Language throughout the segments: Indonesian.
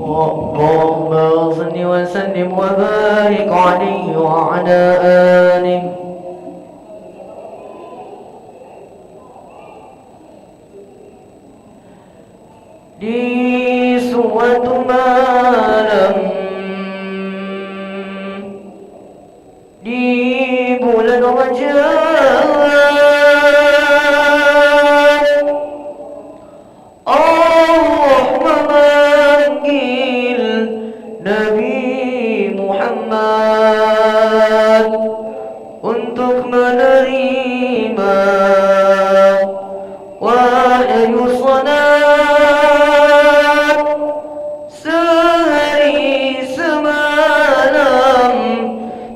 اللهم صل وسلم وبارك عليه وعلى آله. Di suatu malam di bulan Rajab, Allah memanggil Nabi Muhammad untuk menerima wahyu salat sehari semalam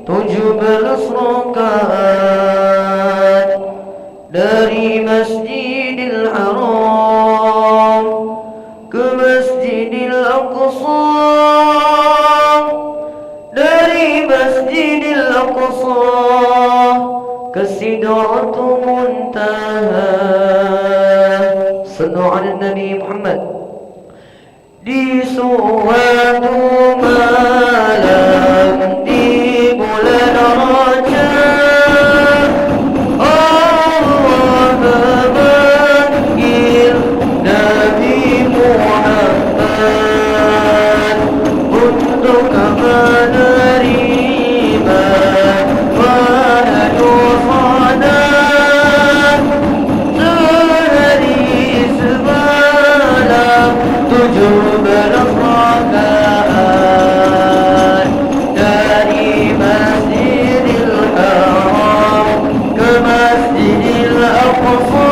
17 rakaat dari Masjidil Haram ke Masjidil Aqsa, dari Masjidil Aqsa ke Sidratul Muntaha. Sallu ala Nabi Muhammad. Di suatu malam di bulan Rajab, Allah memanggil Nabi Muhammad untuk menerima wahyu salat sehari semalam 17 rakaat dari Masjidil Haram ke Masjidil Aqsa,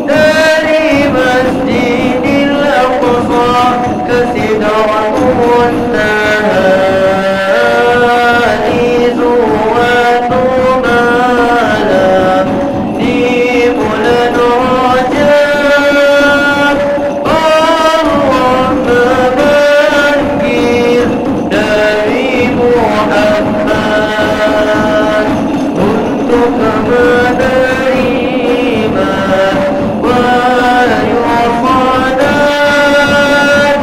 dari Masjidil Aqsa ke Sidratul Muntaha. Di suatu malam di bulan Rajab, Allah memanggil Nabi Muhammad untuk menerima wahyu salat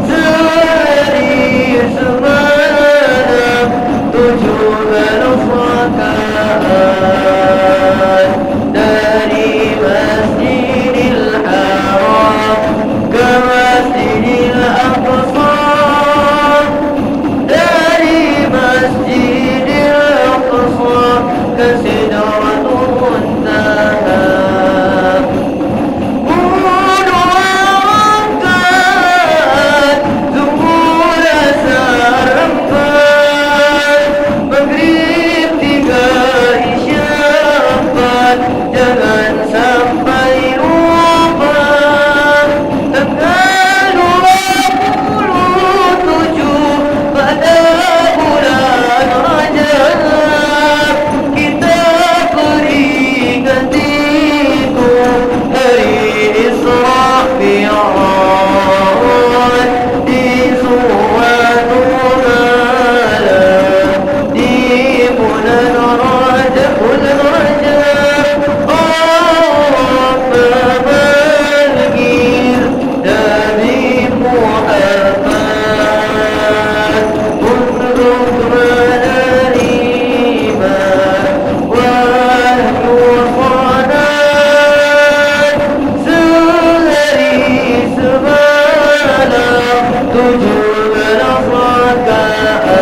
sehari semalam 17 rakaat dari Masjidil Haram ke Masjidil Aqsa, dari Masjidil Aqsa ke Sidratul Muntaha. Doakan zuhur sampai maghrib 3 isya 4, jangan sampai lupa tanggal 27 pada bulan Rajab. Kita peringati itu hari Isra Mi'raj. Di suatu malam di bulan Rajab, Allah memanggil Nabi Muhammad untuk menerima wahyu salat sehari semalam 17 rakaat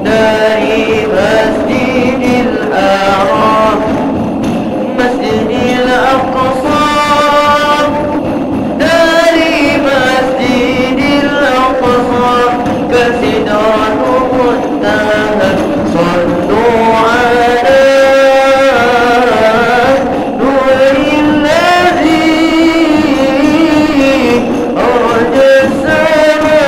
dari Masjidil Haram, Masjidil Aqsa, dari Masjidil Aqsa ke Sidratul Muntaha. Sallu ala nuril ladzi arja sama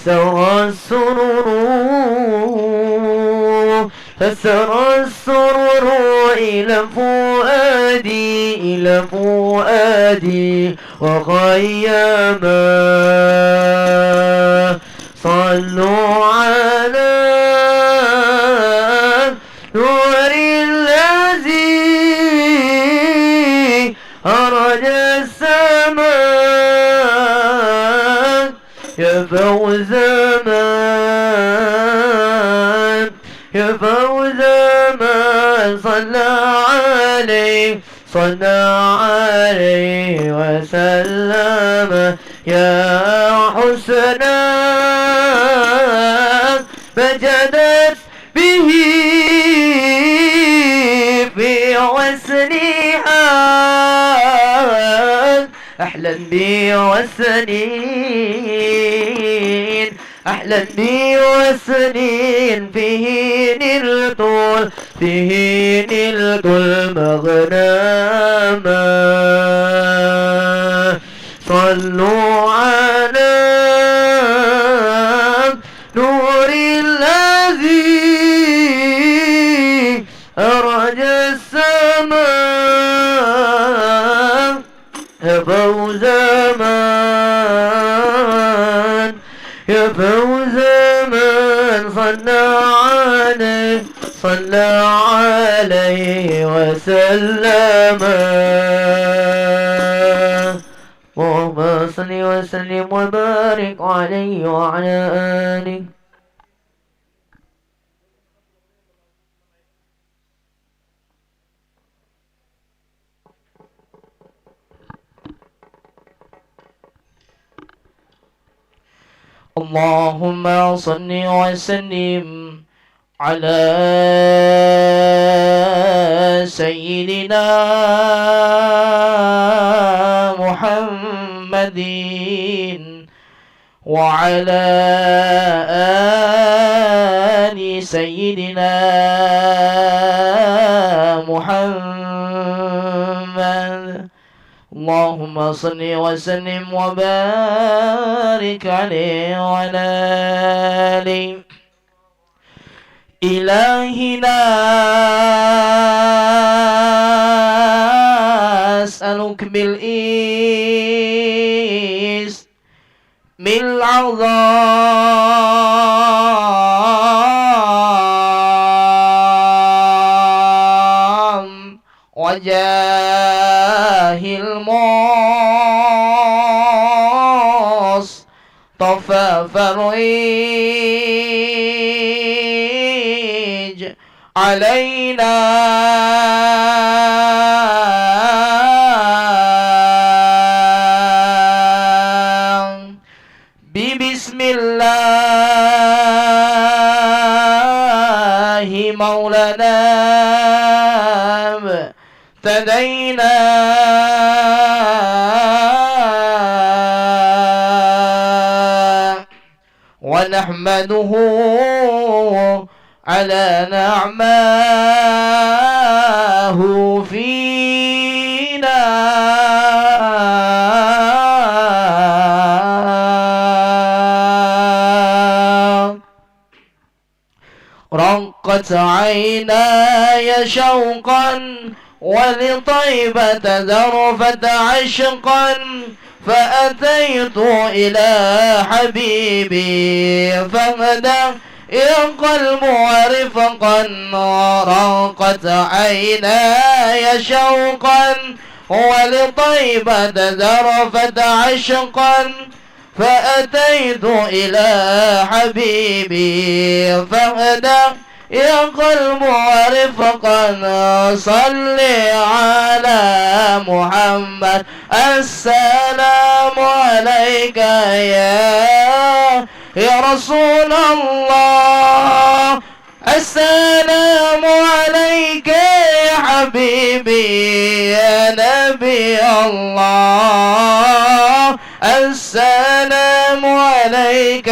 وسرى السرور فسرى السرور إلى فؤادي إلى فؤادي وخيما صلوا على نور الذي أرج السماء يا فوز من يا فوز من صلى عليه وسلم يا حسنا مجدت به في وسنها أحلى بوسنين أحلى بوسنين فيه نلت المغنما صلوا على نور الذي أرج السماء فوز من يا فوز من صلى عليه وسلم اللهم صل وسلم وبارك عليه وعلى آله. اللهم صل وسلم على سيدنا محمد وعلى آل سيدنا محمد. اللهم صل وسلم وبارك عليه وعلى آله. إلهنا أسألك بالاسم العظام وجاه المصطفى فرج علينا ببسم الله مولانا ابتدينا ونحمده على نعماه فينا رقت عيناي شوقا ولطيبة ذرفت عشقا فأتيت إلى حبيبي فهدى القلب ورفقا رقت عيناي شوقا ولطيبة ذرفت عشقا فأتيت إلى حبيبي فهدى يا قلب ورفقا صل على محمد السلام عليك يا رسول الله السلام عليك يا حبيبي يا نبي الله السلام عليك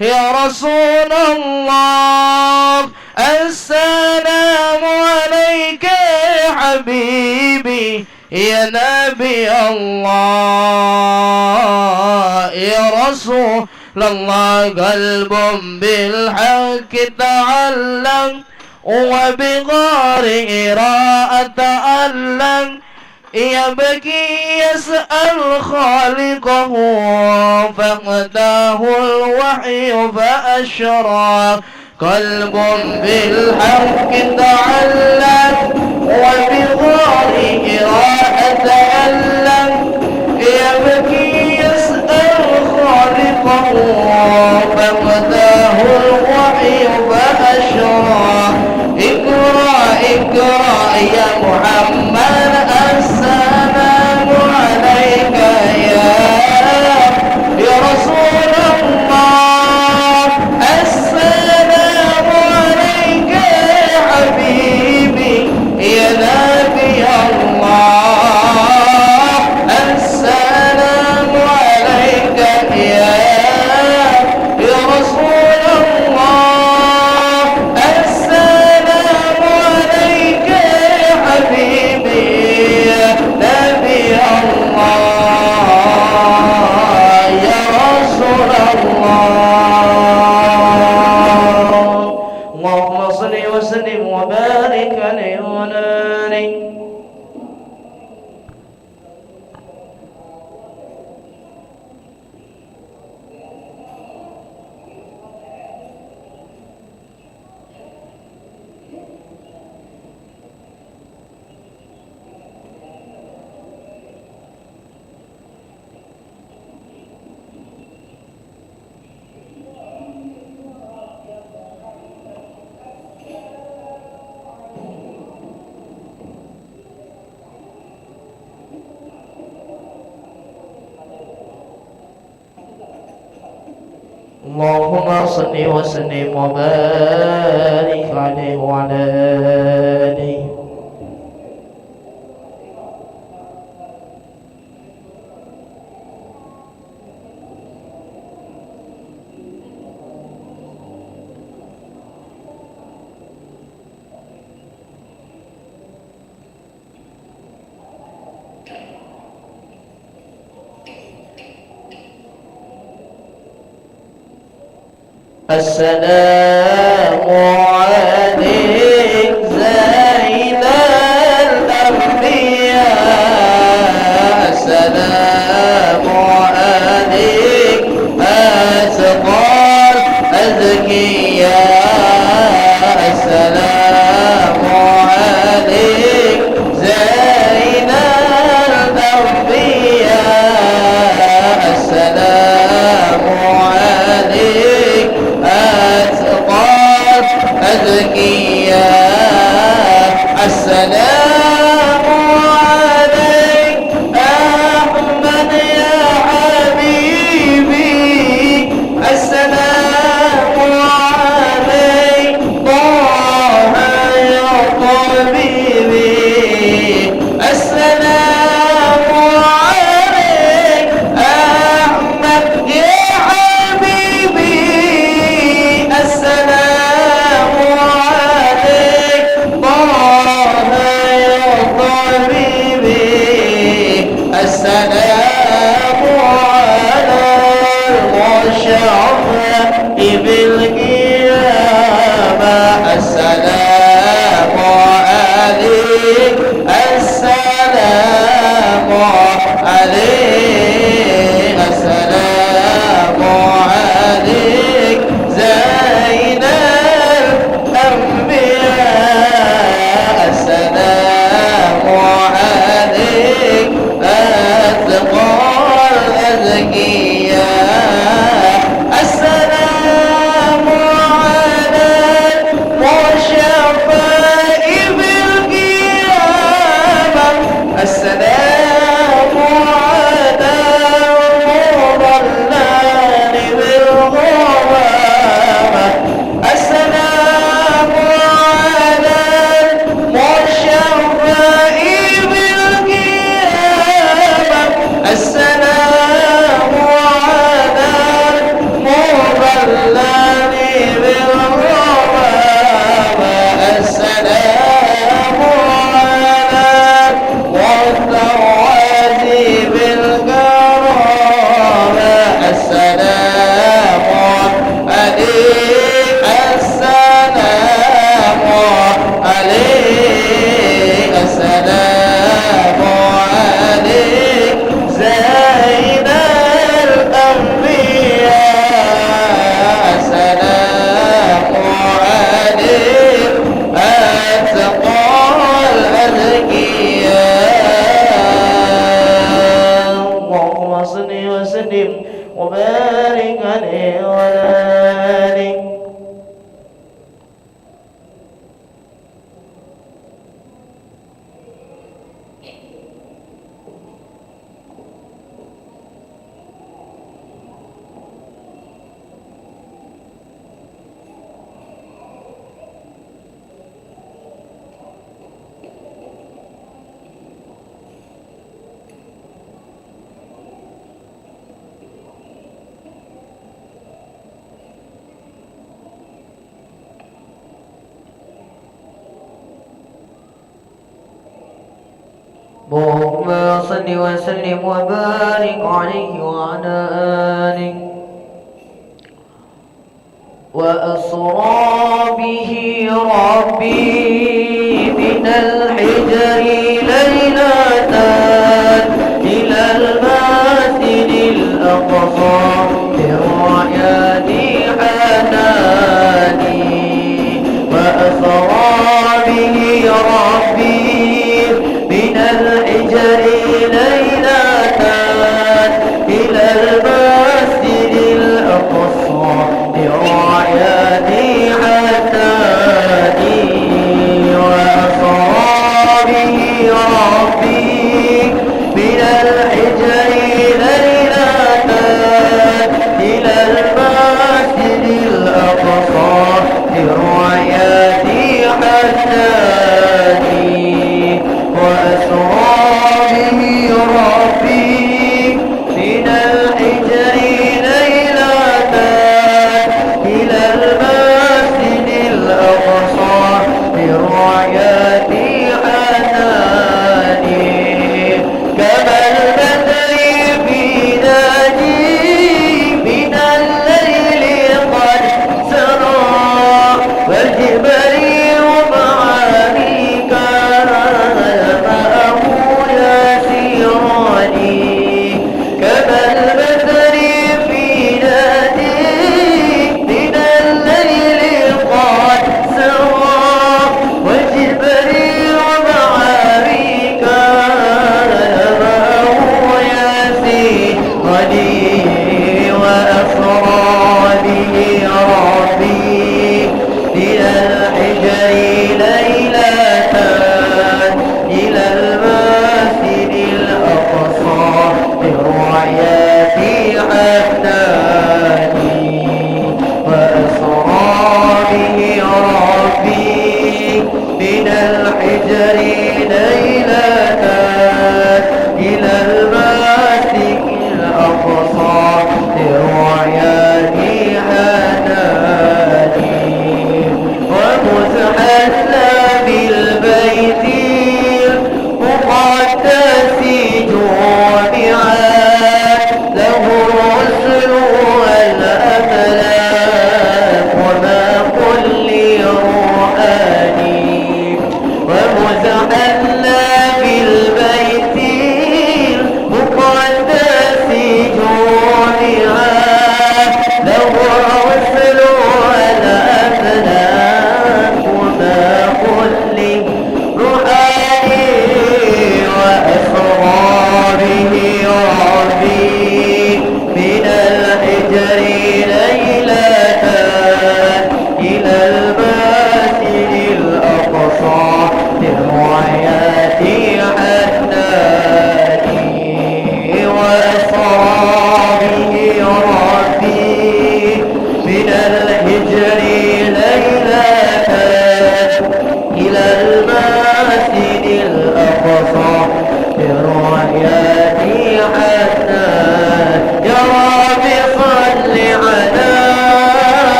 يا رسول الله السلام عليك يا حبيبي يا نبي الله يا رسول الله قلب بالحق تعلم وبغير إراء تألم يبكي يسأل خالقه فهداه الوحي فأشرى قلب بالحق تعلم وبغير إراء تألم يبكي يسأل خالقه فهداه الوحي فأشرى اقرأ اقرأ يا محمد السلام عليك يا رسول الله السلام عليك يا حبيبي يا نبي الله السلام عليك يا رسول الله السلام عليك يا حبيبي يا نبي الله يا رسول الله اللهم صل وسلم وبارك عليه وعلى آله اللهم صل وسلم وبارك عليه وعلى آله السلام عليك زين الأنبياء السلام عليك أتقى الأذكياء السلام عليك زين الأنبياء السلام عليك أتقى أذكياء السلام عليك أحمد يا حبيبي السلام عليك طه يا طبيبي السلام عليك أحمد يا حبيبي السلام عليك طه يا طبيبي السلام على المشرف بالقيامة السلام عليك السلام عليك السلام عليك زين الأنبياء السلام عليك أتقى الأذكياء السلام على المشفع بالقيامة السلام على المضلل وبارك عليه وعلى آله. اللهم صل وسلم وبارك عليه وعلى آله. وأسرى به ربي من الحجر ليلة إلى المسجد الأقصى برعيان حناني. وأسرى به ربي من الحجر ليلة إلى المسجد الأقصى برعيان حناني. وأسرى به ربي من الحجر ليلة إلى المسجد الأقصى برعيان حناني. وأسرى به ربي من الحجر ليلة إلى المسجد الأقصى برعيان حناني. كما البدر في ناجي من الليل قد سرى والجبال ومعانيك معه يسيراني. كما البدر في نادي من الليل قد سرى والجبال ومعانيك معه يسيراني. وأسرى به ربي من الحجر ليلة إلى المسجد الأقصى برعيان حناني. وأسرى به ربي من الحجر ليلة إلى المسجد الأقصى برعيان حناني. ومتحلى بالبيت المقدس جامعا له الرسل والأملاك وما كل روحاني. ومتحلى بالبيت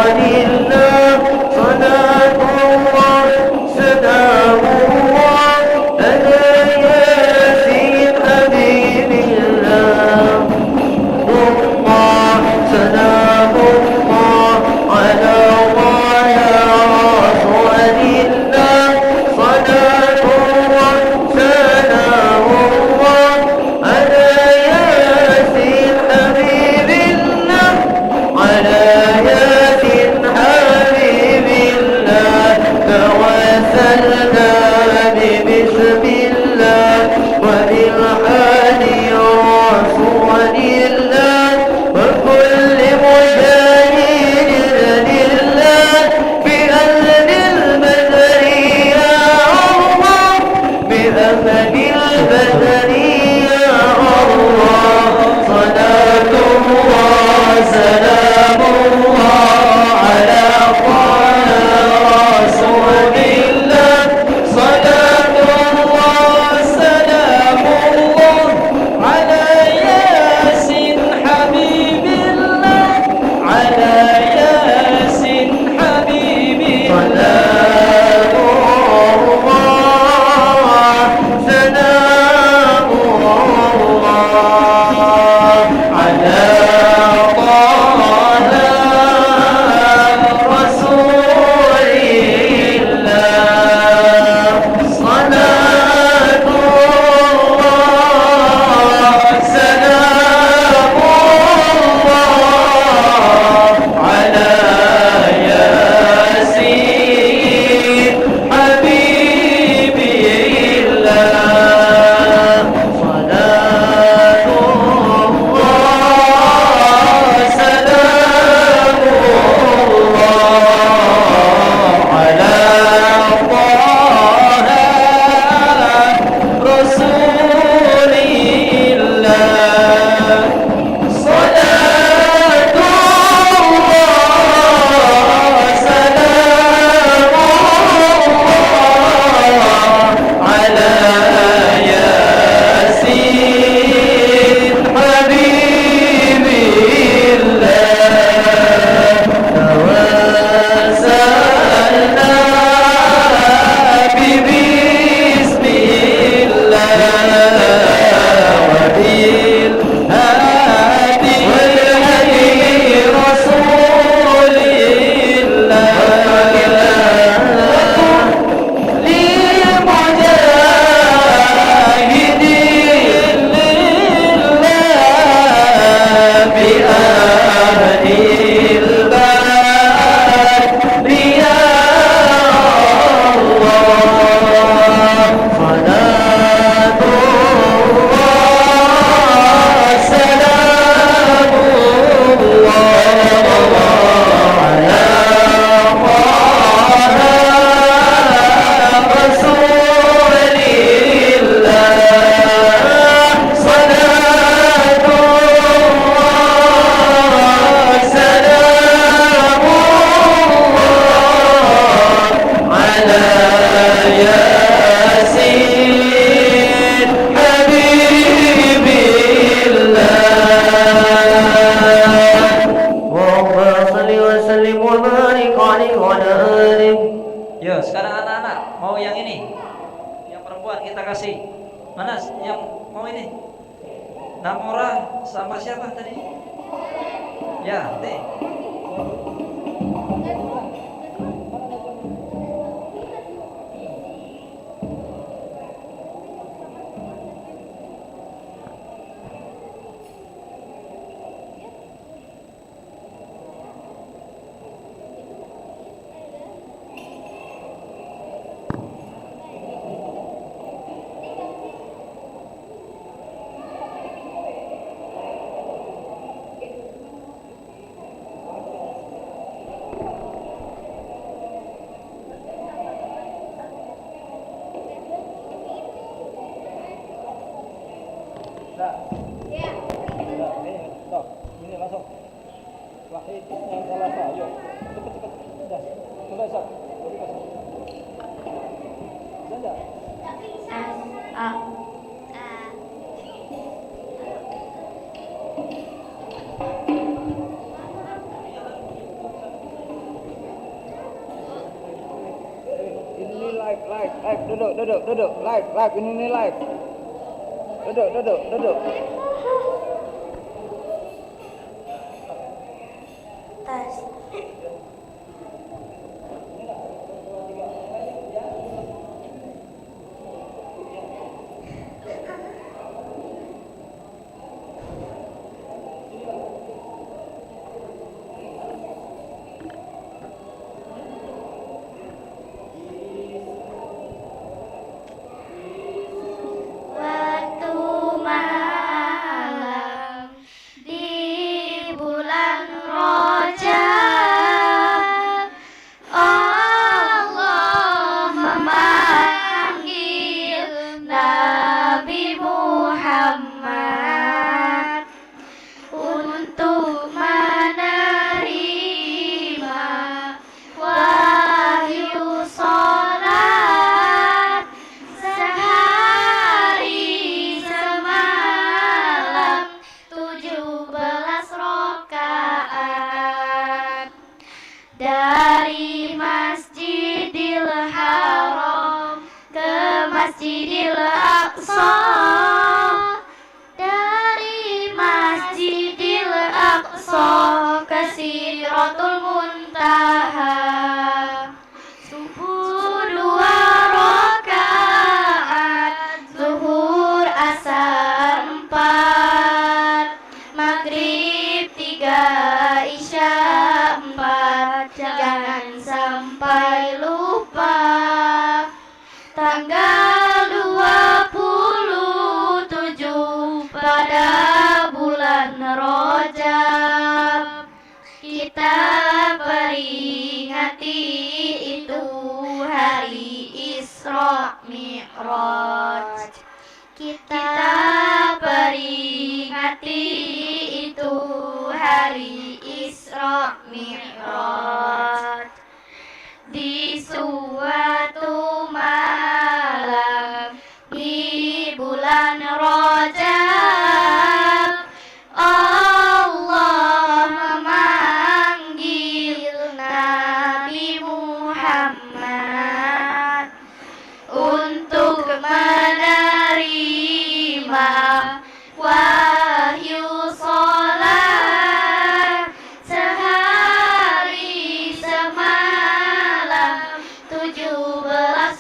الله صلاة الله سلام الله على ياسين حبيب الله الله سلام الله على الله رسول الله صلاة الله سلام الله على ياسين حبيب الله على ياسين حبيب الله توسلنا بسم الله وبالحادي رسول الله وكل مجاهد لله بأهل البدر يا الله بأهل البدر يا الله صلاة الله سلام الله على طه رسول الله صلاة الله سلام الله على ياسين حبيب الله على ياسين حبيب الله سلام الله على طه رسول الله صلاة الله سلام الله على ياسين حبيب الله صلاة الله سلام الله على طه رسول الله صلاة الله سلام الله على ياسين حبيب الله توسلنا بسم الله وبالهادي رسول الله لمجاهدين لله بأهل البدر يا الله صلاة الله سلام الله على طه رسول الله صلاة الله سلام الله على ياسين حبيب الله اللهم صل وسلم وبارك عليه وعلى آله. Ya, sekarang anak-anak mau yang ini, yang perempuan kita kasih. Mana yang mau ini? Namora sama siapa tadi? Ya, deh. duduk. Live, ini live. Duduk. Tes. Waktu malam di bulan Rajab, Allah memanggil Nabi Muhammad untuk menerima wahyu sholat sehari semalam 17 rakaat dari Masjidil Haram ke Masjidil Aqsa, dari Masjidil Aqsa ke Sidratul Muntaha. Subuh 2 rakaat, zuhur asar 4, maghrib 3, isya 4. Jangan sampai lupa tanggal 27 pada bulan Rajab, kita peringati itu hari Isra Mi'raj. Kita peringati itu hari Isra Mi'raj. Di suatu malam di bulan Rajab, Allah memanggil Nabi Muhammad untuk menerima wahyu sholat sehari semalam 17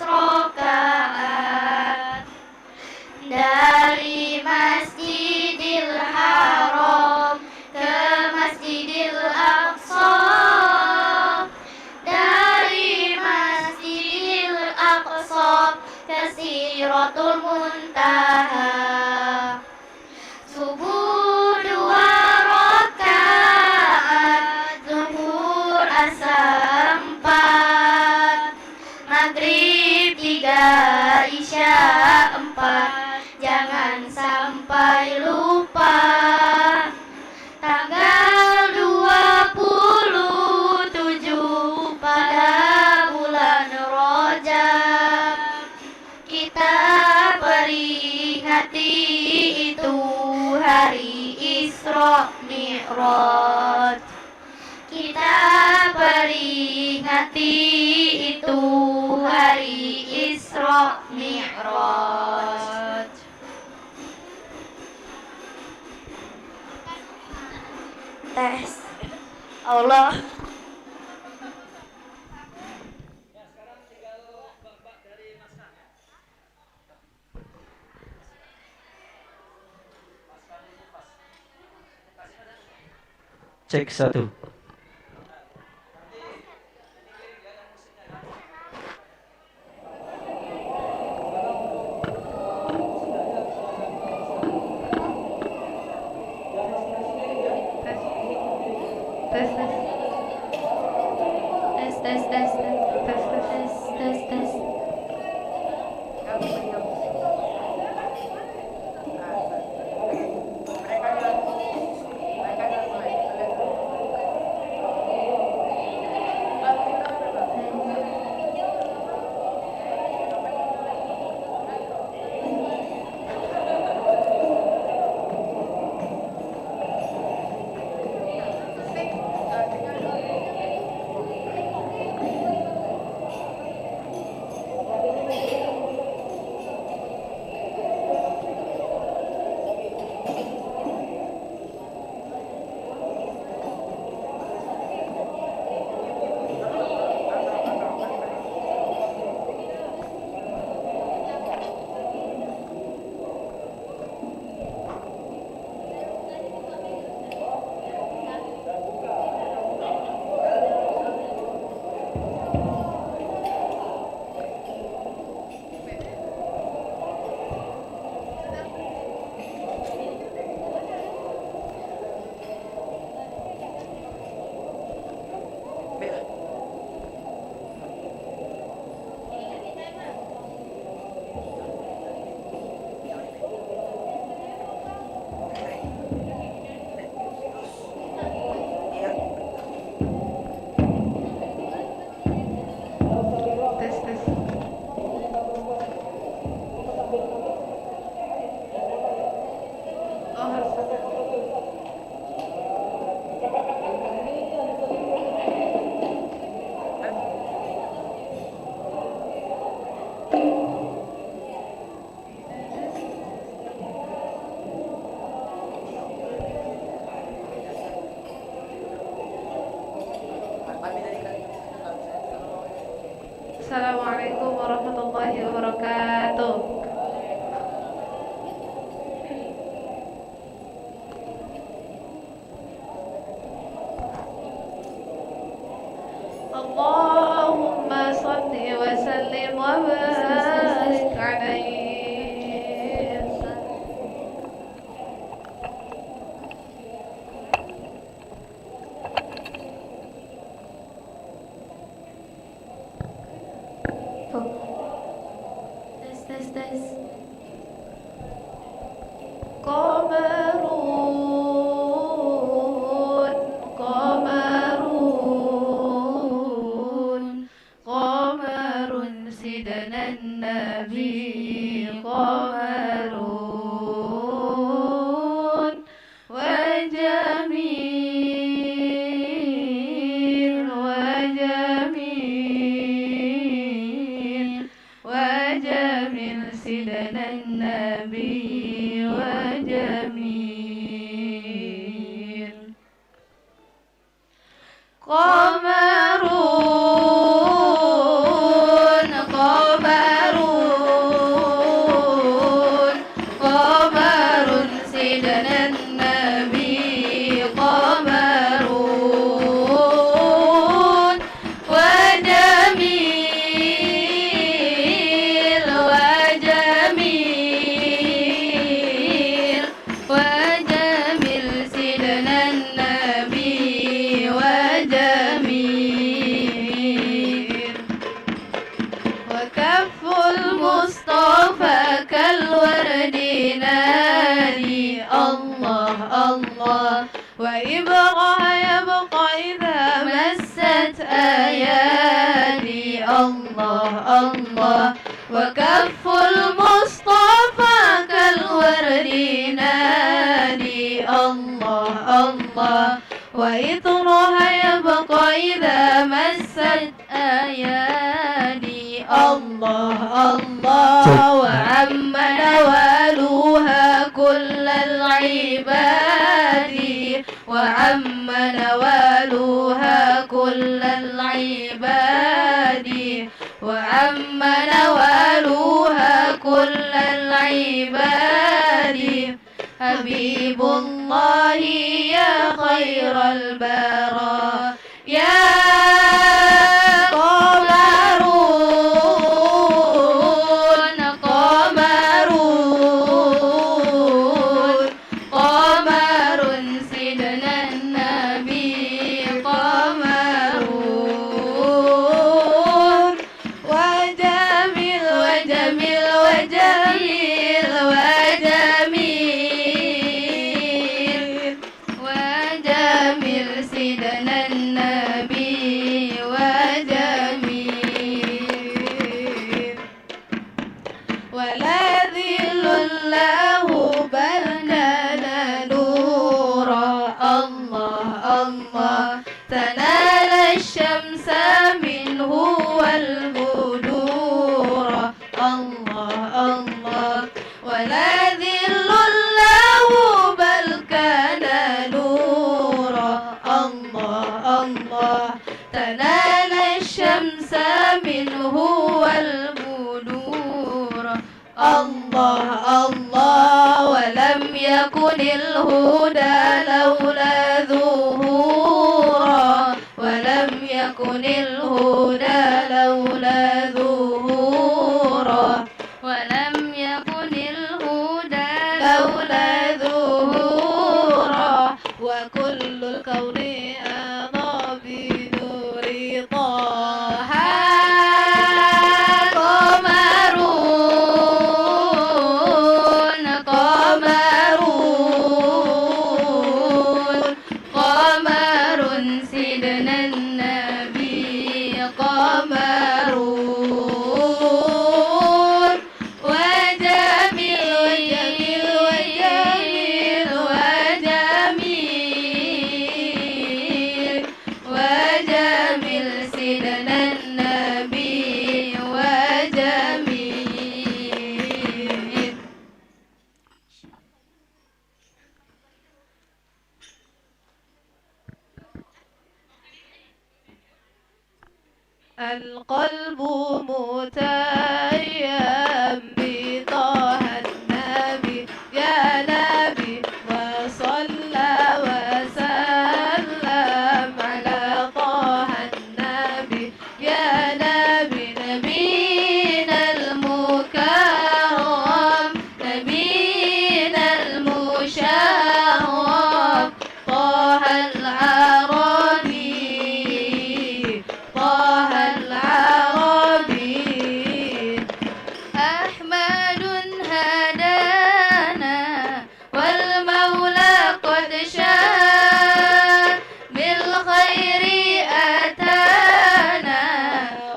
rakaat dari Masjidil Haram ke Masjidil Aqsa, dari Masjidil Aqsa ke Sidratul Muntaha. Subuh 2 rakaat, zuhur asar 4, maghrib 3, isya 4. Jangan sampai lupa tanggal 27 pada bulan Rajab, kita peringati itu hari Isra Mi'raj. Kita peringati itu hari Isra Mi'raj. Tes. Allah. Cek 1. Tes. Assalamualaikum warahmatullahi wabarakatuh. Allahumma salli wa sallim wa barik alaihi. Tes. Qamarun sidnan nabi qamarun wa jamil sidnan nabi wa jamil qamarun sidnan nabi qamarun wa jamil sidnan nabi wa jamil وكف المصطفى كالورد نادي الله الله وإبرها يبقى إذا مست أيادي الله الله وكف المصطفى كالورد نادي الله الله وإطرها يبقى إذا مست أيادي الله الله وعم نوالها كل العباد وعم نوالها كل العباد وعم نوالها كل العباد حبيب الله يا خير البرايا يا قمر سيدنا النبي قمر وجميل سيدنا النبي وجميل ولا ذل له بل كان نورا الله الله تنال الشمس منه والبدور الله الله ولا ذل له بل كان نورا الله الله تنال الشمس منه والبدور الله الله ولم يكن الهدى لولا ظهورا ولم يكن الهدى لولا ظهورا ولم يكن الهدى لولا ظهورا وكل الكون أضى بنور طه قمر سيدنا النبي قمر وجميل القلب متيم بطه النبي يا نبي وصلى وسلم على طه النبي يا نبي نبينا المكرم نبينا المشرف طه العربي طه العربي أحمد هدانا والمولى قد شاء بالخير أتانا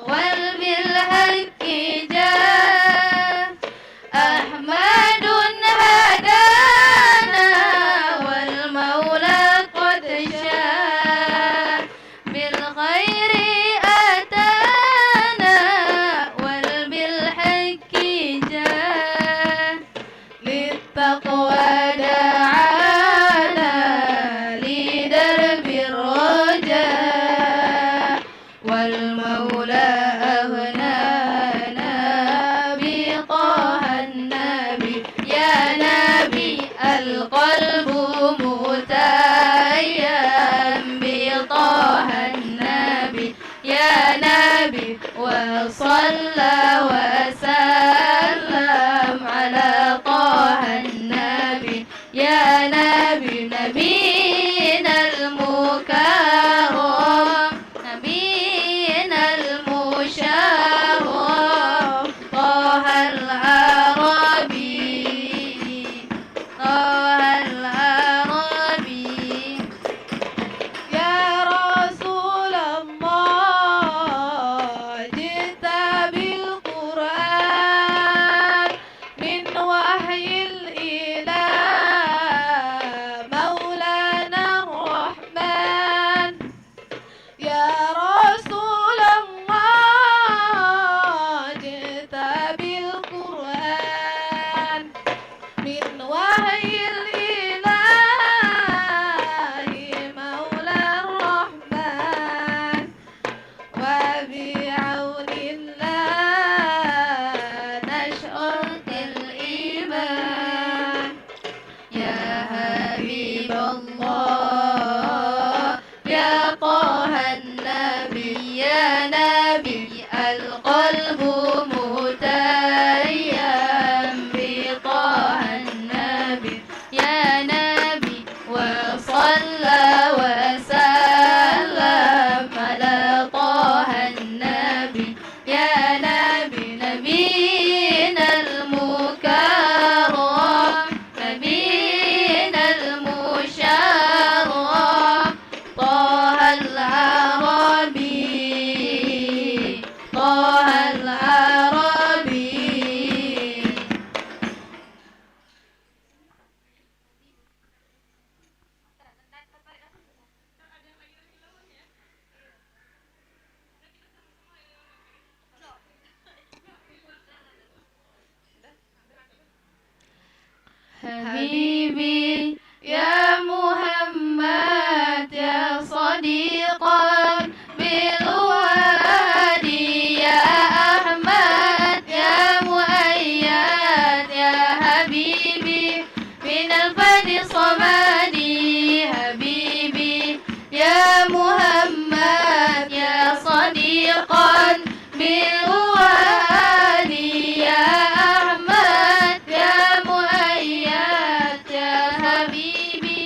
وبالحق جاء أحمد هدانا والمولى قد شاء بالخير أتانا وبالحق جاء للتقوى دعانا لدرب الرجاء والمولى أغنانا بطه النبي يا نبي القلب متيم بطه النبي يا نبي وصلى وسلم على طه النبي يا نبي نبينا المكرم نبينا المشرف طه العربي طه العربي يا رسول الله جئت بالقرآن من وحي الإله مولانا الرحمن يا رسول الله جئت بالقرآن من وحي الإله مولى الرحمن وبعون الله نشأت الإيمان يا حبيب الله يا طه النبي يا نبي القلب متيم بطه النبي يا نبي وصلى وسلم على طه النبي يا نبي نبينا المكرم نبينا المشرف طه العربي طه العربي حبيبي يا محمد يا صديقا بالوادي يا أحمد يا مؤيد يا حبيبي من الفن صمدي حبيبي يا محمد يا صديقا بالوادي يا أحمد يا مؤيد يا حبيبي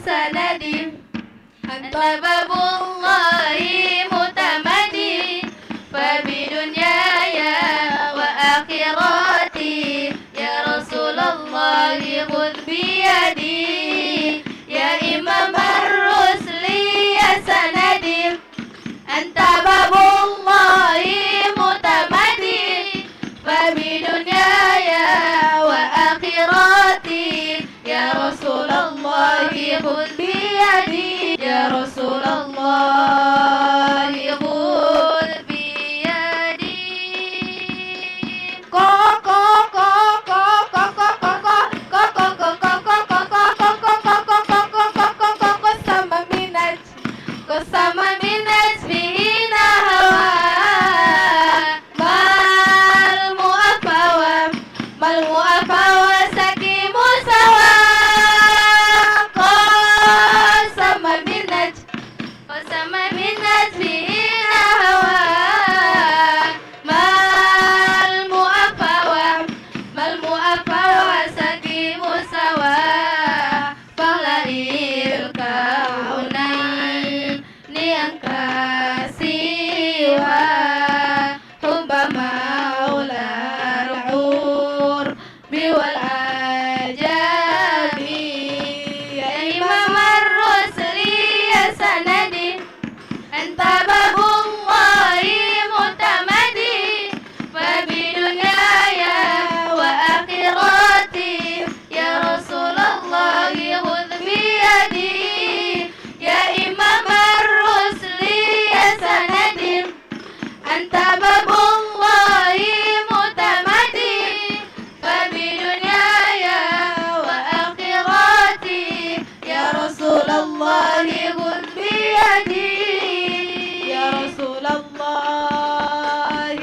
سندي أنت باب الله معتمدي فبدنياي وآخرتي يا رسول الله خذ بيدي يا إمام الرسل يا سندي أنت باب الله معتمدي فبدنياي وآخرتي يا رسول الله خذ بيدي يا رسول الله خذ بيدي قسم من أجله نهوى ما المؤفى وسكيم سوا قسم من أجله نهوى ما المؤفى وسكيم سوا فلئل كونين yang kasiwa hubba maula al-ur biwal ajabi ya imam ar-rusli ya sanadi anta babullahi mutamadi wa bidunyaya wa akhirati ya rasulullah khudh biyadi ya imam أنت باب الله معتمدي فبدنياي وآخرتي يا رسول الله خذ بيدي يا رسول الله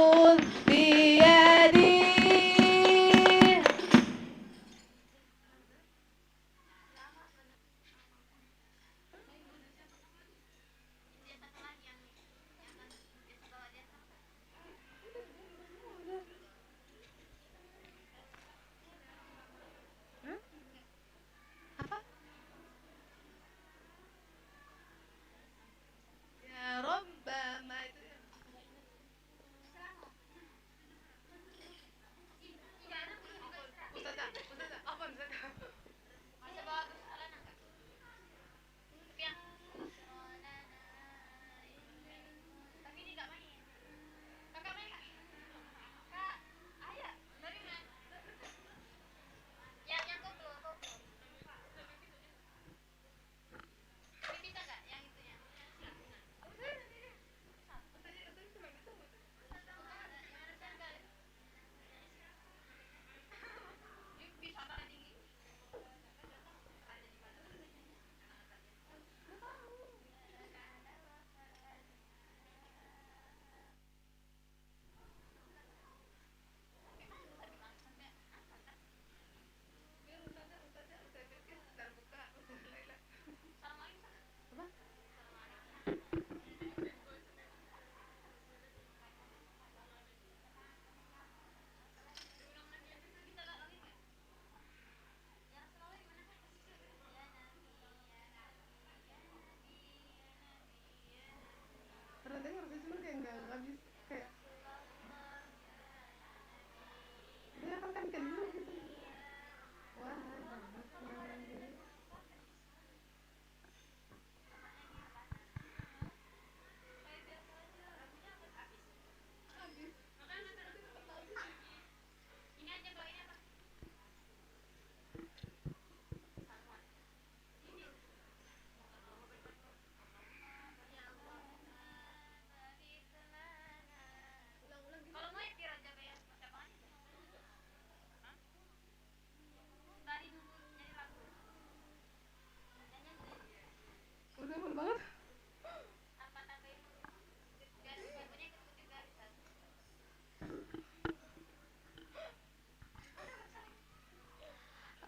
خذ بيدي يا رب ما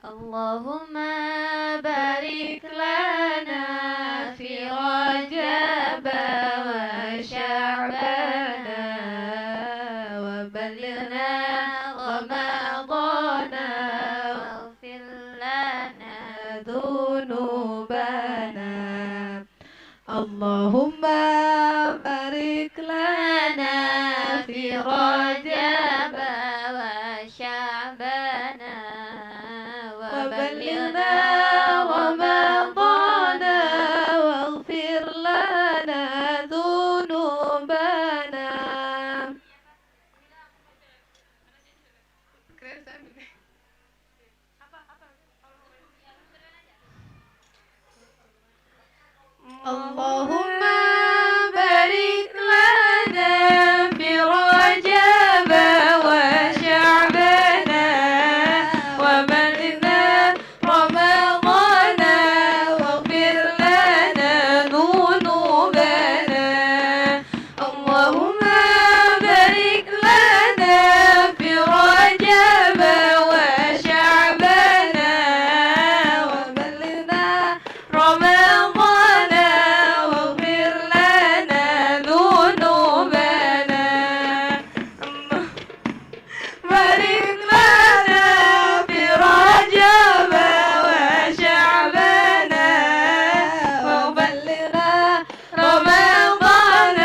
اللهم بارك لنا في رجب وشعبان وبلغنا رمضان واغفر لنا ذنوبنا اللهم بارك لنا في رجب وشعبان وبلغنا رمضان واغفر لنا ذنوبنا. اللهم بارك لنا في رجب وشعبان وبلغنا رمضان واغفر لنا ذنوبنا. اللهم بارك لنا في رجب وشعبان وبلغنا رمضان واغفر لنا ذنوبنا. بارك لنا في رجب وشعبان وبلغنا رمضان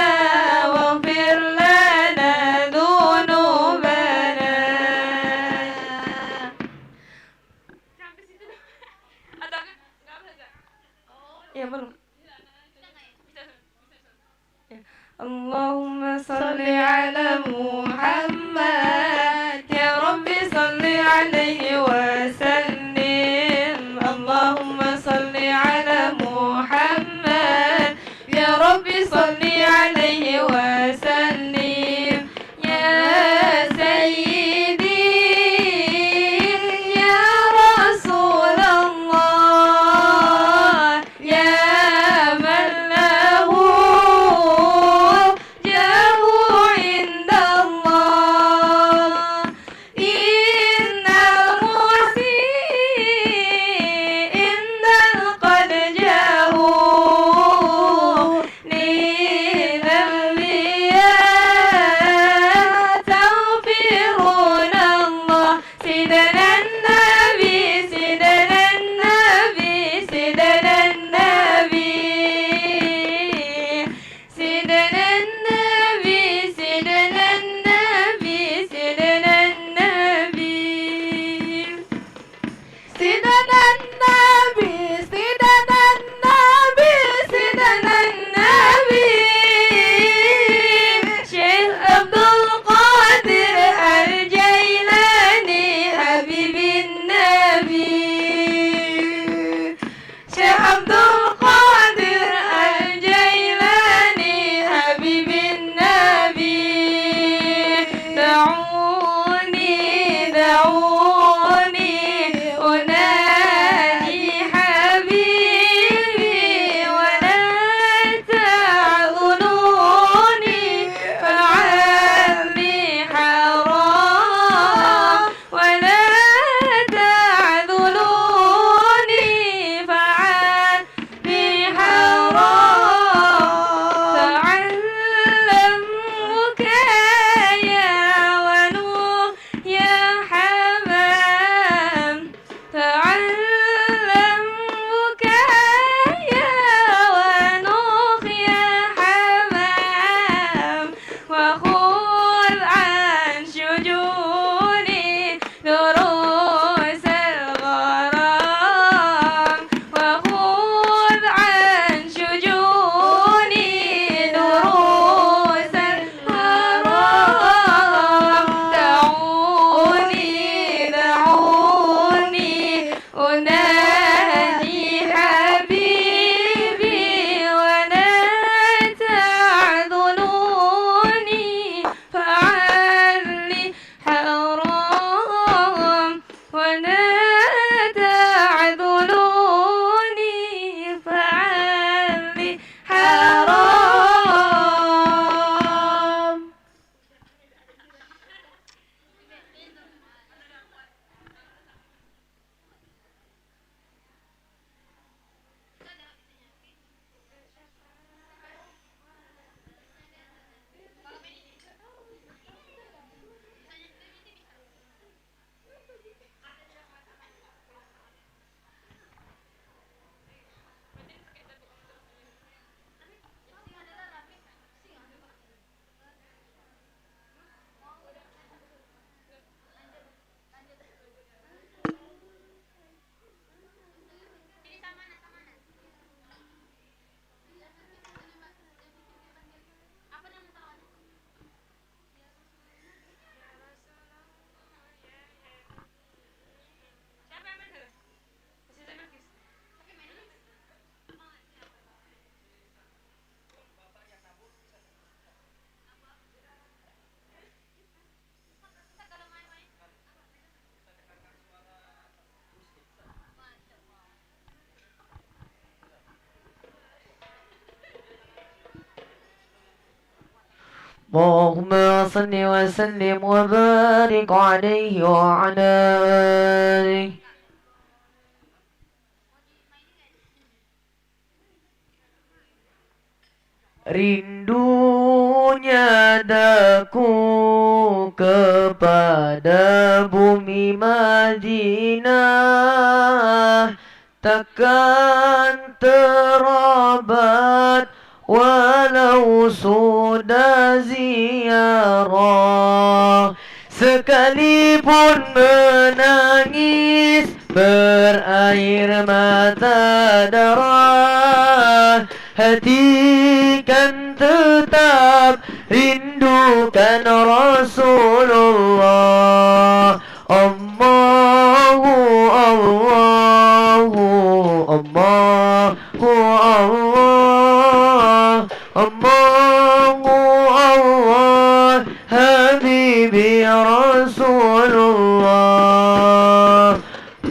واغفر لنا ذنوبنا. Ya belum. اللهم صل على محمد يا رب صل عليه وسلم. اللهم صل على محمد يا رب صل عليه وسلم. يا سيدي يا رسول الله يا من له جاه عند الله. إن المسيء قد جاءوا نيل الأنبياء تغفرون الله. سيدنا النبي سيدنا النبي سيدنا النبي سيدنا النبي سيدنا النبي سيدنا النبي سيدنا النبي سيدنا النبي سيدنا النبي شيخ عبد القادر الجيلاني حبيب النبي. شيخ عبد القادر الجيلاني حبيب النبي. دعوني دعوني أنادي حبيبي ولا تعذلوني فعلي حرام ولا تعذلوني فعلي اللهم صل وسلم وبارك عليه وعلى آله. Rindunya daku kepada bumi Madinah takkan terabat walau sudah ziarah. Sekalipun menangis berair mata darah, hati kan tetap rindukan Rasulullah. Allahu Allahu Allahu Allah, Allahu Allah, Habibi Rasulullah.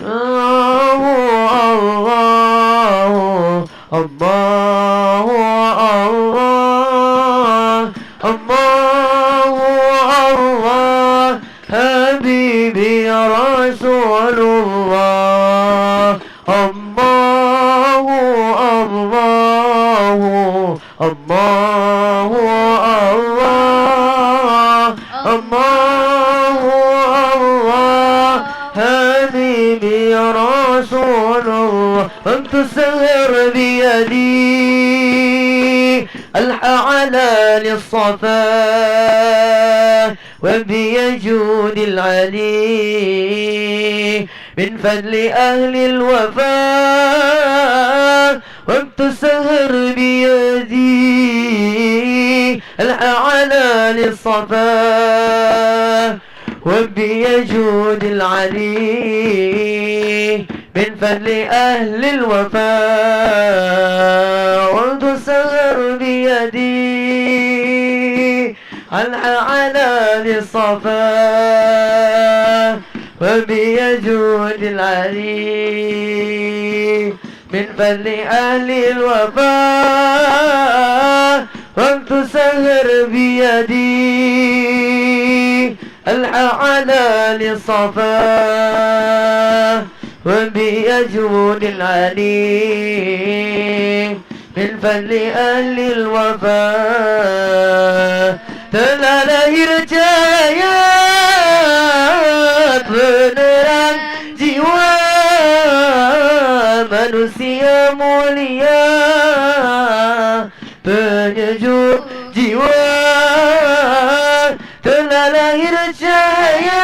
Allahu Allah, Allahu Allah, Allahu Allah, Habibi Rasulullah. Allahu Allah, Allahu Allah, Allahu Allah, Habibi Rasulullah. أنت سهر بيدي الأعلى للصفا وبيجود العلي من فضل أهل الوفاء. وأنت سهر بيدي الأعلى للصفا وبيجود العلي من فضل أهل الوفاء. وتسهر بيدي على للصفا وبيجود العلي من فضل أهل الوفاء. وتسهر بيدي الأعلى للصفا وبيجود العلي من فضل أهل الوفاء. Telah lahir cahaya penerang jiwa manusia mulia, penyejuk jiwa. Telah lahir cahaya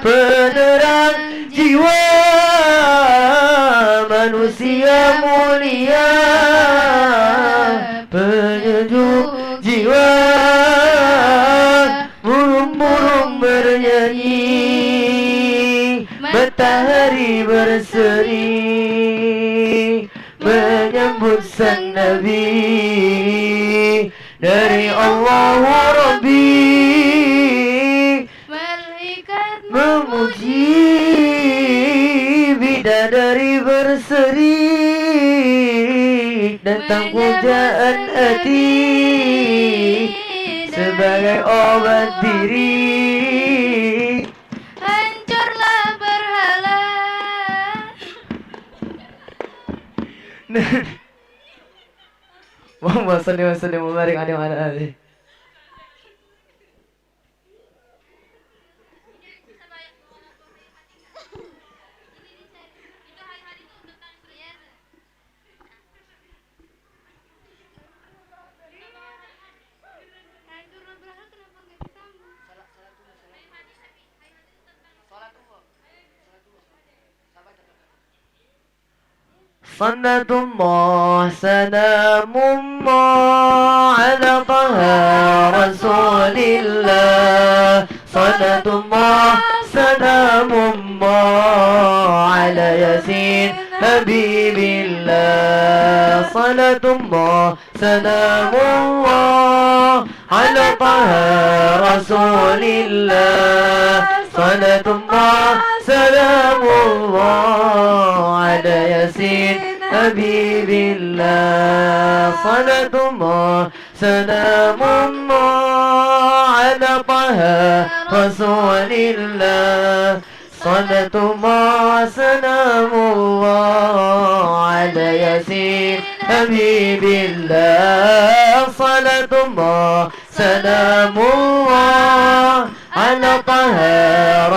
penerang jiwa manusia mulia, penyejuk jiwa. Burung-burung bernyanyi, matahari berseri menyambut sang Nabi dari Allah Rabbi. Malaikat Memuji bidadari berseri tentang pujaan hati sebagai obat diri. hancurlah berhala. Muhammad sallallahu alaihi wasallam mubarak alaihi wa ala alihi. صلاة الله سلام الله على طه رسول الله. صلاة الله سلام الله على ياسين حبيب الله. صلاة الله سلام الله على طه رسول الله. صلاة الله سلام الله على ياسين حبيب الله. صلاة الله سلام الله على طه رسول الله صلاة الله سلام الله على ياسين حبيب الله صلاة الله سلام الله على طه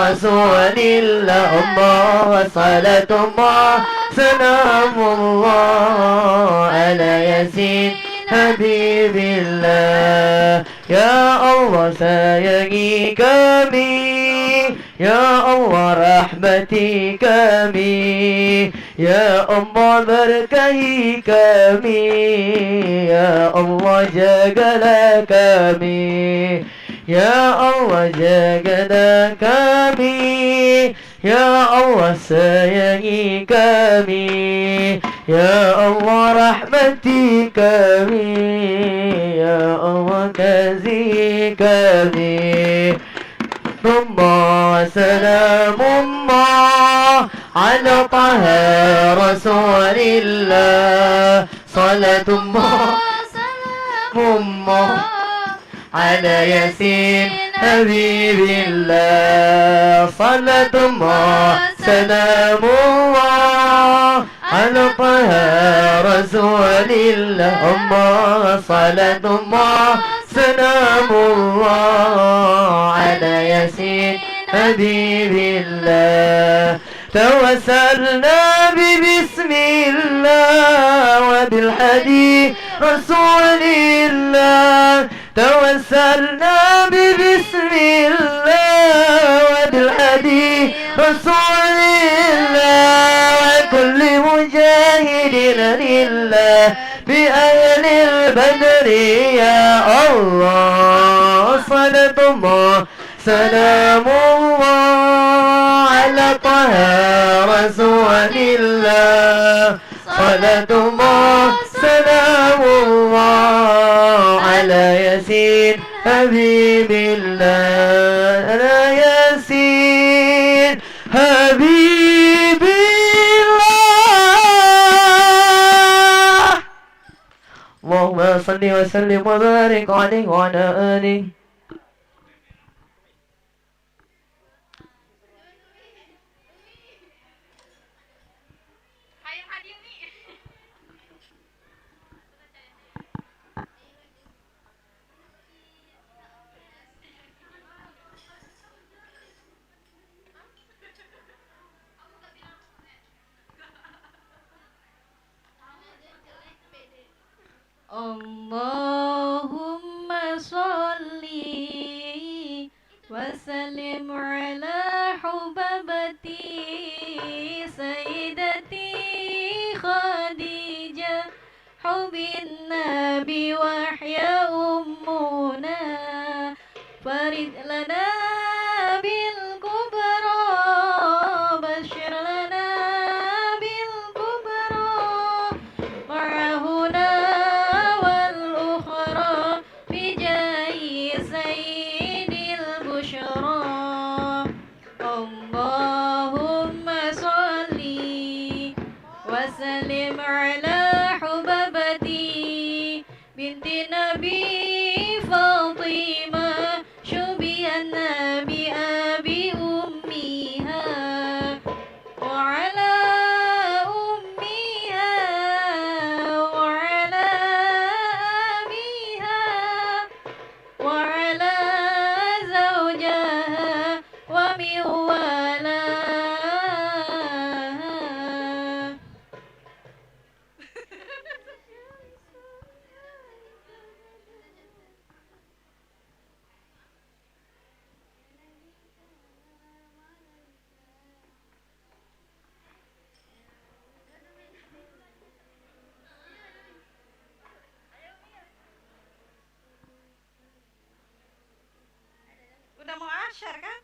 رسول الله الله صلاة الله سلام الله على ياسين حبيب الله يا الله sayangi kami Ya Allah rahmati kami Ya Allah berkahi kami Ya Allah jagalah kami Ya Allah jagalah kami Ya Allah sayangi kami Ya Allah rahmati kami Ya Allah kasih kami الله سلام الله على طه رسول الله صلاة الله سلام الله على ياسين حبيب الله صلاة الله سلام الله على طه رسول الله الله صلاة الله سلام الله على ياسين حبيب الله توسلنا ببسم الله وبالحديث رسول الله توسلنا ببسم الله وبالحديث رسول الله وكل مجاهد لله بأهل البدر يا الله صلاة الله سلام الله على طه رسول الله صلاة الله سلام الله على ياسين حبيب الله على ياسين حبيب الله اللهم صل وسلم وبارك عليه وعلى آله Allahumma sholli wa sallim ala hubabati sayyidati Khadijah hubin nabi wahya ummuna farid lana bil kubra bashir lana bil kubra ma'ahuna وسلم على حببتي بنت نبي فاطمة شبيهنا بأبي أمها وعلى أمها وعلى أبيها وعلى زوجها ومن والاها Udah mau asyar kan?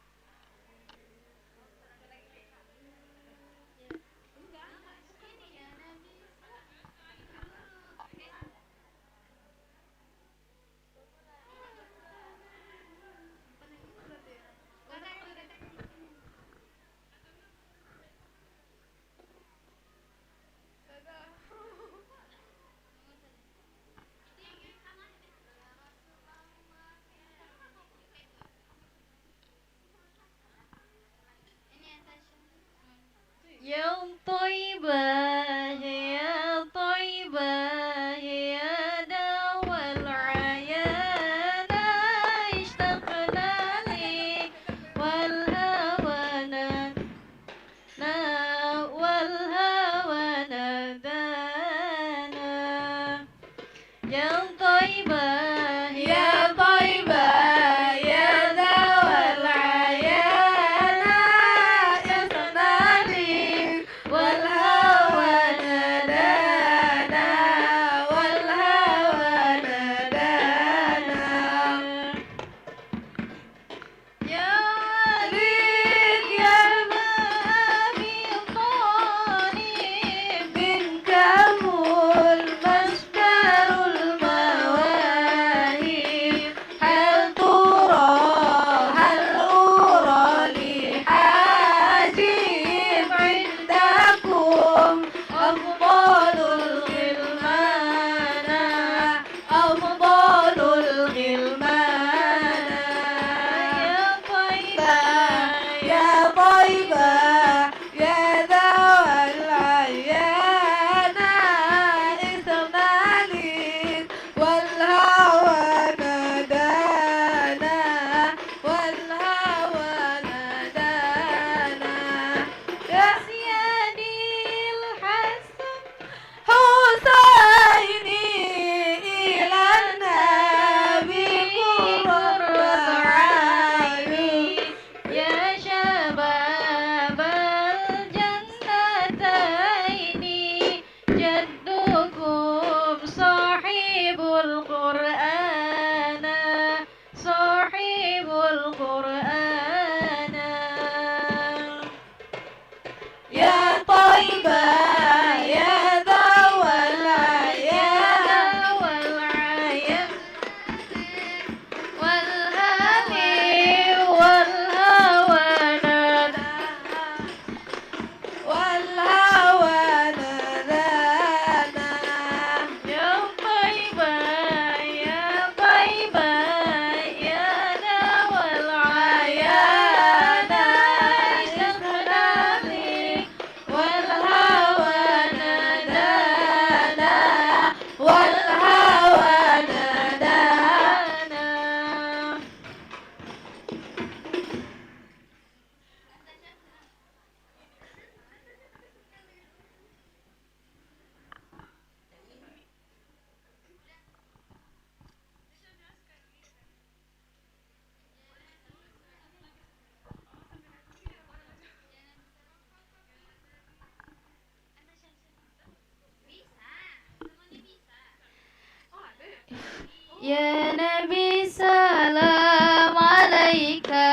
Ya Nabi salam alaika,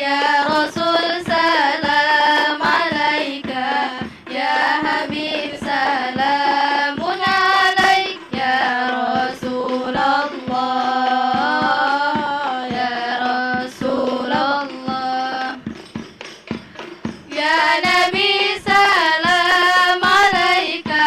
Ya Rasul salam alaika, Ya Habib salamun alaik, Ya Rasulullah, Ya Rasulullah. Ya Nabi salam alaika,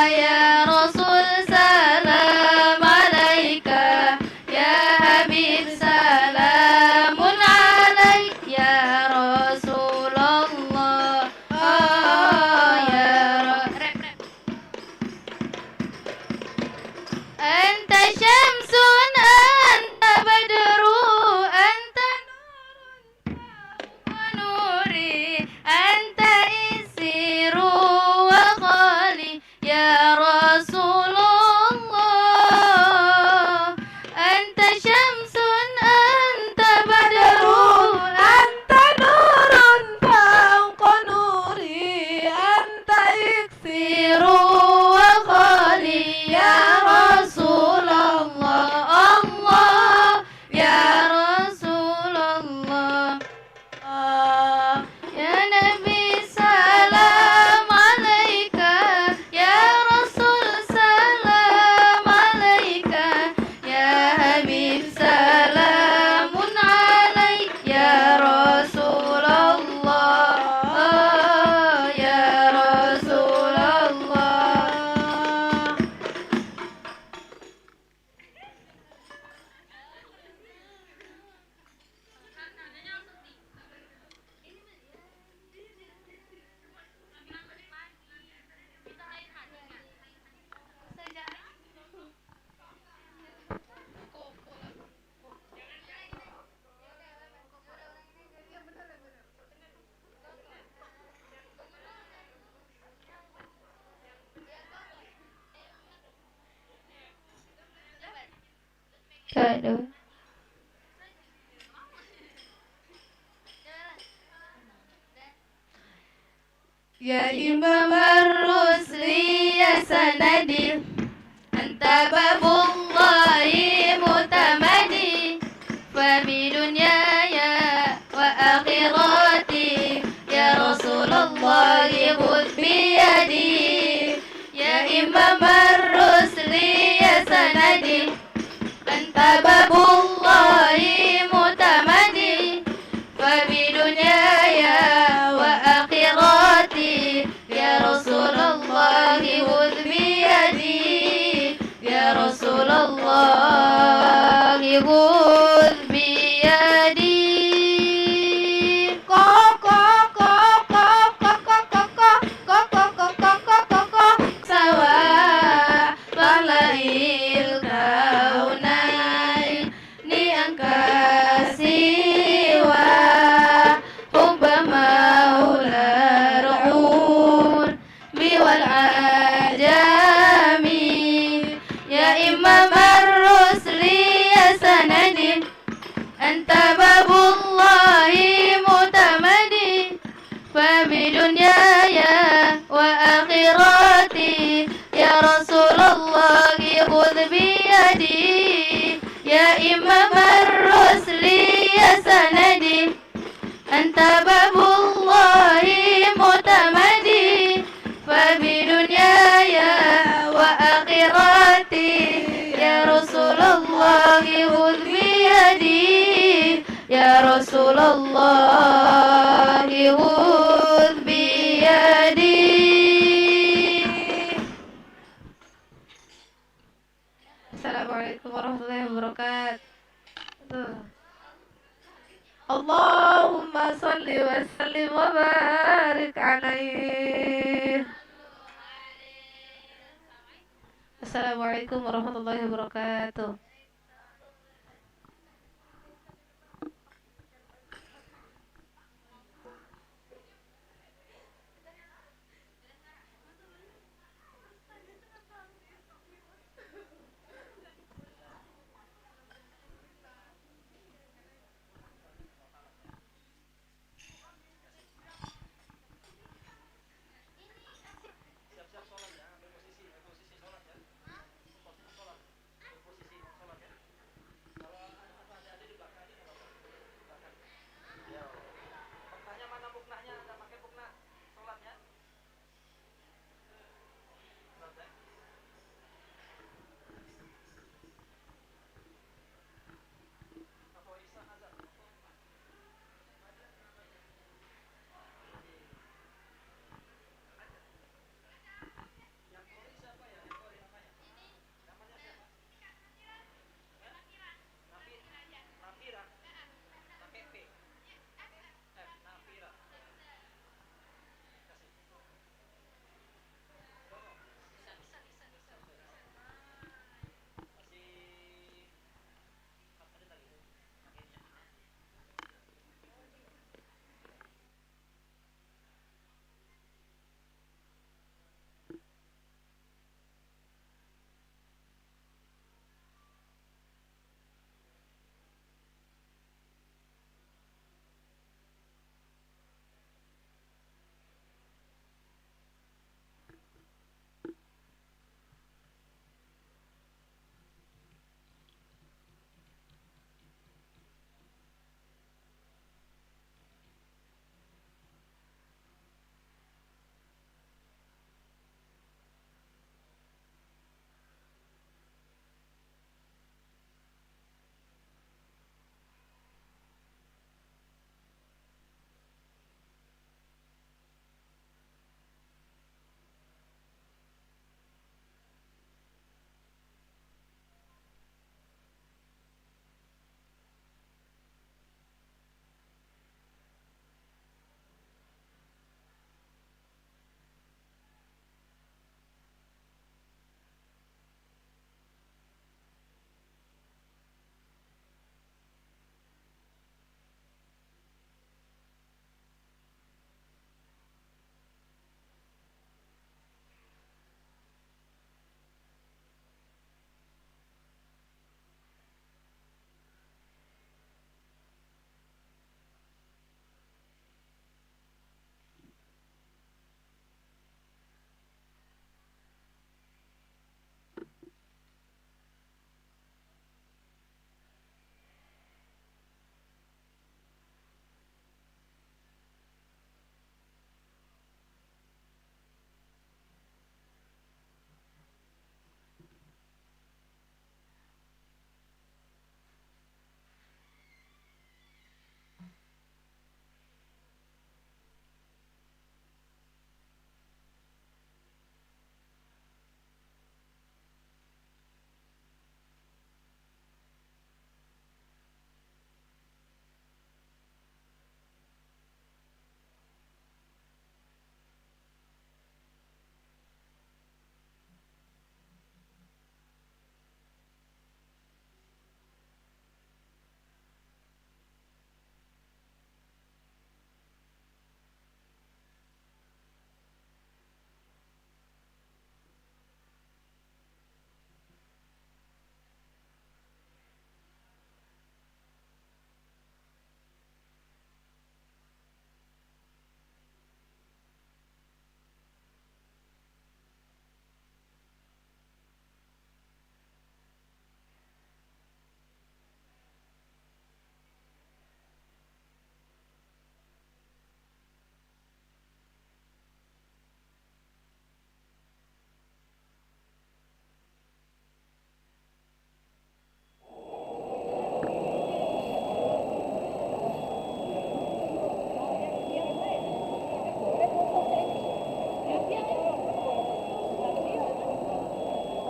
Ya Rasul salam alaika, Ya Habib salamun alaik, Ya Rasulullah. Anta syamsun, anta badru, anta nuri, anta isiru wa khali, ya Rasulullah. Anta syamsun, anta badru, anta nurun fawqa nuri, anta iksiru wa khali, ya Rasulullah. Allah, ya Rasulullah. Ya Nabi salam alaika, Ya Rasul salam alaika, Ya Habib salamun alaik, Ya Rasulullah, Ya Rasulullah. Aduh. Ya Imam ar-Rusli ya sanadi, anta babullahi mutamadi, fa bi dunyaya wa akhirati, ya Rasulullah khudh bi yadi. Ya Imam ar-Rusli ya sanadi, anta babullahi mutamadi, fa bi dunyaya wa akhirati, ya Rasulullah khudh bi yadi, ya Rasulullah khudh bi yadi. Ko ko ko ko ko ko ko ko ko ko ko ko ko ko ko sawa balail kaunai ni angkasiwa hubba maula ru'un biwal ajami. Ya Imam ar-Rusli ya sanadi, anta babullahi mutamadi, fa bi dunyaya wa akhirati, ya Rasulullah khudh bi yadi. Ya Imam ar-Rusli ya sanadi, anta babullahi mutamadi, fa bi dunyaya wa akhirati, ya Rasulullah khudh bi yadi, ya Rasulullah khudh bi yadi. Assalamualaikum warahmatullahi wabarakatuh. Allahumma salli wa sallim wa barik alaihi. Assalamualaikum warahmatullahi wabarakatuh.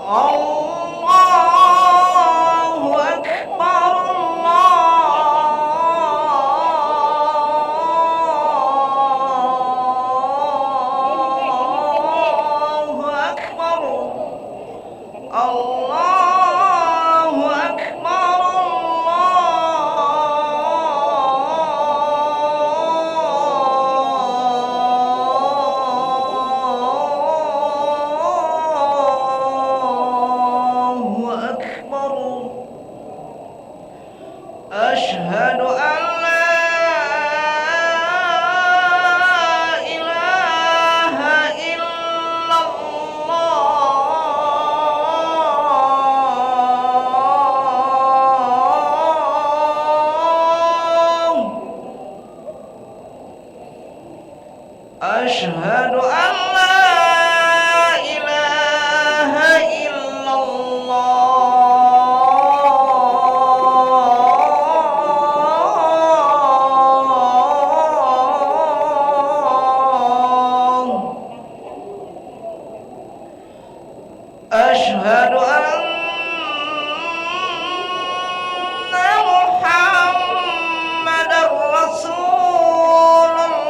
Allahu Akbar, Allahu Akbar, Allahu Akbar, Allahu Akbar. Asyhadu an la ilaha illallah. Asyhadu an la ilaha illallah. Asyhadu anna Muhammadar Rasulullah.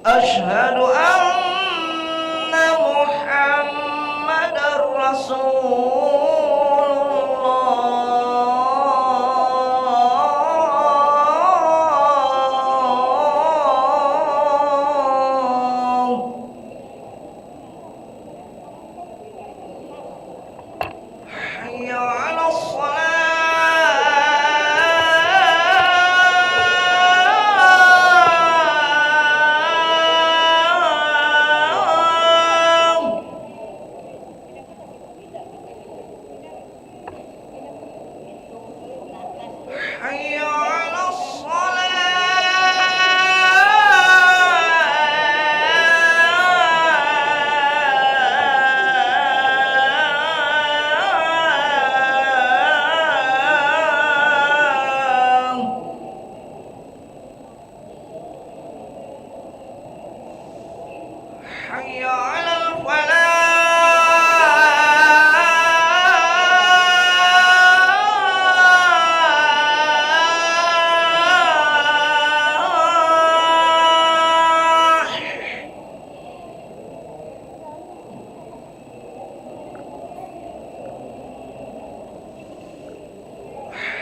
Asyhadu anna Muhammadar Rasulullah. Hayya 'alas shalah. Hayya 'alas shalah. Hayya 'alal falah.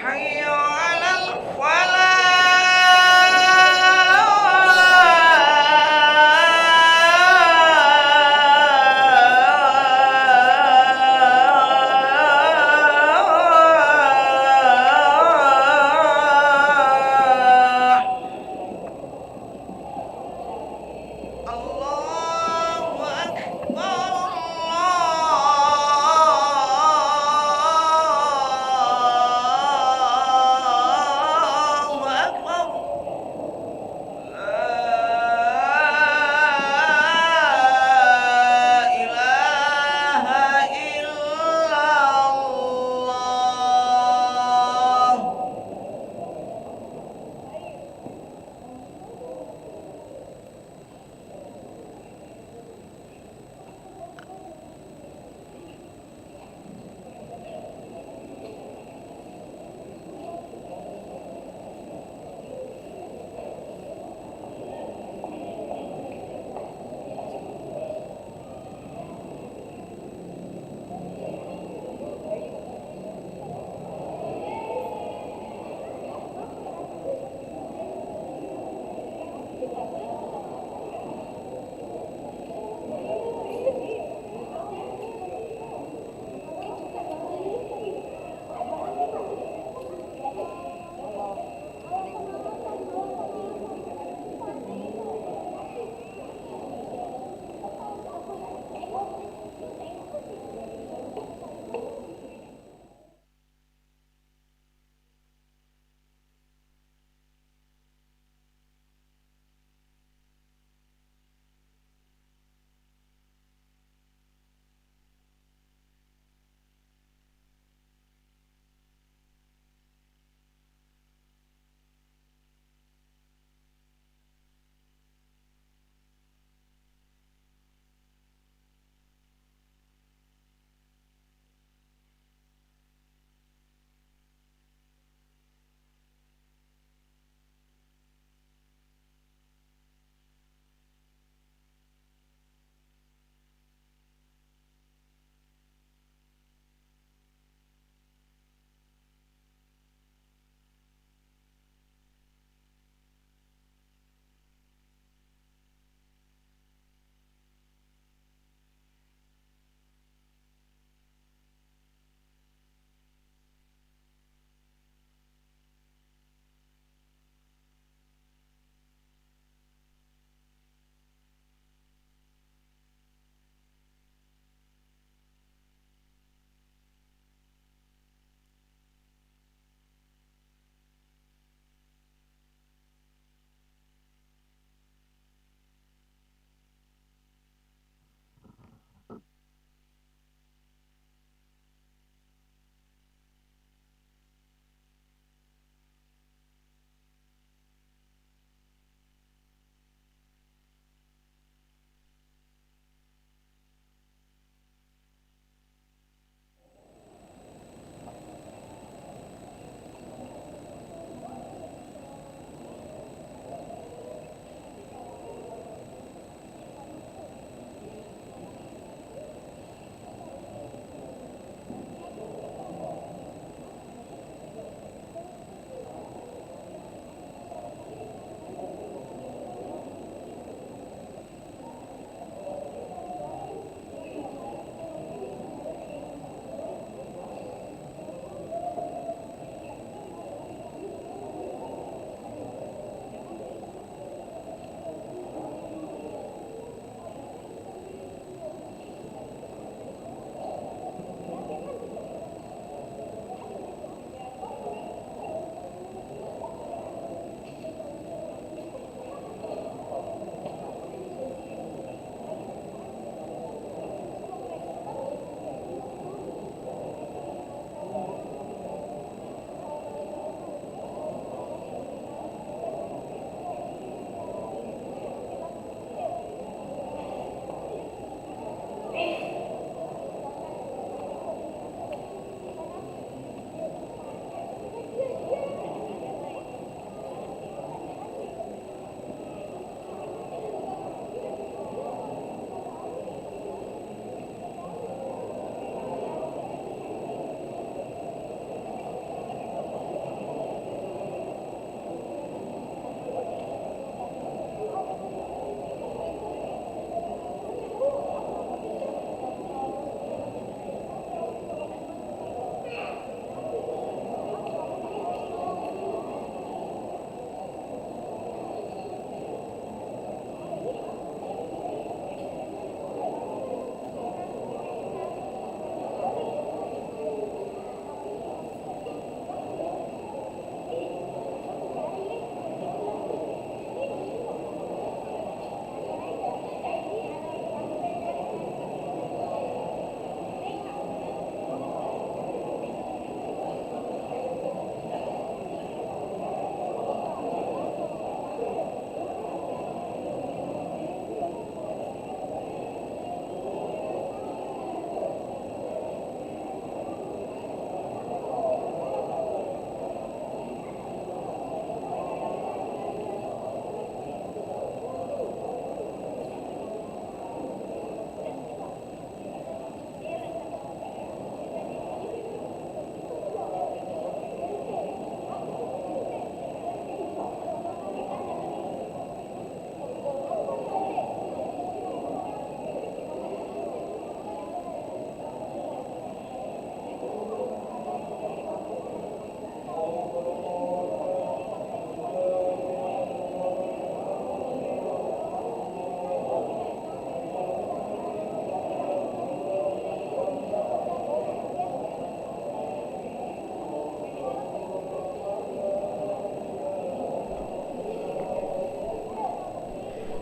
Hayya 'alal falah. Allahu Akbar,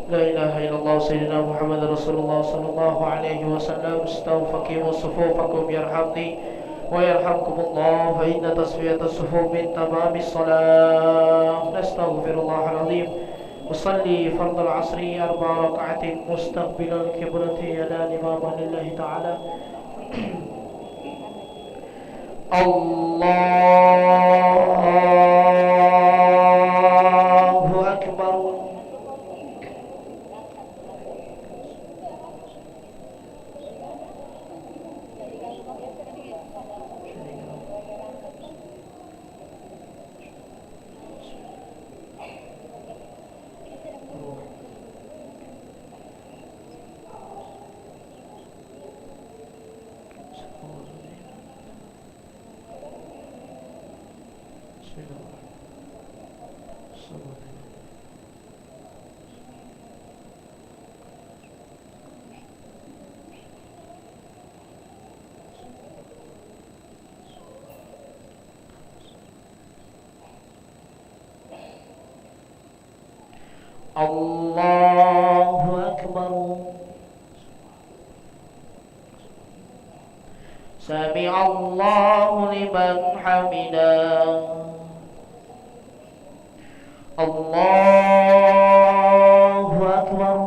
لا إله إلا الله سيدنا محمد رسول الله صلى الله عليه وسلم. استووا فقيموا صفوفكم يرحمني ويرحمكم الله، فإن تصفية الصفوف من تمام الصلاة. نستغفر الله العظيم. أصلي فرض العصر 4 ركعات مستقبل القبلة يدان إماما لله تعالى. الله أكبر. الله أكبر. سمع الله لمن حمده. الله أكبر.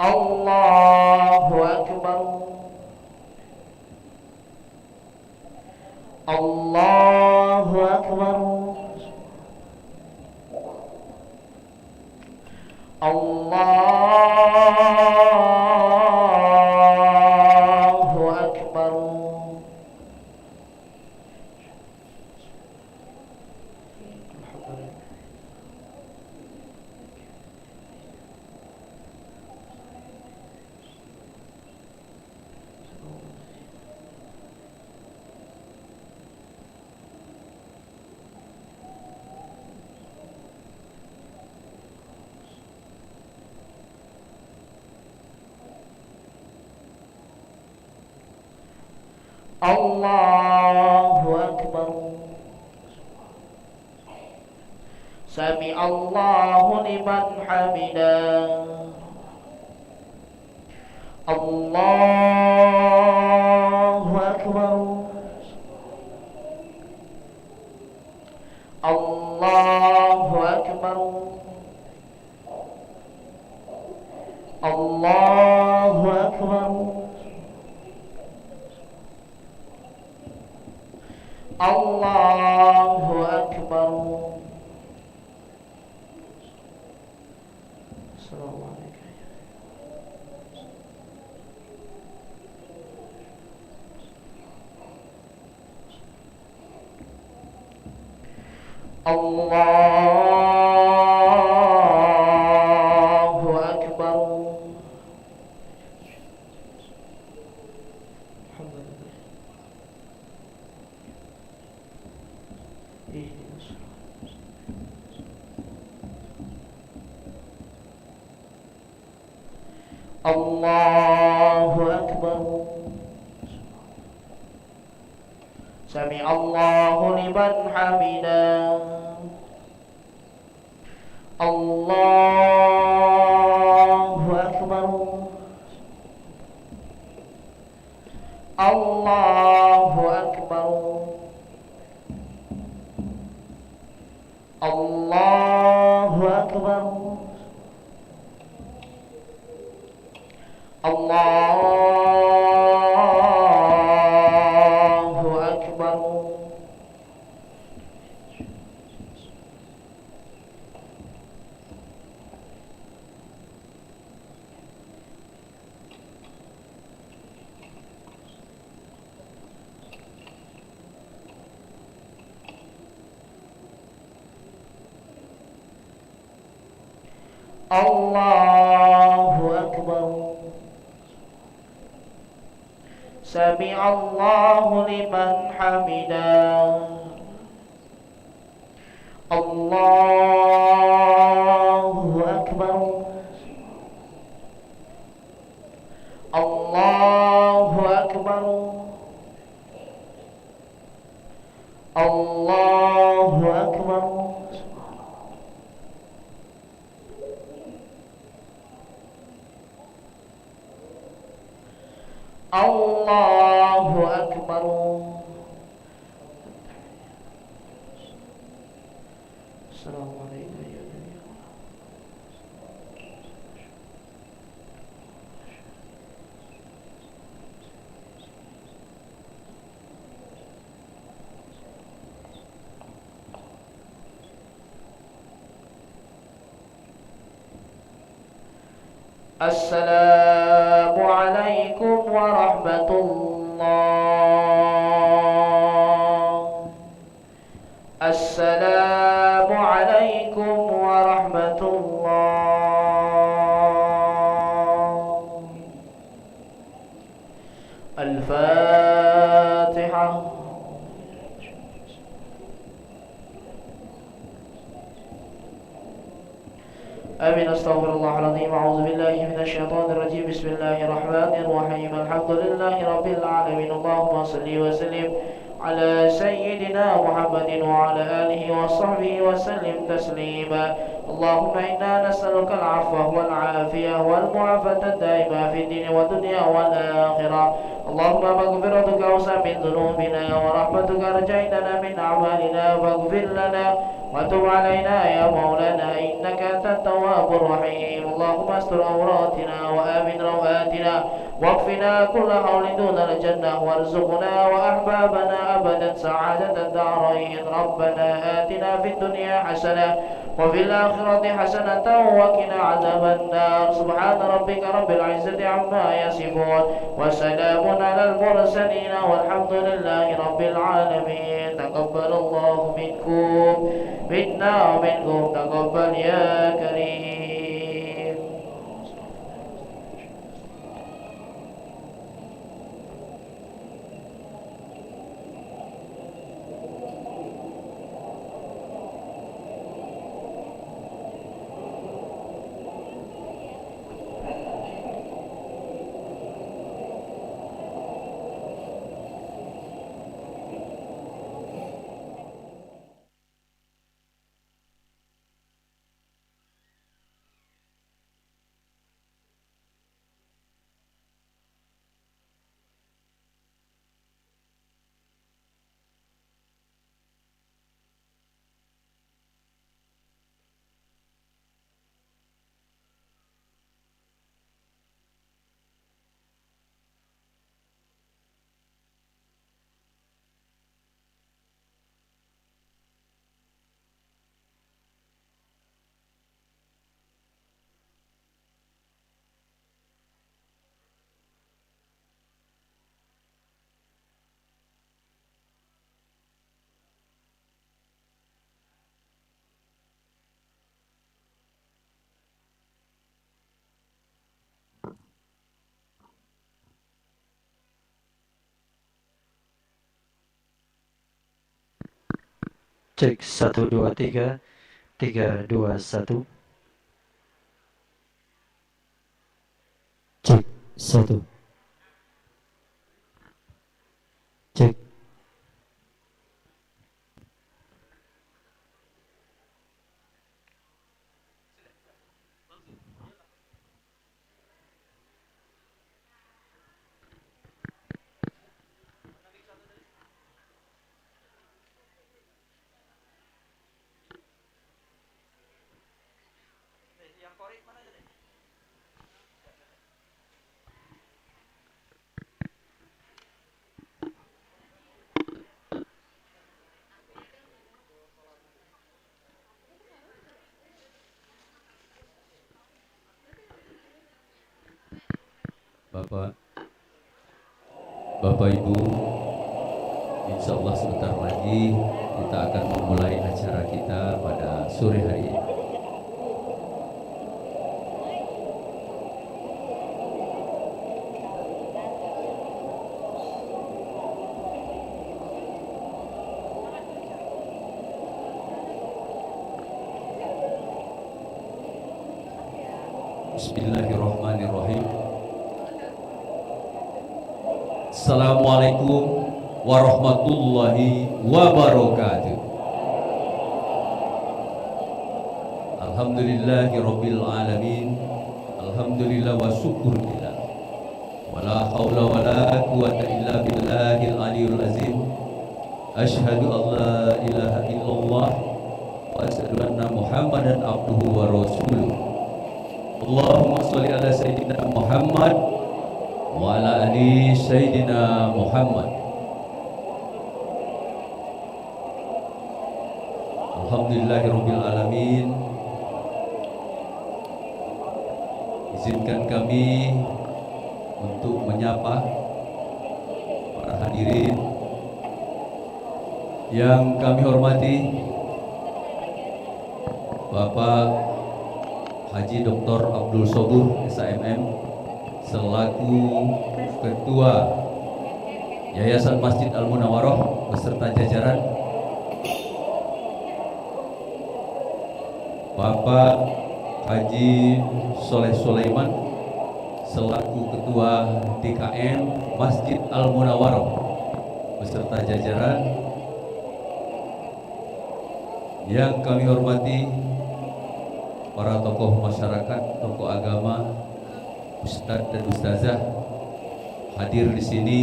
الله أكبر. الله أكبر. الله أكبر. الله أكبر. سمع الله لمن حمده. الله أكبر. الله أكبر. الله أكبر. الله أكبر. السلام عليكم. الله أكبر. الحمد لله. الله أكبر. سمع الله لمن حمده. الله أكبر. الله أكبر. الله أكبر. الله أكبر. الله أكبر. سمع الله لمن حمده. الله أكبر. الله أكبر. الله أكبر. Allahu Akbar. Assalamualaikum ya Nabi. Assalamualaikum warahmatullah. Assalamualaikum warahmatullah. Al-Fatihah. آمين. أستغفر الله العظيم. أعوذ بالله من الشيطان الرجيم. بسم الله الرحمن الرحيم. الحمد لله رب العالمين. اللهم صل وسلم على سيدنا محمد وعلى آله وصحبه وسلم تسليما. اللهم إنا نسألك العفو والعافية والمعافاة الدائمة في الدين والدنيا والآخرة. اللهم مغفرتك أوسع من ذنوبنا ورحمتك أرجيتنا من أعمالنا فاغفر لنا وتب علينا يا مولانا إنك أنت التواب الرحيم. اللهم استر عوراتنا وآمن روآتنا واكفنا كل حول دون الجنة وارزقنا وأحبابنا أبدا سعادة الدارين. ربنا آتنا في الدنيا حسنة وفي الآخرة حسنة وقنا عذاب النار. سبحان ربك رب العزة عما يصفون وسلام على المرسلين والحمد لله رب العالمين. تقبل الله منكم منا ومنكم تقبل يا كريم. Cek 1 2 3 3 2 1. Cek 1. Cek. Bapak Ibu, insya Allah sebentar lagi kita akan memulai acara kita pada sore hari ini. Bismillahirrahmanirrahim. Assalamualaikum warahmatullahi wabarakatuh. Alhamdulillahi rabbil alamin. Alhamdulillah wa syukurillah. wala haula wala quwwata illa billahil aliyul azim. Asyhadu an la ilaha illallah wa asyhadu anna Muhammadan abduhu wa rasuluh. Allahumma sholli ala sayyidina Muhammad wa ala ali sayyidina Muhammad. Alhamdulillahirabbil alamin. Izinkan kami untuk menyapa para hadirin yang kami hormati, Bapak Haji Dr. Abdul Sobur SHMM selaku Ketua Yayasan Masjid Al-Munawwaroh beserta jajaran, Bapak Haji Soleh Sulaiman selaku Ketua DKM Masjid Al-Munawwaroh beserta jajaran, yang kami hormati para tokoh masyarakat, tokoh agama, ustadz dan ustazah hadir di sini,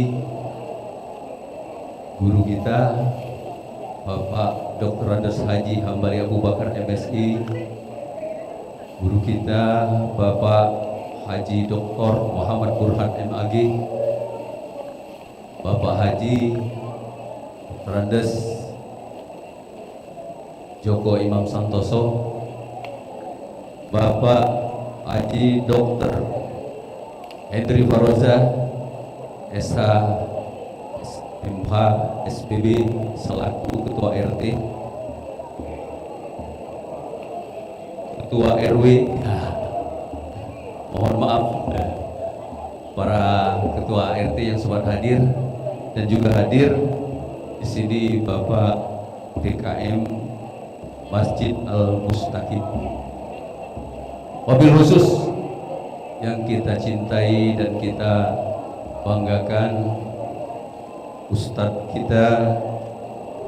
guru kita Bapak Dr. Andes Haji Hambali Abu Bakar MSI, guru kita Bapak Haji Dr. Muhammad Burhan MAG, Bapak Haji Dr. Andes Joko Imam Santoso, Bapak Haji Dr. Hendri Faroza SH MH SPB selaku Ketua RT, Ketua RW, mohon maaf para Ketua RT yang sempat hadir, dan juga hadir di sini Bapak DKM Masjid Al-Mustaqim. Wabil khusus yang kita cintai dan kita banggakan, Ustadz kita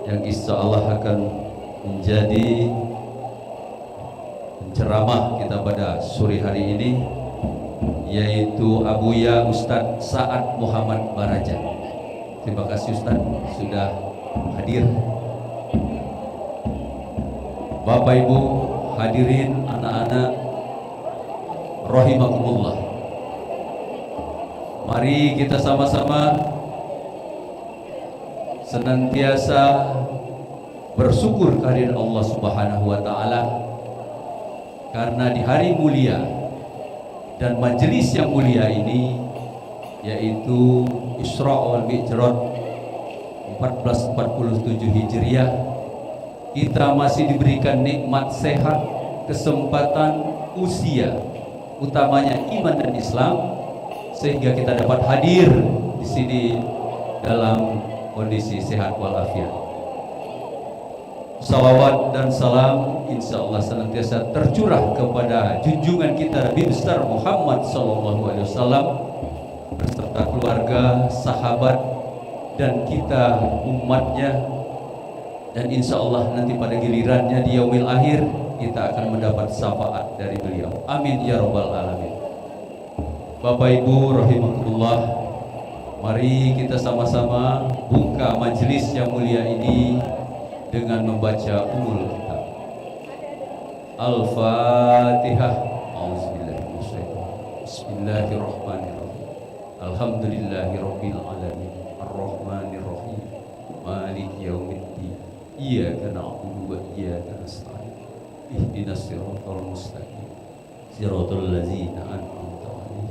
yang insya Allah akan menjadi penceramah kita pada sore hari ini, yaitu Abuya Ustadz Sa'ad Muhammad Baraja. Terima kasih Ustadz sudah hadir. Bapak Ibu hadirin, anak-anak rahimakumullah, mari kita sama-sama senantiasa bersyukur kehadiran Allah Subhanahu wa taala, karena di hari mulia dan majelis yang mulia ini, yaitu Isra wal Mi'raj 1447 Hijriah, kita masih diberikan nikmat sehat, kesempatan, usia, utamanya iman dan Islam, sehingga kita dapat hadir di sini dalam kondisi sehat walafiat. Salawat dan salam insya Allah senantiasa tercurah kepada junjungan kita Nabi besar Muhammad SAW beserta keluarga, sahabat, dan kita umatnya. Dan insya Allah nanti pada gilirannya di yaumil akhir kita akan mendapat syafaat dari beliau. Amin ya rabbal alamin. Bapak Ibu rahimakumullah, mari kita sama-sama buka majelis yang mulia ini dengan membaca Ummul Kitab. Al-Fatihah. Bismillahirrahmanirrahim. Alhamdulillahirabbil alamin. Arrahmanirrahim. Maliki yaumiddin. Iyyaka na'budu wa iyyaka nasta'in. Ihdinas siratal mustaqim. Siratal ladzina an'amta 'alaihim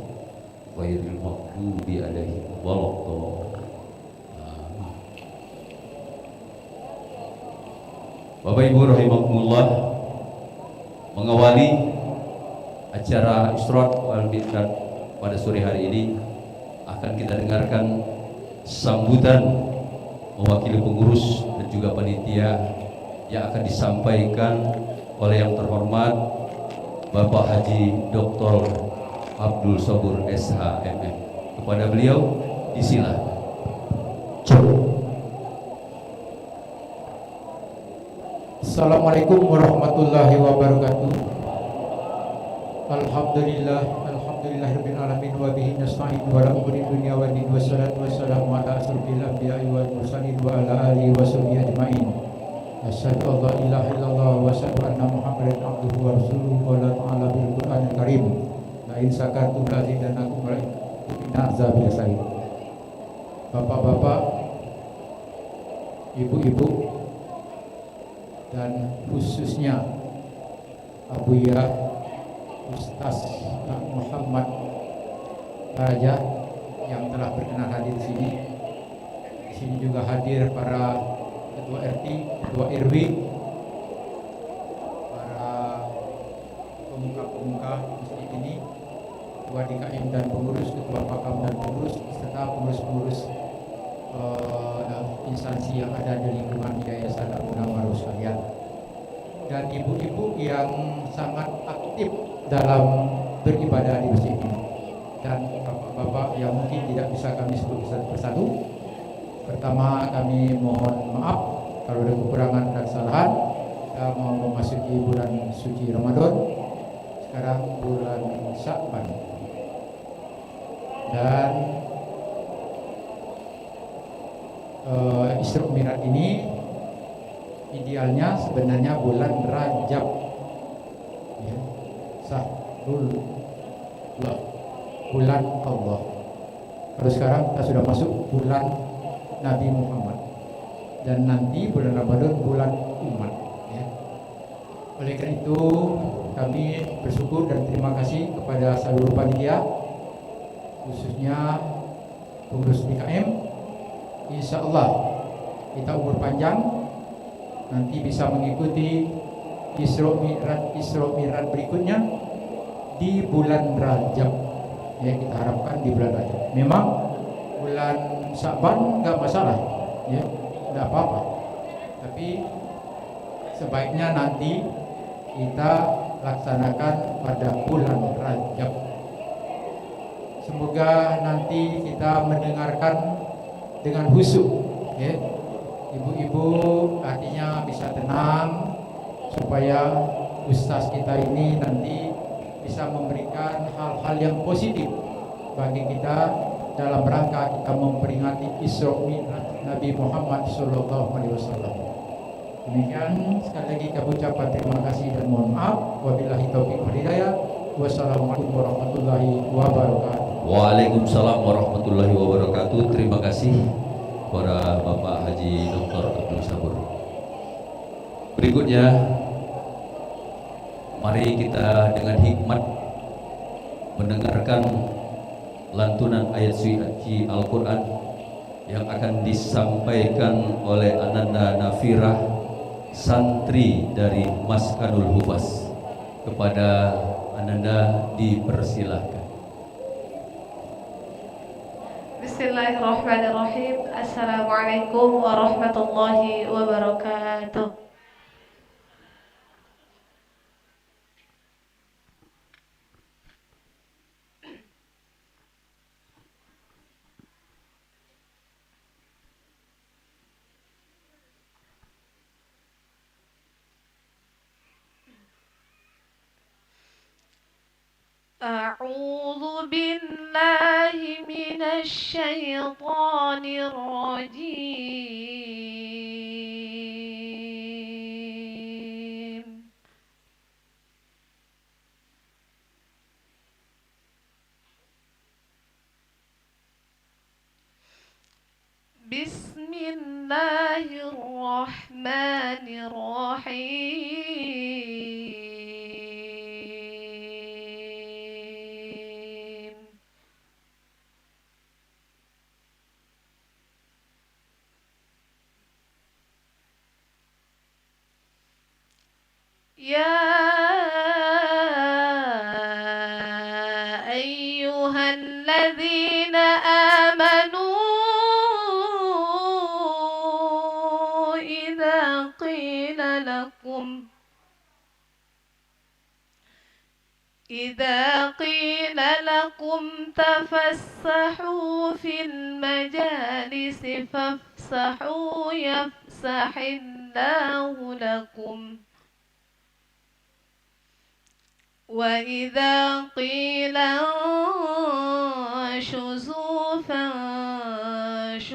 ghairil maghdubi 'alaihim waladdallin. Amin. Bapak Ibu rahimakumullah, mengawali acara Isra wal Mi'raj pada sore hari ini akan kita dengarkan sambutan mewakili pengurus dan juga panitia yang akan disampaikan oleh yang terhormat Bapak Haji Dr. Abdul Sobur SHMM. Kepada beliau disilakan. Assalamualaikum warahmatullahi wabarakatuh. Alhamdulillah, alhamdulillah. alhamdulillahirabbil alamin wa bihi nasta'in wa la umuri dunya wa din wassalatu wassalamu ala asrofil anbiya'i wal mursalin wa ala alihi wa sahbihi ajma'in. Asyhadu an la ilaha illallah wa asyhadu anna Muhammadan abduhu wa rasuluhu wa la ta'ala bil Qur'anil karim. La in syakartum la azidannakum wa la in azabil sa'id. Bapak-bapak, ibu-ibu, dan khususnya Abuya Ustaz Muhammad Raja yang telah berkenan hadir di sini. Di sini juga hadir para ketua RT, ketua RW, para pemuka-pemuka masjid ini, ketua DKM dan pengurus, ketua Pakam dan pengurus, serta pengurus-pengurus instansi yang ada di lingkungan Yayasan Al-Munawwarah sekalian, dan ibu-ibu yang sangat aktif dalam beribadah di masjid ini, dan bapak-bapak yang mungkin tidak bisa kami sebut satu persatu. Pertama, kami mohon maaf kalau ada kekurangan dan kesalahan. Kita mau memasuki bulan suci Ramadan, sekarang bulan Sya'ban, dan Isra Mi'raj ini idealnya sebenarnya bulan Rajab, ya, Sahrul bulan Allah. Kalau sekarang kita sudah masuk bulan Nabi Muhammad, dan nanti bulan Ramadan bulan umat, ya. Oleh karena itu kami bersyukur dan terima kasih kepada seluruh panitia, khususnya pengurus DKM. Insya Allah kita umur panjang, nanti bisa mengikuti Isra Mi'raj berikutnya di bulan Rajab, ya, kita harapkan di bulan Rajab. Memang bulan Sya'ban nggak masalah, ya, nggak apa-apa, tapi sebaiknya nanti kita laksanakan pada bulan Rajab. Semoga nanti kita mendengarkan dengan khusyuk, ya. Ibu-ibu artinya bisa tenang supaya ustaz kita ini nanti bisa memberikan hal-hal yang positif bagi kita dalam rangka kita memperingati Isra Mi'raj Nabi Muhammad SAW. Demikian, sekali lagi kami ucapkan terima kasih dan mohon maaf. Wabillahi taufiq wal hidayah. Wassalamualaikum warahmatullahi wabarakatuh. Waalaikumsalam warahmatullahi wabarakatuh. Terima kasih kepada Bapak Haji Dr. Abdul Sabur. Berikutnya, mari kita dengan hikmat mendengarkan lantunan ayat suci Al-Quran yang akan disampaikan oleh Ananda Nafirah, santri dari Maskanul Hufaz. Kepada Ananda dipersilahkan. Bismillahirrahmanirrahim. Assalamualaikum warahmatullahi wabarakatuh. أعوذ بالله من الشيطان الرجيم. بسم الله الرحمن الرحيم. يا أيها الذين آمنوا إذا قيل لكم تفسحوا في المجالس فافسحوا يفسح الله لكم وإذا قيل انشزوا فانشزوا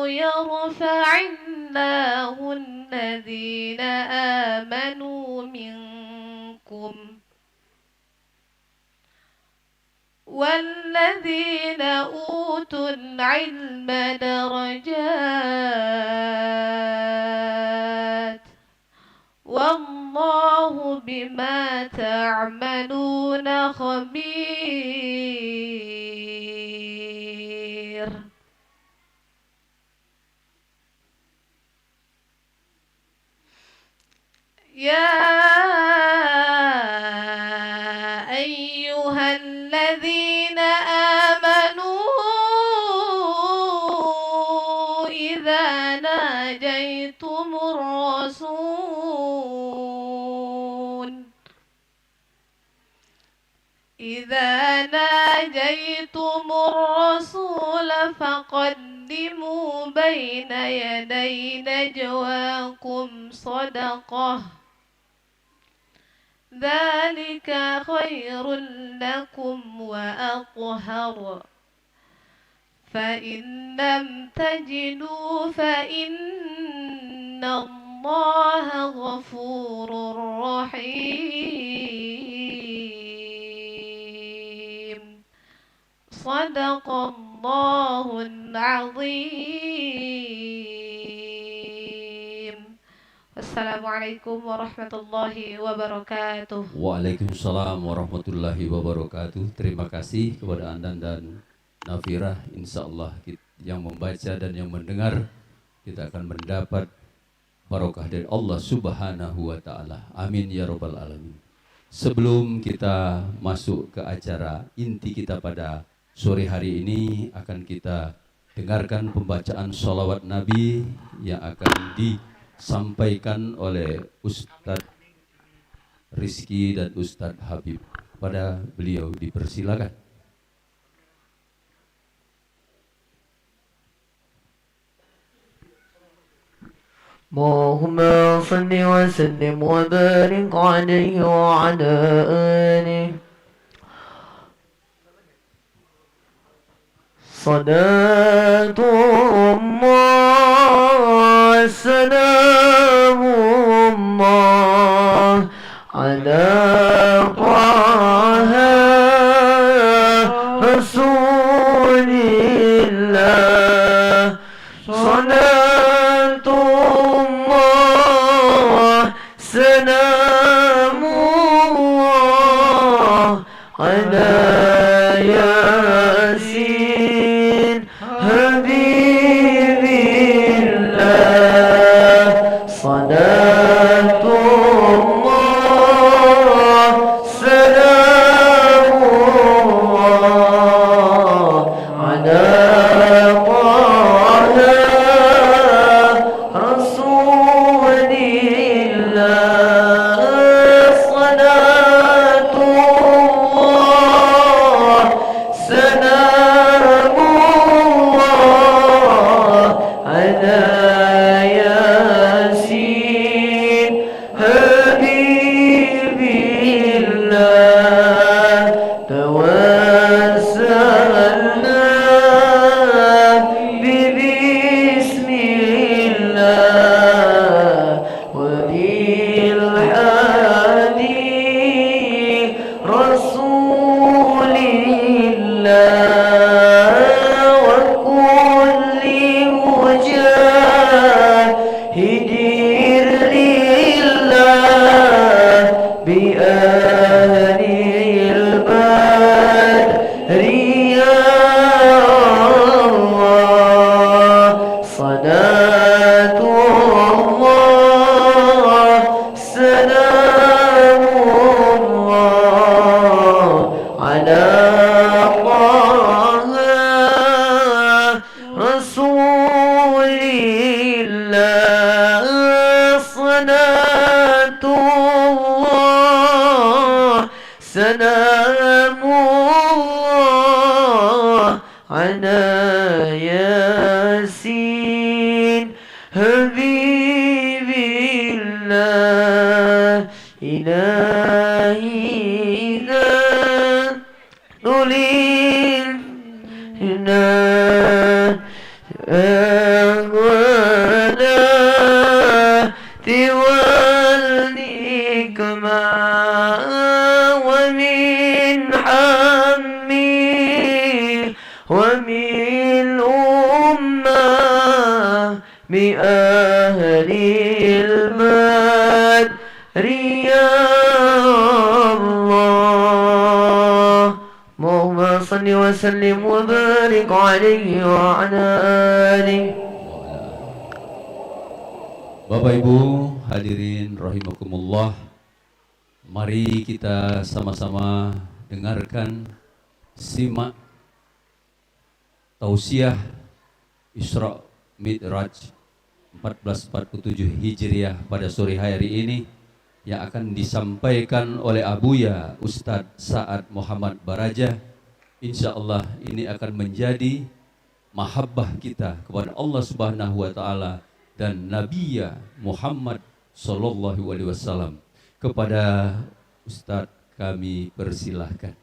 يرفع الله الذين آمنوا منكم والذين أوتوا العلم درجات والله بما تعملون خبير. يا أيها الذين آمنوا إذا ناجيتم الرسول فقدموا بين يدي نجواكم صدقة ذلك خير لكم وأطهر فإن لم تجدوا فإن الله غفور رحيم. صدق الله العظيم. Assalamualaikum warahmatullahi wabarakatuh. Waalaikumsalam warahmatullahi wabarakatuh. Terima kasih kepada Anda dan Nafirah. Insya Allah yang membaca dan yang mendengar kita akan mendapat barokah dari Allah Subhanahu wa Ta'ala. Amin ya Rabbal Alamin. Sebelum kita masuk ke acara inti kita pada sore hari ini, akan kita dengarkan pembacaan sholawat Nabi yang akan disampaikan oleh Ustadz Rizky dan Ustadz Habib. Pada beliau dipersilakan. اللهم صل وسلم وبارك عليه وعلى آله صلاة الله سلام الله على طه رسول الله صلاة الله سلام الله على ياسين حبيب الله صلاة الله سلام الله على طه رسول الله صلاة الله سلام الله على ياسين حبيب الله توسلنا ببسم الله وبالحديث رسول الله وكل مجاهد لله بأهل البدر يا الله صلاة الله سلام الله على طه رسول الله صلاة الله سلام الله على ياسين حبيب الله إلهي بأهل المدر يا الله اللهم صل وسلم وبارك عليه وعلى آله. Bapak Ibu hadirin rahimakumullah, mari kita sama-sama dengarkan, simak tausiah Isra Mi'raj 1447 Hijriah pada sore hari ini yang akan disampaikan oleh Abuya Ustadz Sa'ad Muhammad Baraja. Insya Allah ini akan menjadi mahabbah kita kepada Allah Subhanahu wa Ta'ala dan Nabi Muhammad Sallallahu Alaihi Wasallam. Kepada Ustadz kami persilahkan.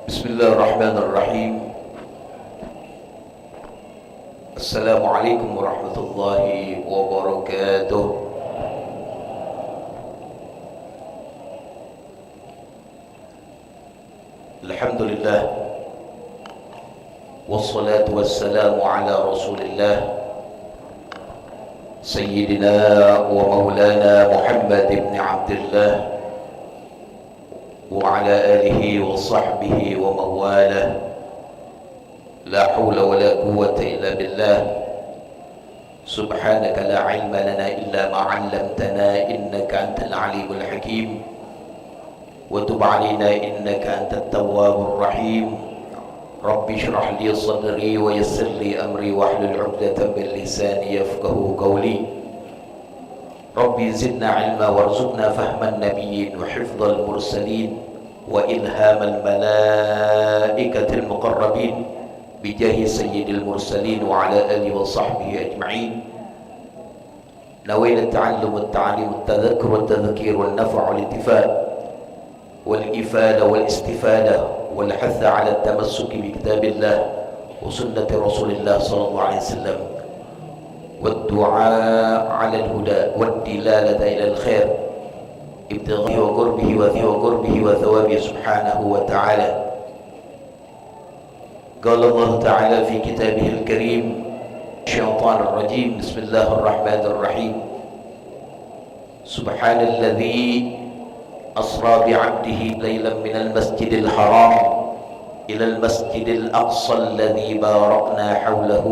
Bismillahirrahmanirrahim. Assalamualaikum warahmatullahi wabarakatuh. Alhamdulillah, wassalatu wassalamu ala rasulillah Sayyidina wa maulana Muhammad ibn Abdullah وعلى آله وصحبه ومواله لا حول ولا قوة إلا بالله سبحانك لا علم لنا إلا ما علمتنا إنك أنت العليم الحكيم وتب علينا إنك أنت التواب الرحيم رب اشرح لي صدري ويسر لي أمري واحلل عقدة من لساني يفقه قولي ربي زدنا علما وارزقنا فهم النبيين وحفظ المرسلين وإلهام الملائكة المقربين بجاه سيد المرسلين وعلى آله وصحبه أجمعين. نوينا التعلم والتعليم والتذكر والتذكير والنفع والانتفاع والإفادة والاستفادة والحث على التمسك بكتاب الله وسنة رسول الله صلى الله عليه وسلم والدعاء على الهدى والدلالة إلى الخير ابتغاء وقربه وقربه وثوابه سبحانه وتعالى. قال الله تعالى في كتابه الكريم الشيطان الرجيم بسم الله الرحمن الرحيم سبحان الذي أسرى بعبده ليلا من المسجد الحرام إلى المسجد الأقصى الذي باركنا حوله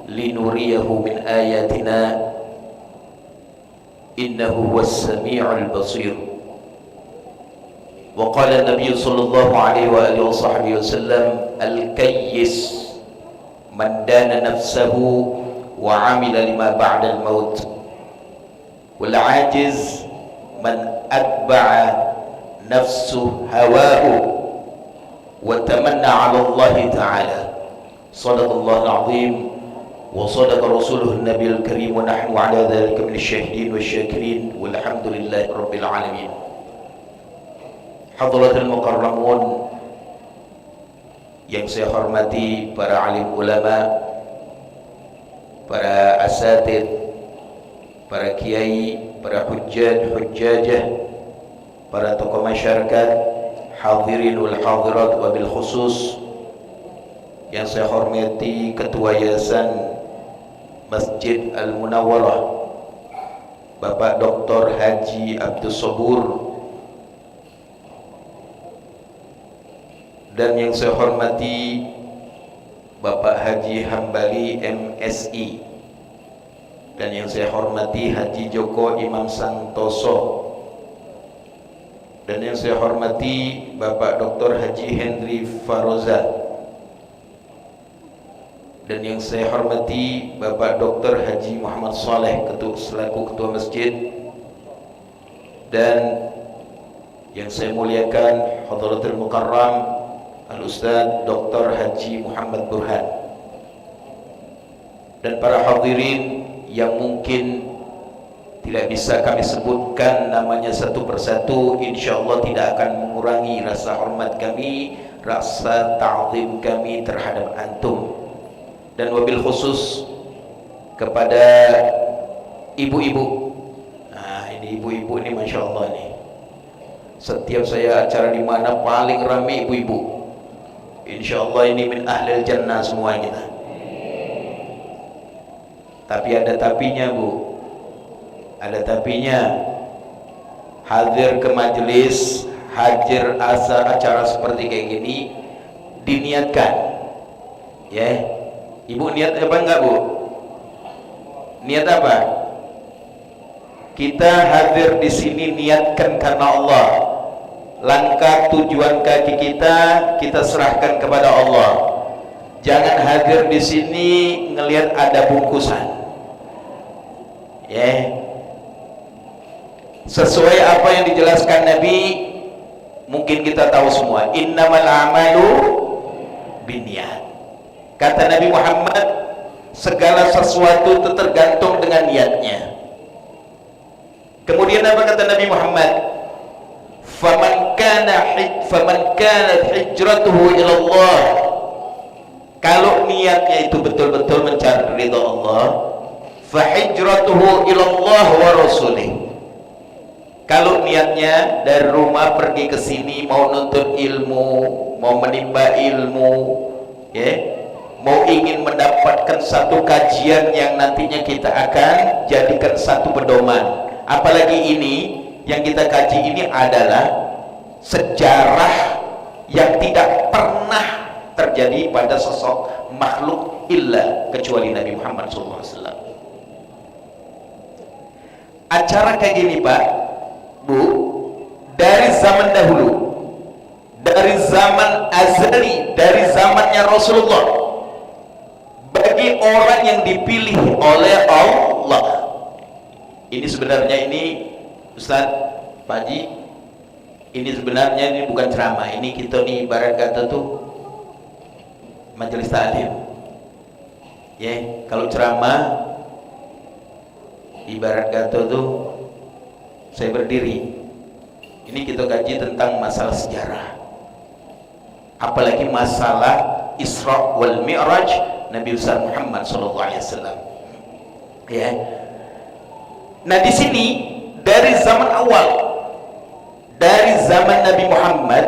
لنريه من آياتنا إنه هو السميع البصير. وقال النبي صلى الله عليه وآله وصحبه وسلم الكيس من دان نفسه وعمل لما بعد الموت والعاجز من أتبع نفسه هواه وتمنى على الله تعالى. صدق الله العظيم وصدق رسوله النبي الكريم ونحن على ذلك من الشاهدين والشاكرين والحمد لله رب العالمين. Hadratul Mukarramun yang saya hormati, para alim ulama, para asatid, para kiai, para hujjajah, para tokoh masyarakat, hadirin wal hadirat, wabil khusus yang saya hormati Ketua Yayasan Masjid Al-Munawwarah Bapak Dr. Haji Abdus Sobur, dan yang saya hormati Bapak Haji Hambali MSI, dan yang saya hormati Haji Joko Imam Santoso, dan yang saya hormati Bapak Dr. Haji Hendri Faroza, dan yang saya hormati Bapak Dr. Haji Muhammad Saleh selaku Ketua Masjid, dan yang saya muliakan Hadratul Mukarram Al-Ustaz Dr. Haji Muhammad Burhan, dan para hadirin yang mungkin tidak bisa kami sebutkan namanya satu persatu, insyaallah tidak akan mengurangi rasa hormat kami, rasa ta'zim kami terhadap antum, dan wabil khusus kepada ibu-ibu. Nah, ini ibu-ibu ini Masya Allah nih, setiap saya acara di mana paling ramai ibu-ibu. Insyaallah ini min ahlil jannah semua kita. Tapi ada tapinya Bu, ada tapinya. Hadir ke majelis, hadir acara seperti kayak gini diniatkan, ya. Ibu niat apa enggak Bu? Niat apa? Kita hadir di sini niatkan karena Allah. Langkah tujuan kaki kita serahkan kepada Allah. Jangan hadir di sini ngelihat ada bungkusan. Ya. Sesuai apa yang dijelaskan Nabi, mungkin kita tahu semua. Innamal a'malu binniyat. Kata Nabi Muhammad, segala sesuatu itu tergantung dengan niatnya. Kemudian apa kata Nabi Muhammad? Faman kanat hijratuhu ila Allah. Kalau niatnya itu betul-betul mencari ridha Allah, fa hijratuhu ila Allah wa rasulih. Kalau niatnya dari rumah pergi ke sini mau nuntut ilmu, mau menimba ilmu, ya, mau ingin mendapatkan satu kajian yang nantinya kita akan jadikan satu pedoman. Apalagi ini yang kita kaji ini adalah sejarah yang tidak pernah terjadi pada sosok makhluk illa kecuali Nabi Muhammad SAW. Acara kayak gini Pak, Bu, dari zaman dahulu, dari zaman azali, dari zamannya Rasulullah, bagi orang yang dipilih oleh Allah. Ini sebenarnya ini Ustaz Pak Haji, ini sebenarnya ini bukan ceramah, ini kita nih ibarat kata tuh majelis taklim. Ya, kalau ceramah ibarat kata tuh saya berdiri. Ini kita kaji tentang masalah sejarah. Apalagi masalah Isra wal Mi'raj Nabi besar Muhammad SAW. Ya. Nah di sini dari zaman awal, dari zaman Nabi Muhammad,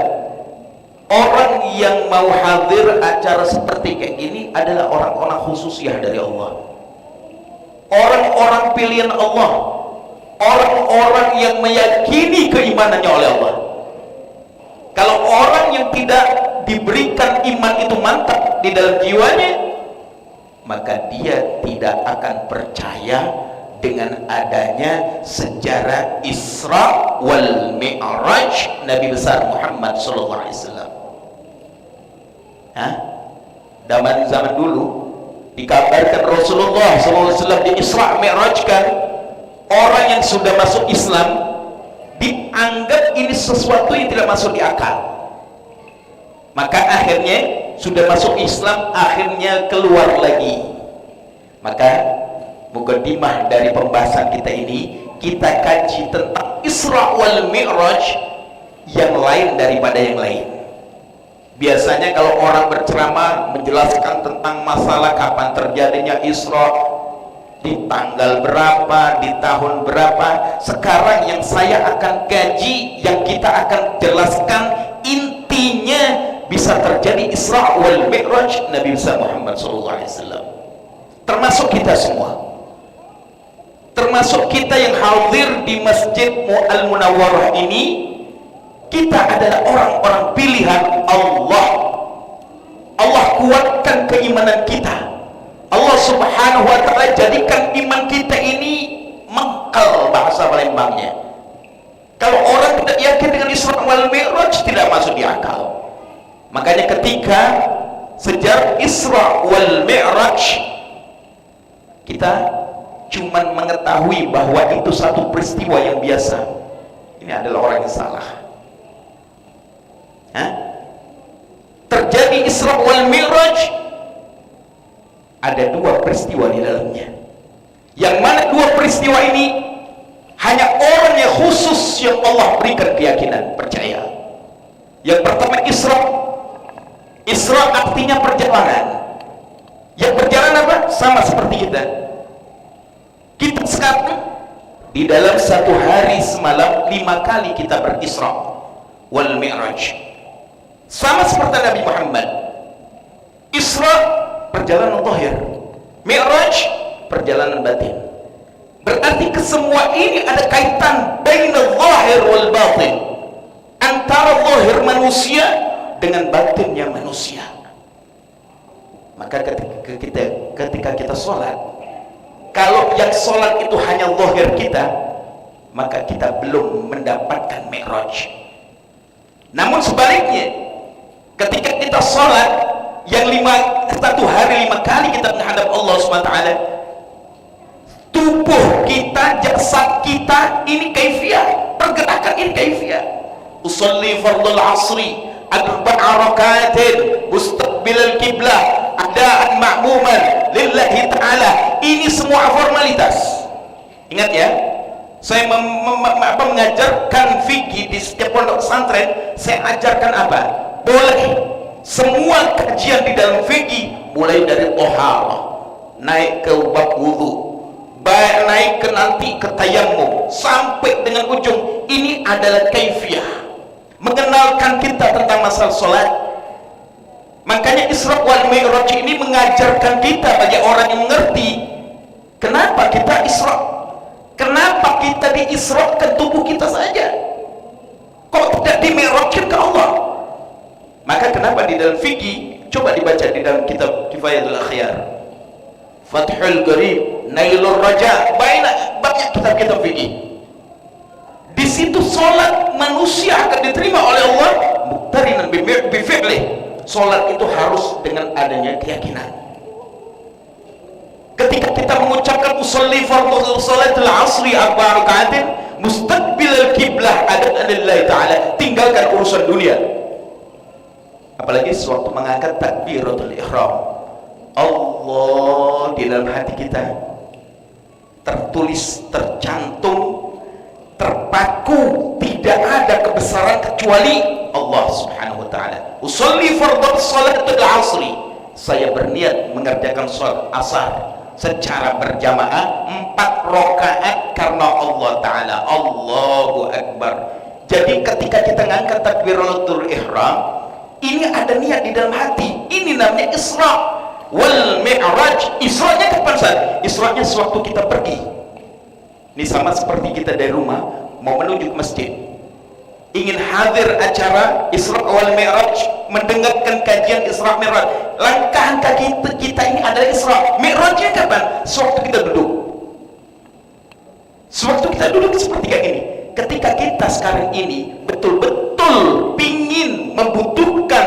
orang yang mau hadir acara seperti kayak gini adalah orang-orang khususiyah dari Allah, orang-orang pilihan Allah, orang-orang yang meyakini keimanannya oleh Allah. Kalau orang yang tidak diberikan iman itu mantap di dalam jiwanya, maka dia tidak akan percaya dengan adanya sejarah Isra wal Mi'raj Nabi besar Muhammad SAW. Zaman dulu dikabarkan Rasulullah SAW di Isra Mi'rajkan, orang yang sudah masuk Islam dianggap ini sesuatu yang tidak masuk di akal. Maka akhirnya sudah masuk Islam, akhirnya keluar lagi. Maka mukaddimah dari pembahasan kita ini, kita kaji tentang Isra wal Mi'raj yang lain daripada yang lain. Biasanya kalau orang berceramah menjelaskan tentang masalah kapan terjadinya Isra, di tanggal berapa, di tahun berapa. Sekarang yang saya akan kaji, yang kita akan jelaskan intinya bisa terjadi Isra wal Mi'raj Nabi besar Muhammad SAW. Termasuk kita semua, termasuk kita yang hadir di Masjid Al-Munawwarah ini, kita adalah orang-orang pilihan Allah. Allah kuatkan keimanan kita. Allah subhanahu wa ta'ala jadikan iman kita ini mengkal, bahasa Palembangnya. Kalau orang tidak yakin dengan Isra wal Mi'raj, tidak masuk di akal. Makanya ketika sejarah Isra wal Mi'raj, kita cuman mengetahui bahwa itu satu peristiwa yang biasa. Ini adalah orang yang salah. Terjadi Isra wal Mi'raj, ada dua peristiwa di dalamnya, yang mana dua peristiwa ini hanya orang yang khusus yang Allah berikan keyakinan percaya. Yang pertama Isra. Isra artinya perjalanan. Yang berjalan apa? Sama seperti kita. Kita sekarang di dalam satu hari semalam 5 kali kita berisra wal Mi'raj. Sama seperti Nabi Muhammad. Isra perjalanan zahir, Mi'raj perjalanan batin. Berarti kesemua ini ada kaitan baina zahir wal batin, antara zahir manusia dengan batinnya manusia. Maka ketika kita sholat, kalau yang sholat itu hanya zahir kita, maka kita belum mendapatkan Mi'raj. Namun sebaliknya, ketika kita sholat yang satu hari 5 kali kita menghadap Allah SWT, tubuh kita, jasad kita ini kaifiyah, pergerakan ini kaifiyah. Usolli fardul asri arba'a rakaatin mustaqbilal kiblah adaan ma'muman lillahi ta'ala. Ini semua formalitas. Ingat ya, saya mengajarkan fikih di setiap pondok pesantren. Saya ajarkan apa? Boleh semua kajian di dalam fikih, mulai dari toharoh, naik ke bab wudu, naik ke nanti ke tayammum, sampai dengan ujung ini adalah kaifiyah, mengenalkan kita tentang masalah sholat. Makanya Isra wal Mi'raj ini mengajarkan kita, bagi orang yang mengerti, kenapa kita Isra, kenapa kita diisrakan tubuh kita saja, kok tidak dimi'rajkan ke Allah. Maka kenapa di dalam fikih, coba dibaca di dalam kitab Kifayatul Akhyar, Fathul Gharib, Nailur Raja, banyak kitab-kitab fikih. Di situ sholat manusia akan diterima oleh Allah muqtarinan bifi'lih. Sholat itu harus dengan adanya keyakinan. Ketika kita mengucapkan usolli fardhu salatul asri arba'a rakaatin mustaqbilal kiblah adaan lillahi ta'ala, tinggalkan urusan dunia. Apalagi sewaktu mengangkat takbiratul ihram, Allah di dalam hati kita tertulis, tercantum, terpaku, tidak ada kebesaran kecuali Allah subhanahu wa ta'ala. Usolli fardhu salatul asri, saya berniat mengerjakan sholat asar secara berjamaah 4 rakaat karena Allah ta'ala. Allahu akbar. Jadi ketika kita ngangkat takbiratul ihram, ini ada niat di dalam hati. Ini namanya Isra wal Mi'raj. Isra'nya kapan Ustaz? Isra'nya sewaktu kita pergi. Ini sama seperti kita dari rumah mau menuju ke masjid, ingin hadir acara Isra wal Mi'raj, mendengarkan kajian Isra Mi'raj. Langkah kaki kita ini adalah Isra. Mi'rajnya kapan? Sewaktu kita duduk. Sewaktu kita duduk seperti kayak ini. Ketika kita sekarang ini betul-betul pingin, membutuhkan,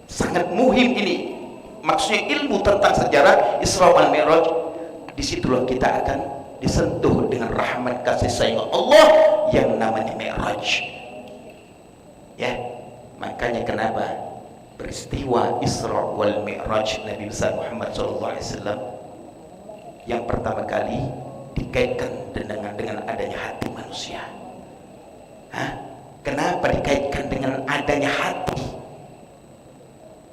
sangat muhim ini, maksudnya ilmu tentang sejarah Isra wal Mi'raj, disitulah kita akan disentuh dengan rahmat kasih sayang Allah yang namanya Mi'raj. Ya, makanya kenapa peristiwa Isra wal Mi'raj Nabi besar Muhammad SAW yang pertama kali dikaitkan dengan adanya hati manusia. Kenapa dikaitkan dengan adanya hati?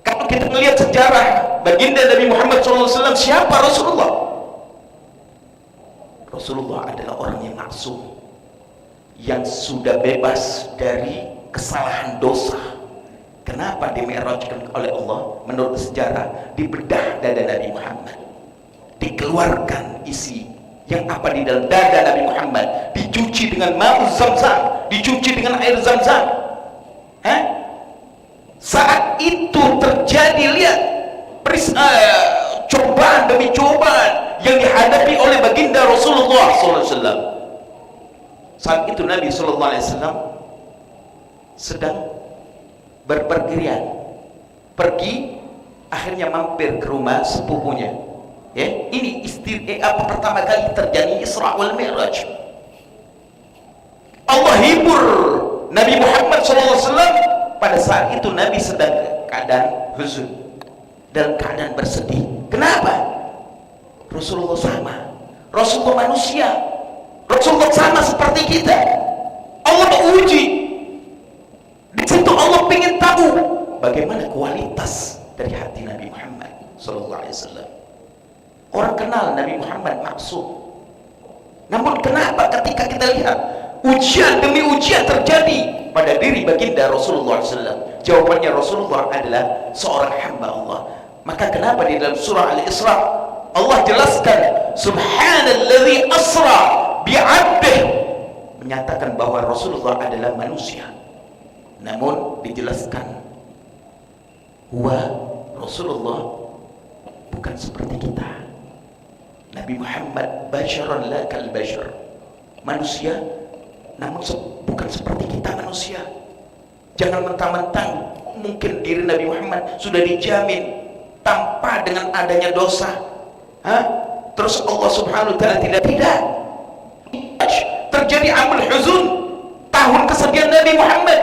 Kalau kita melihat sejarah baginda Nabi Muhammad SAW, siapa Rasulullah? Rasulullah adalah orang yang maksum, yang sudah bebas dari kesalahan dosa. Kenapa dimi'rajkan oleh Allah? Menurut sejarah, dibedah dada Nabi Muhammad, dikeluarkan isi yang apa di dalam dada Nabi Muhammad, dicuci dengan ma'uz zamzam, dicuci dengan air zamzam. Saat itu terjadi, lihat cobaan demi cobaan yang dihadapi oleh baginda Rasulullah SAW. Saat itu Nabi SAW sedang berpergian, pergi, akhirnya mampir ke rumah sepupunya. Ya, ini pertama kali terjadi Isra wal Mi'raj. Allah hibur Nabi Muhammad SAW. Pada saat itu Nabi sedang keadaan huzun, dalam keadaan bersedih. Kenapa? Rasulullah sama, Rasulullah manusia, Rasulullah sama seperti kita. Allah uji. Di situ Allah ingin tahu bagaimana kualitas dari hati Nabi Muhammad SAW. Orang kenal Nabi Muhammad maksud. Namun kenapa ketika kita lihat ujian demi ujian terjadi pada diri baginda Rasulullah SAW? Jawabannya Rasulullah adalah seorang hamba Allah. Maka kenapa di dalam surah Al-Isra Allah jelaskan Subhanalladzi asra bi'abdih, menyatakan bahwa Rasulullah adalah manusia. Namun dijelaskan bahwa Rasulullah bukan seperti kita. Nabi Muhammad basyaran la kal basyar, manusia namun bukan seperti kita manusia. Jangan mentang-mentang mungkin diri Nabi Muhammad sudah dijamin tanpa dengan adanya dosa, terus Allah Subhanahu wa ta'ala tidak terjadi amul huzun, tahun kesedihan Nabi Muhammad,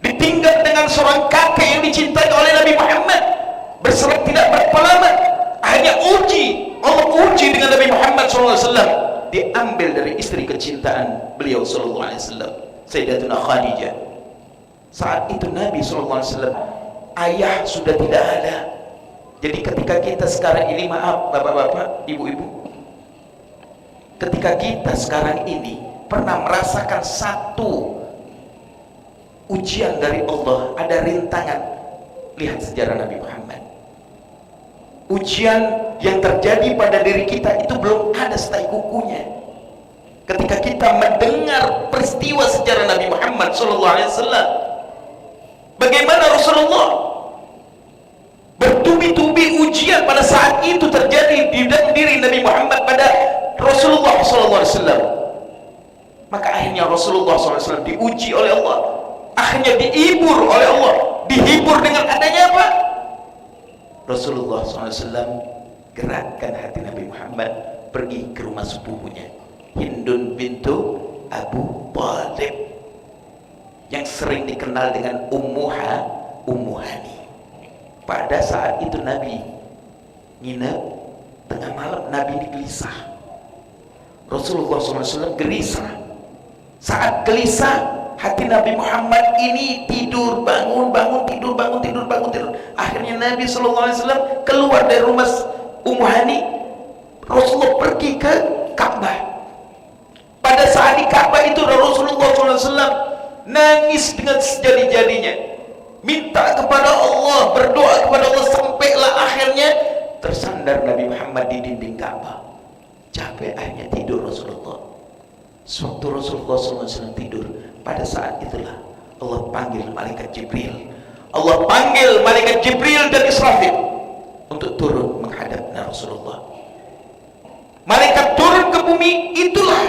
ditinggal dengan seorang kakek yang dicintai oleh Nabi Muhammad, berserah tidak berapa lama. Hanya Allah uji dengan Nabi Muhammad SAW, diambil dari istri kecintaan beliau SAW, Sayyidatuna Khadijah. Saat itu Nabi SAW ayah sudah tidak ada. Jadi ketika kita sekarang ini, maaf bapak-bapak, ibu-ibu, ketika kita sekarang ini pernah merasakan satu ujian dari Allah, ada rintangan, lihat sejarah Nabi Muhammad. Ujian yang terjadi pada diri kita itu belum ada setai kukunya. Ketika kita mendengar peristiwa sejarah Nabi Muhammad SAW, bagaimana Rasulullah bertubi-tubi ujian pada saat itu terjadi di dalam diri Nabi Muhammad pada Rasulullah SAW. Maka akhirnya Rasulullah SAW diuji oleh Allah, akhirnya dihibur oleh Allah. Dihibur dengan adanya apa? Rasulullah SAW gerakkan hati Nabi Muhammad pergi ke rumah sepupunya, Hindun bintu Abu Thalib, yang sering dikenal dengan Ummu Hani. Pada saat itu Nabi nginep, tengah malam Nabi ini gelisah. Rasulullah SAW gelisah. Saat gelisah, hati Nabi Muhammad ini tidur bangun, tidur. Akhirnya Nabi SAW keluar dari rumah Ummu Hani. Rasulullah pergi ke Ka'bah. Pada saat di Ka'bah itu Rasulullah SAW nangis dengan sejadi-jadinya, minta kepada Allah, berdoa kepada Allah, sampailah akhirnya tersandar Nabi Muhammad di dinding Ka'bah. Capek, akhirnya tidur Rasulullah. Sewaktu Rasulullah SAW tidur, pada saat itulah Allah panggil malaikat Jibril. Allah panggil malaikat Jibril dan Israfil untuk turun menghadap Rasulullah. Malaikat turun ke bumi, itulah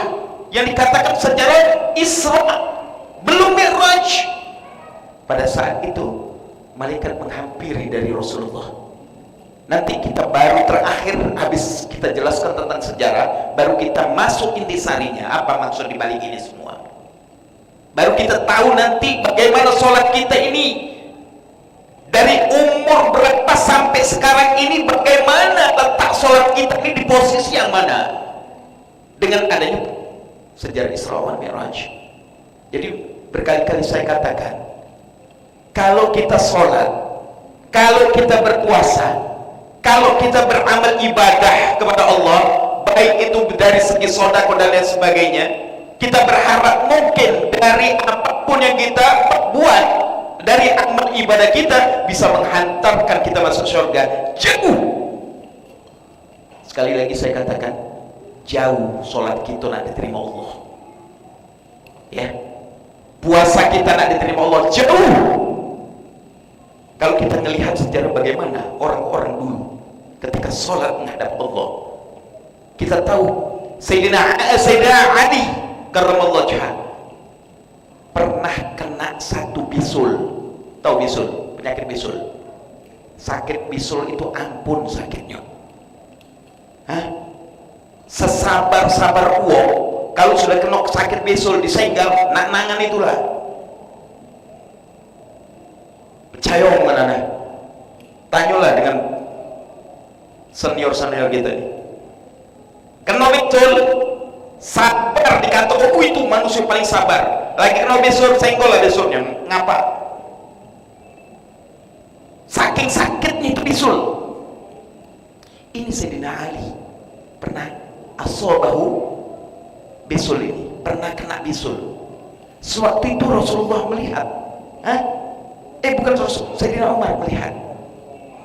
yang dikatakan sejarah Isra, belum Mi'raj. Pada saat itu malaikat menghampiri dari Rasulullah. Nanti kita baru terakhir, habis kita jelaskan tentang sejarah, baru kita masuk intisarinya, apa maksud dibalik ini semua. Baru kita tahu nanti bagaimana sholat kita ini dari umur berapa sampai sekarang ini, bagaimana letak sholat kita ini di posisi yang mana dengan adanya sejarah Isra wal Mi'raj. Jadi berkali-kali saya katakan, kalau kita sholat, kalau kita berpuasa, kalau kita beramal ibadah kepada Allah, baik itu dari segi sedekah dan lain sebagainya, kita berharap mungkin dari apapun yang kita buat, dari amal ibadah kita bisa menghantarkan kita masuk surga. Jauh, sekali lagi saya katakan, jauh sholat kita nak diterima Allah, ya, puasa kita nak diterima Allah, jauh. Kalau kita melihat sejarah bagaimana orang-orang dulu ketika sholat menghadap Allah, kita tahu Sayyidina Ali karramallahu wajhah pernah kena satu bisul. Tahu bisul? Penyakit bisul. Sakit bisul itu ampun sakitnya. Sesabar-sabar uang kalau sudah kena sakit bisul disenggal nak nangan itulah. Percaya mana? Tanyalah dengan senior-senior kita nih. Kena bisul sabar dikatakan itu manusia paling sabar. Lagi kena bisul senggol lah bisulnya. Ngapa? Saking sakitnya itu bisul. Ini Sayyidina Ali pernah asobahu bisul ini, pernah kena bisul. Sewaktu itu Rasulullah melihat, bukan Rasul, Sayyidina Umar melihat.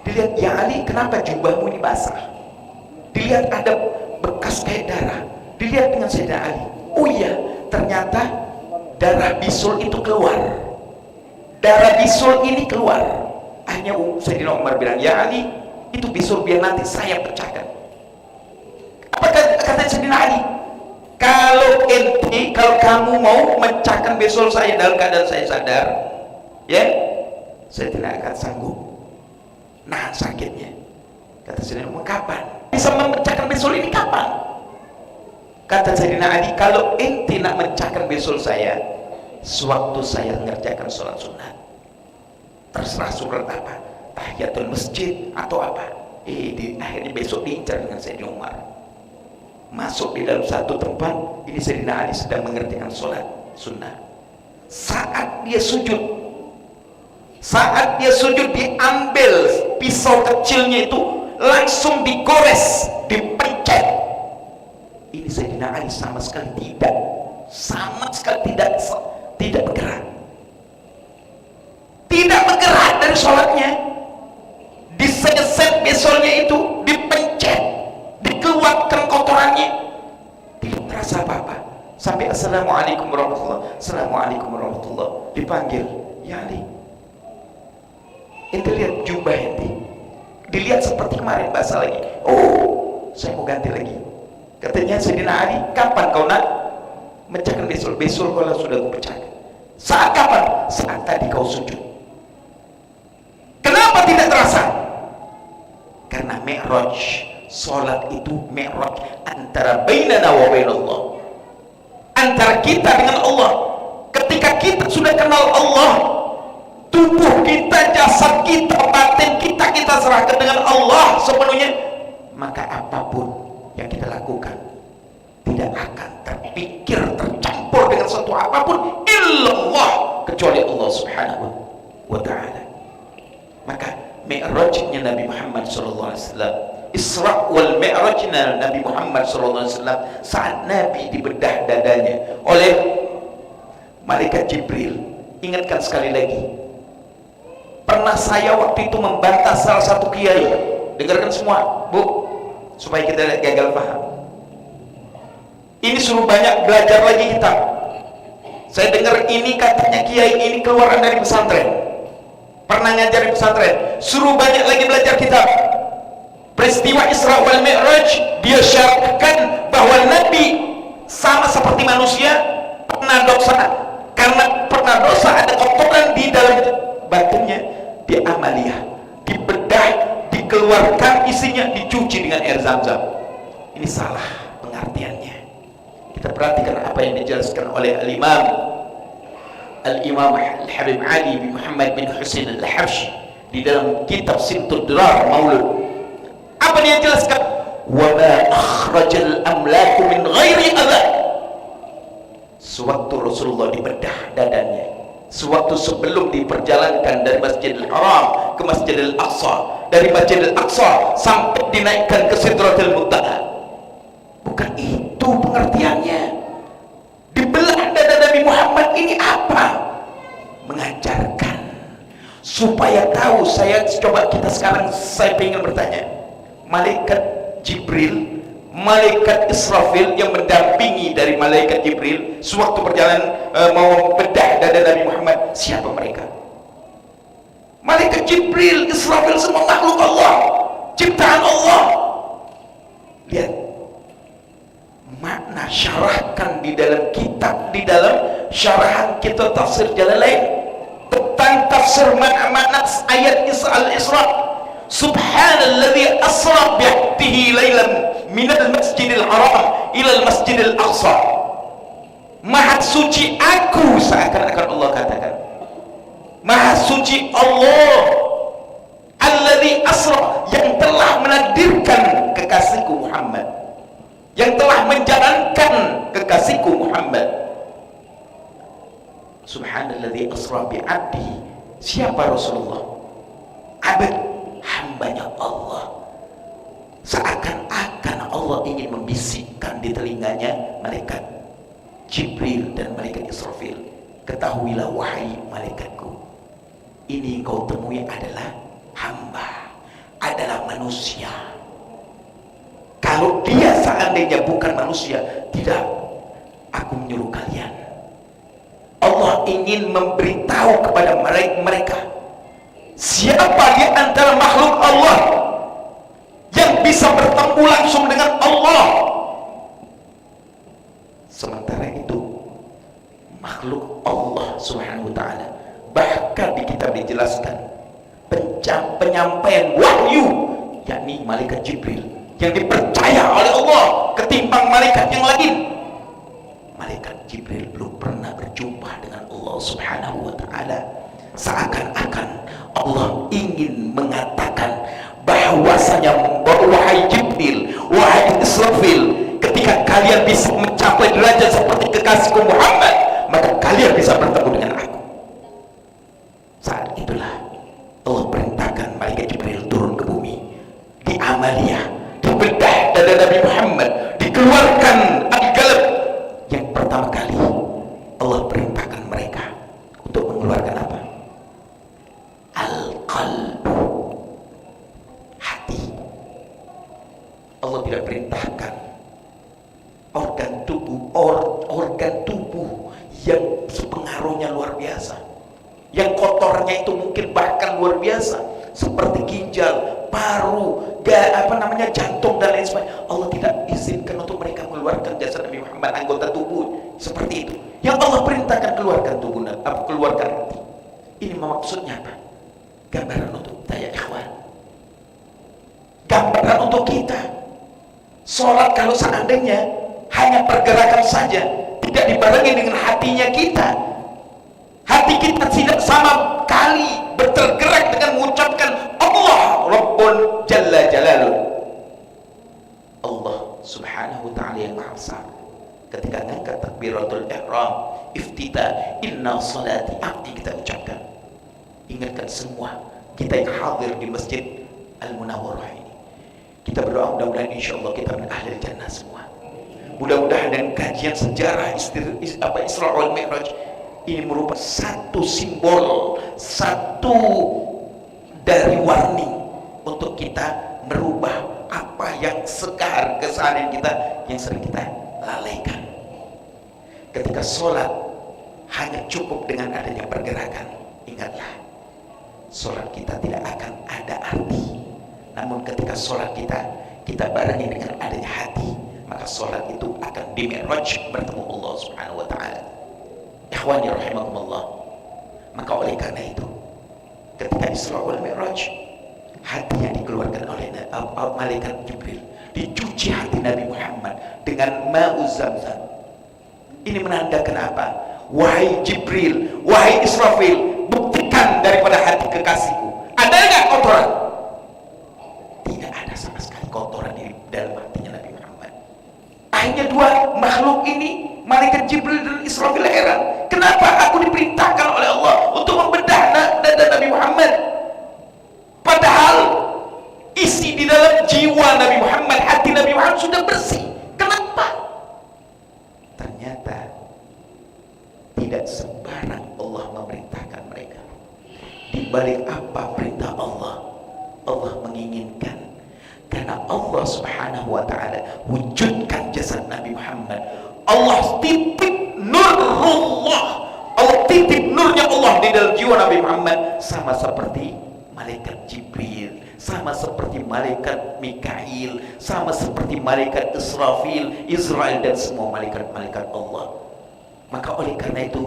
Dilihat, ya Ali, kenapa jubahmu ini basah? Dilihat ada bekas kayak darah. Dilihat dengan Sayyidina Ali. Oh iya, ternyata darah bisul itu keluar. Darah bisul ini keluar. Hanya Sayyidina Umar bilang, ya Ali, itu bisul biar nanti saya pecahkan. Apa kata Sayyidina Ali? Kalau kamu mau memecahkan bisul saya dalam keadaan saya sadar, ya, saya tidak akan sanggup nahan sakitnya. Kata Sayyidina Umar, kapan bisa memecahkan bisul ini, kapan? Kata Sayyidina Ali, kalau ente nak memecahkan bisul saya sewaktu saya mengerjakan sholat sunat, terserah surat apa, tahiyatul masjid atau apa. Akhirnya besok diincar dengan Sayyidina Umar. Masuk di dalam satu tempat, ini Sayyidina Ali sedang mengerjakan sholat sunnah. Saat dia sujud diambil pisau kecilnya itu, langsung digores, dipencet. Ini Sayyidina Ali sama sekali tidak bergerak. Tidak bergerak dari sholatnya. Diseset bisolnya itu, dipencet, dikeluarkan kotorannya, tidak terasa apa-apa. Sampai assalamualaikum warahmatullahi, assalamualaikum warahmatullahi, dipanggil, ya Ali, ente lihat jubah ente, dilihat seperti kemarin basah lagi. Oh, saya mau ganti lagi. Katanya Sayyidina Ali, kapan kau nak mecahkan bisul? Bisul kalau sudah aku pecahkan. Saat kapan? Saat tadi kau sujud. Kenapa tidak terasa? Karena mi'raj, sholat itu mi'raj antara bainana wa bainallah, antara kita dengan Allah. Ketika kita sudah kenal Allah, tubuh kita, jasad kita, batin kita, kita serahkan dengan Allah sepenuhnya, maka apapun yang kita lakukan tidak akan terpikir, tercampur dengan sesuatu apapun illallah, kecuali Allah subhanahu wa ta'ala. Maka mi'rajnya Nabi Muhammad SAW, Isra wal Mi'rajnya Nabi Muhammad SAW, saat Nabi dibedah dadanya oleh malaikat Jibril. Ingatkan sekali lagi, pernah saya waktu itu membantah salah satu kiai. Dengarkan semua, Bu, supaya kita gagal paham. Ini suruh banyak belajar lagi kitab. Saya dengar ini katanya kiai ini keluaran dari pesantren, pernah ngajar di pesantren, suruh banyak lagi belajar kitab. Peristiwa Isra wal Mi'raj dia syarahkan bahwa Nabi sama seperti manusia, pernah dosa. Karena pernah dosa ada kotoran di dalam batinnya, dia amaliyah, dibedah, dikeluarkan isinya, dicuci dengan air Zam-Zam. Ini salah pengertiannya. Kita perhatikan apa yang dijelaskan oleh Al-Imam Al-Habib Ali bin Muhammad bin Husain Al-Habsyi di dalam kitab Simtud Durar Maulud. Apa dia jelaskan? Wa ma akhrajal amlaku min ghairi adha. Sewaktu Rasulullah dibedah dadanya, sewaktu sebelum diperjalankan dari Masjidil Haram ke Masjidil Aqsa, dari Masjidil Aqsa sampai dinaikkan ke Sidratul Muntaha, bukan itu pengertiannya. Dibelah dada Nabi Muhammad ini apa? Mengajarkan supaya tahu. Saya coba, kita sekarang, saya ingin bertanya, malaikat Jibril, malaikat Israfil yang mendampingi dari malaikat Jibril sewaktu perjalanan mau bedah dada Nabi Muhammad, siapa mereka? Malaikat Jibril, Israfil, semua makhluk Allah, ciptaan Allah. Lihat makna syarahkan di dalam kitab, di dalam syarahan kitab tafsir Jalalain tentang tafsir makna ayat Al-Isra. Subhanalladzi asra bi'abdihi lailan minal masjidil haram ilal masjidil aqsa. Maha suci aku, seakan-akan Allah katakan, maha suci Allah alladzi asra, yang telah menakdirkan kekasihku Muhammad, yang telah menjalankan kekasihku Muhammad. Subhanalladzi asra bi'abdihi. Siapa Rasulullah? Abd, hambanya Allah. Seakan-akan Allah ingin membisikkan di telinganya malaikat Jibril dan malaikat Israfil, ketahuilah wahai malaikatku, ini kau temui adalah hamba, adalah manusia. Kalau dia seandainya bukan manusia, tidak, aku menyuruh kalian. Allah ingin memberitahu kepada mereka, siapa di antara makhluk Allah yang bisa bertemu langsung dengan Allah. Sementara itu makhluk Allah subhanahu wa ta'ala, bahkan di kitab dijelaskan penyampaian wahyu, yakni malaikat Jibril yang dipercaya oleh Allah ketimbang malaikat yang lain. Malaikat Jibril belum pernah berjumpa dengan Allah subhanahu wa ta'ala. Seakan-akan Allah ingin mengatakan bahwasanya wahai Jibril, wahai Israfil, ketika kalian bisa mencapai derajat seperti kekasihku Muhammad, maka kalian bisa bertemu dengan aku. Saat itulah Allah perintahkan malaikat Jibril turun ke bumi, di amaliyah, dibedah dada Nabi Muhammad, dikeluarkan al-qalb. Yang pertama kali Allah perintahkan mereka untuk mengeluarkan apa? Al-qalb, hati. Allah tidak perintahkan organ tubuh yang pengaruhnya luar biasa, yang kotornya itu mungkin bahkan luar biasa, seperti ginjal, paru, jantung dan lain sebagainya. Allah tidak izinkan untuk mereka mengeluarkan jasad Nabi Muhammad, anggota tubuh seperti itu. Yang Allah perintahkan keluarkan tubuh, keluarkan hati. Ini maksudnya apa? Gambaran untuk kita ya ikhwan, gambaran untuk kita. Sholat kalau seandainya hanya pergerakan saja, tidak dibarengi dengan hatinya kita, hati kita tidak sama kali bertergerak dengan mengucapkan Allah Rabbun Jalla Jalaluh, Allah subhanahu wa ta'ala yang maha besar. Ketika ngangkat takbiratul ihram, iftitah, inna salati, arti kita ucapkan. Ingatkan semua kita yang hadir di Masjid Al-Munawwarah ini, kita berdoa mudah-mudahan insyaallah kita min ahli jannah semua. Mudah-mudahan dengan kajian sejarah Isra wal Mi'raj ini merupakan satu simbol, satu dari warning untuk kita merubah apa yang keseharian kita yang sering kita lalaikan. Ketika sholat hanya cukup dengan adanya pergerakan, ingatlah, sholat kita tidak akan ada arti. Namun ketika sholat kita barengi dengan adanya hati, maka sholat itu akan di-mi'raj bertemu Allah subhanahu wa ta'ala. Ikhwani rahimakumullah. Maka oleh karena itu, ketika Isra wal Mi'raj, hati yang dikeluarkan oleh malaikat Jibril, dicuci hati Nabi Muhammad dengan ma'uz zamzam. Ini menandakan apa? Wahai Jibril, wahai Israfil, buktikan daripada hati kekasihku, ada enggak kotoran? Tidak ada sama sekali kotoran di dalam hatinya Nabi Muhammad. Akhirnya dua makhluk ini, malaikat Jibril dan Israfil, heran, kenapa aku diperintahkan oleh Allah untuk membedah dada Nabi Muhammad, padahal isi di dalam jiwa Nabi Muhammad, hati Nabi Muhammad sudah bersih. Kenapa? Ternyata tidak sembarang Allah memerintahkan mereka. Di balik apa perintah Allah? Allah menginginkan, karena Allah subhanahu wa ta'ala wujudkan jasad Nabi Muhammad, Allah titip nurullah, Allah titip nurnya Allah di dalam jiwa Nabi Muhammad, sama seperti malaikat Jibril, sama seperti malaikat Mikail, sama seperti malaikat Israfil, Israel, dan semua malaikat-malaikat Allah. Maka oleh karena itu,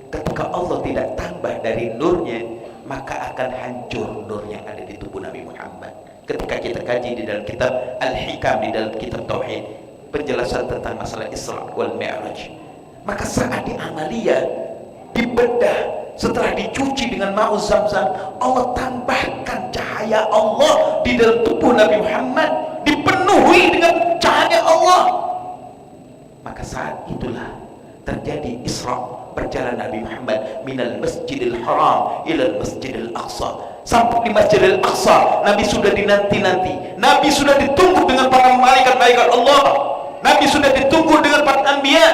ketika Allah tidak tambah dari nurnya, maka akan hancur nur yang ada di tubuh Nabi Muhammad. Ketika kita kaji di dalam kitab Al-Hikam, di dalam kitab Tauhid, penjelasan tentang masalah Isra wal Mi'raj, maka saat di Amalia, dibedah, setelah dicuci dengan ma'u Zamzam, Allah tambahkan cahaya Allah di dalam tubuh Nabi Muhammad, dipenuhi dengan cahaya Allah. Maka saat itulah terjadi Isra, perjalanan Nabi Muhammad minal Masjidil Haram ilal Masjidil Aqsa. Sampai di Masjidil Aqsa, Nabi sudah dinanti-nanti, Nabi sudah ditunggu dengan para malaikat-malaikat Allah, Nabi sudah ditunggu dengan para anbiya.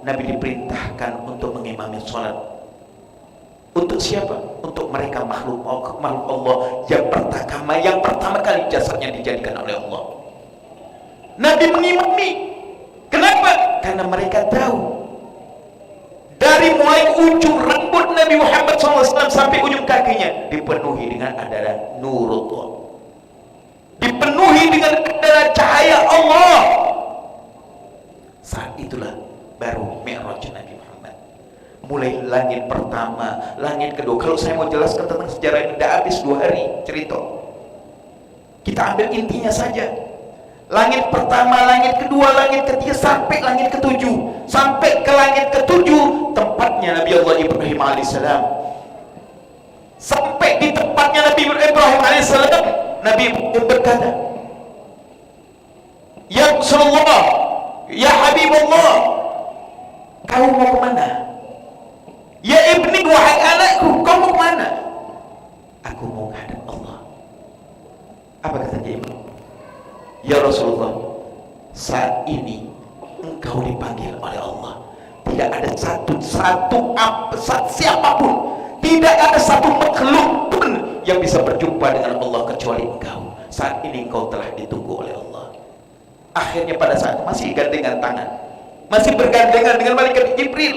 Nabi diperintahkan untuk mengimami sholat. Untuk siapa? Untuk mereka makhluk Allah yang pertama kali jasadnya dijadikan oleh Allah. Nabi mengimami. Kenapa? Karena mereka tahu dari mulai ujung rambut Nabi Muhammad SAW sampai ujung kakinya dipenuhi dengan adanya nurullah, dipenuhi dengan adanya cahaya Allah. Saat itulah baru Mi'raj Nabi Muhammad. Mulai langit pertama, langit kedua. Kalau saya mau jelaskan tentang sejarah ini, tidak habis 2 hari cerita. Kita ambil intinya saja. Langit pertama, langit kedua, langit ketiga, sampai langit ketujuh. Sampai ke langit ketujuh, tempatnya Nabi Allah Ibrahim alaihissalam. Sampai di tempatnya Nabi Ibrahim alaihissalam, Nabi berkata, "Ya Rasulullah, ya Habibullah, kau mau kemana? Ya ibni, wahai anakku, kau mau kemana?" "Aku mau menghadap Allah." Apa kata dia? "Ya Rasulullah, saat ini engkau dipanggil oleh Allah. Tidak ada siapapun, tidak ada satu makhluk pun yang bisa berjumpa dengan Allah kecuali engkau. Saat ini engkau telah ditunggu oleh Allah." Akhirnya pada saat masih gandengan tangan, masih bergandengan dengan malaikat Jibril,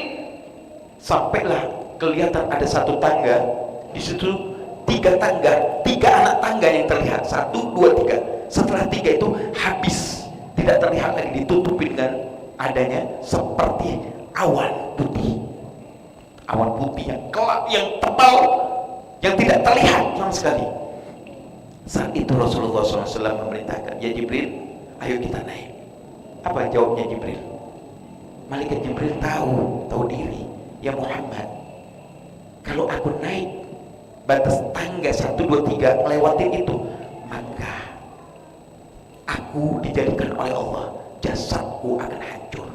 sampailah kelihatan ada satu tangga. Di situ 3 tangga, 3 anak tangga yang terlihat, 1, 2, 3. Setelah 3 itu habis, tidak terlihat lagi, ditutupi dengan adanya seperti awan putih yang gelap, yang tebal, yang tidak terlihat sama sekali. Saat itu Rasulullah SAW memerintahkan, "Ya Jibril, ayo kita naik." Apa jawabnya Jibril? Malaikat Jibril tahu diri. "Ya Muhammad, kalau aku naik batas tangga 1, 2, 3 lewatin itu, maka aku dijadikan oleh Allah, jasadku akan hancur,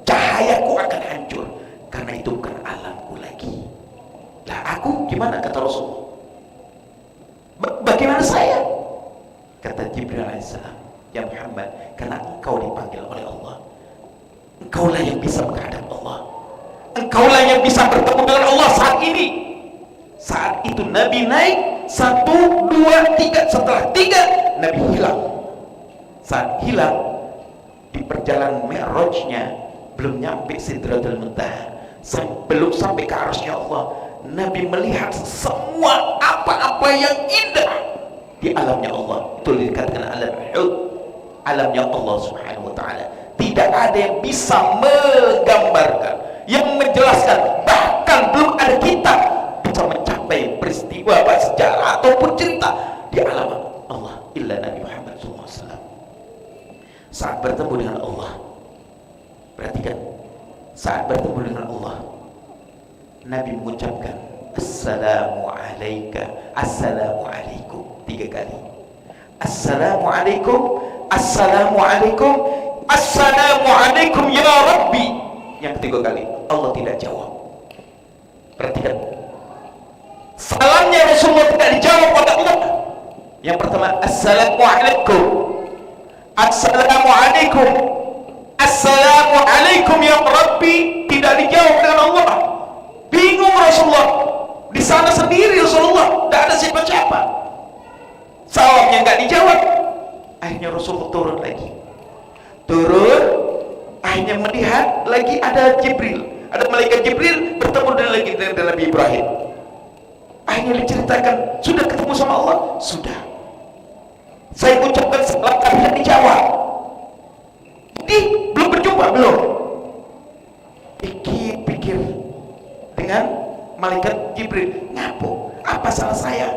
cahayaku akan hancur, karena itu bukan alamku lagi." Lah aku gimana, kata Rasulullah? Bagaimana saya? Kata Jibril alaihissalam, "Ya Muhammad, karena engkau dipanggil oleh Allah, engkaulah yang bisa menghadap Allah, engkaulah yang bisa bertemu dengan Allah saat ini." Saat itu Nabi naik 1, 2, 3. Setelah 3, Nabi hilang. Saat hilang, di perjalanan Mi'rajnya belum nyampe Sidratul Muntaha, belum sampai ke arasnya Allah, Nabi melihat semua apa-apa yang indah di alamnya Allah. Itu dikatakan alam hud, alamnya Allah Subhanahu wa ta'ala. Tidak ada yang bisa menggambarkan, yang menjelaskan, bahkan belum ada kitab bisa mencapai peristiwa sejarah ataupun cerita di alam Allah illa Nabi Muhammad SAW. Saat bertemu dengan Allah, perhatikan, saat bertemu dengan Allah, Nabi mengucapkan assalamu alayka, assalamu alaikum 3 kali. Assalamu alaikum, assalamu alaikum, assalamu alaikum ya Rabbi. Yang ketiga kali Allah tidak jawab. Perhatikan, salamnya Rasulullah tidak dijawab oleh Allah. Yang pertama, assalamu alaikum, assalamu alaikum, assalamu alaikum ya Rabbi, tidak dijawab dengan Allah. Bingung Rasulullah, di sana sendiri Rasulullah, tidak ada siapa-siapa, salamnya nggak dijawab. Akhirnya Rasulullah turun, akhirnya melihat lagi ada Jibril. ada malaikat Jibril bertemu lagi dengan Nabi Ibrahim. Akhirnya diceritakan, sudah ketemu sama Allah? Sudah. Saya ucapkan salam tapi tidak dijawab. Jadi belum berjumpa, belum. Pikir-pikir dengan malaikat Jibril, ngapo? Apa salah saya?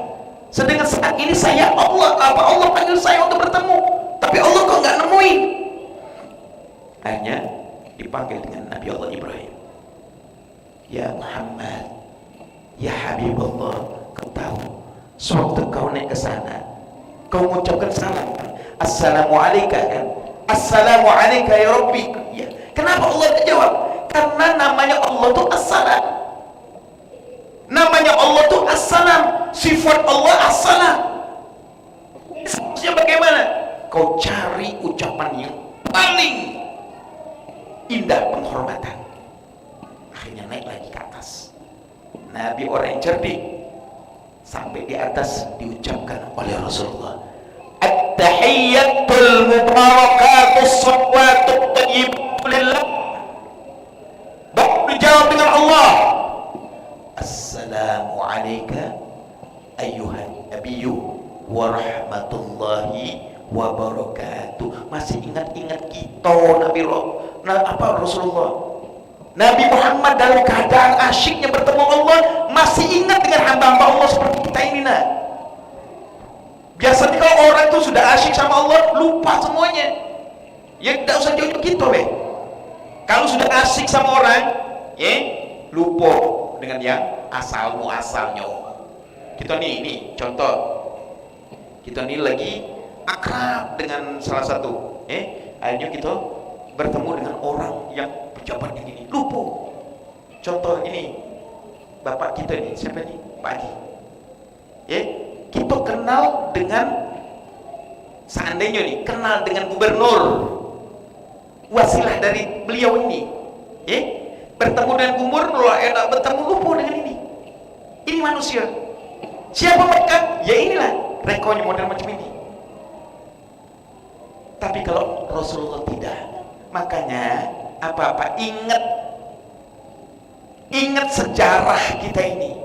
Sedangkan saat ini saya Allah, apa Allah panggil saya untuk bertemu, tapi Allah kok nggak nemuin? Akhirnya dipanggil dengan Nabi Allah Ibrahim. Ya Muhammad, ya Habibullah, kau tahu, sewaktu kau naik ke sana, kau mengucapkan salam, Assalamualaikum kan? Assalamualaikum ya Rabbi. Ya. Kenapa Allah tidak jawab? Karena namanya Allah itu As-Salam. Namanya Allah itu As-Salam. Sifat Allah As-Salam. Seharusnya bagaimana? Kau cari ucapan yang paling indah penghormatan. Akhirnya naik lagi ke atas. Nabi orang yang cerdik. Sampai di atas diucapkan oleh Rasulullah, At-tahiyyatul mubarakatus salawatut thayyibatu lillah. Baru dijawab dengan Allah, Assalamu alayka ayyuhan nabiyyu wa rahmatullahi wa barakatuh. Masih ingat-ingat kita Rasulullah, Nabi Muhammad dalam keadaan asyiknya bertemu Allah, masih ingat dengan hamba-hamba Allah seperti kita ini. Biasanya kalau orang itu sudah asyik sama Allah, lupa semuanya. Ya tidak usah jauh-jauh kita, kalau sudah asyik sama orang, ya lupa dengan yang asalnya. Kita nih contoh, kita nih lagi akrab dengan salah satu, akhirnya kita bertemu dengan orang yang pejabat yang ini, lupa. Contoh ini, bapak kita nih, siapa nih? Pak Haji. Kita kenal dengan, seandainya nih, kenal dengan gubernur, wasilah dari beliau ini, bertemu dengan gubernur, enak bertemu, lupa dengan ini. Ini manusia. Siapa mereka? Ya inilah, rekonya model macam ini. Tapi kalau Rasulullah tidak, makanya apa-apa ingat sejarah kita ini,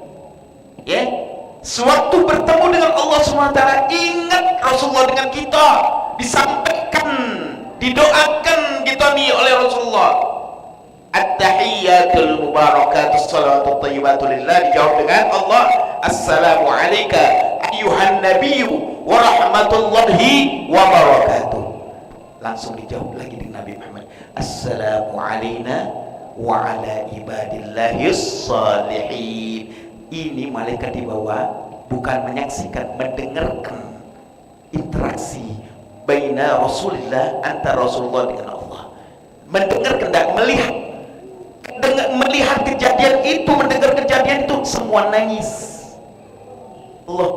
sewaktu bertemu dengan Allah SWT, ingat Rasulullah dengan kita, disampaikan, didoakan kita nih oleh Rasulullah, At-tahiyyatul mubarakatus salawatut thayyibatu lillah, dijawab dengan Allah, Assalamu alayka ayyuhan nabiyyu wa rahmatullahi wa barakatuh. Langsung dijawab lagi dengan Nabi Muhammad, Assalamu alayna wa ala ibadillahis salihin. Ini malaikat di bawah bukan menyaksikan, mendengarkan interaksi baina Rasulullah, antara Rasulullah dengan Allah. Mendengarkan dan melihat kejadian itu, mendengar kejadian itu, semua nangis. Allah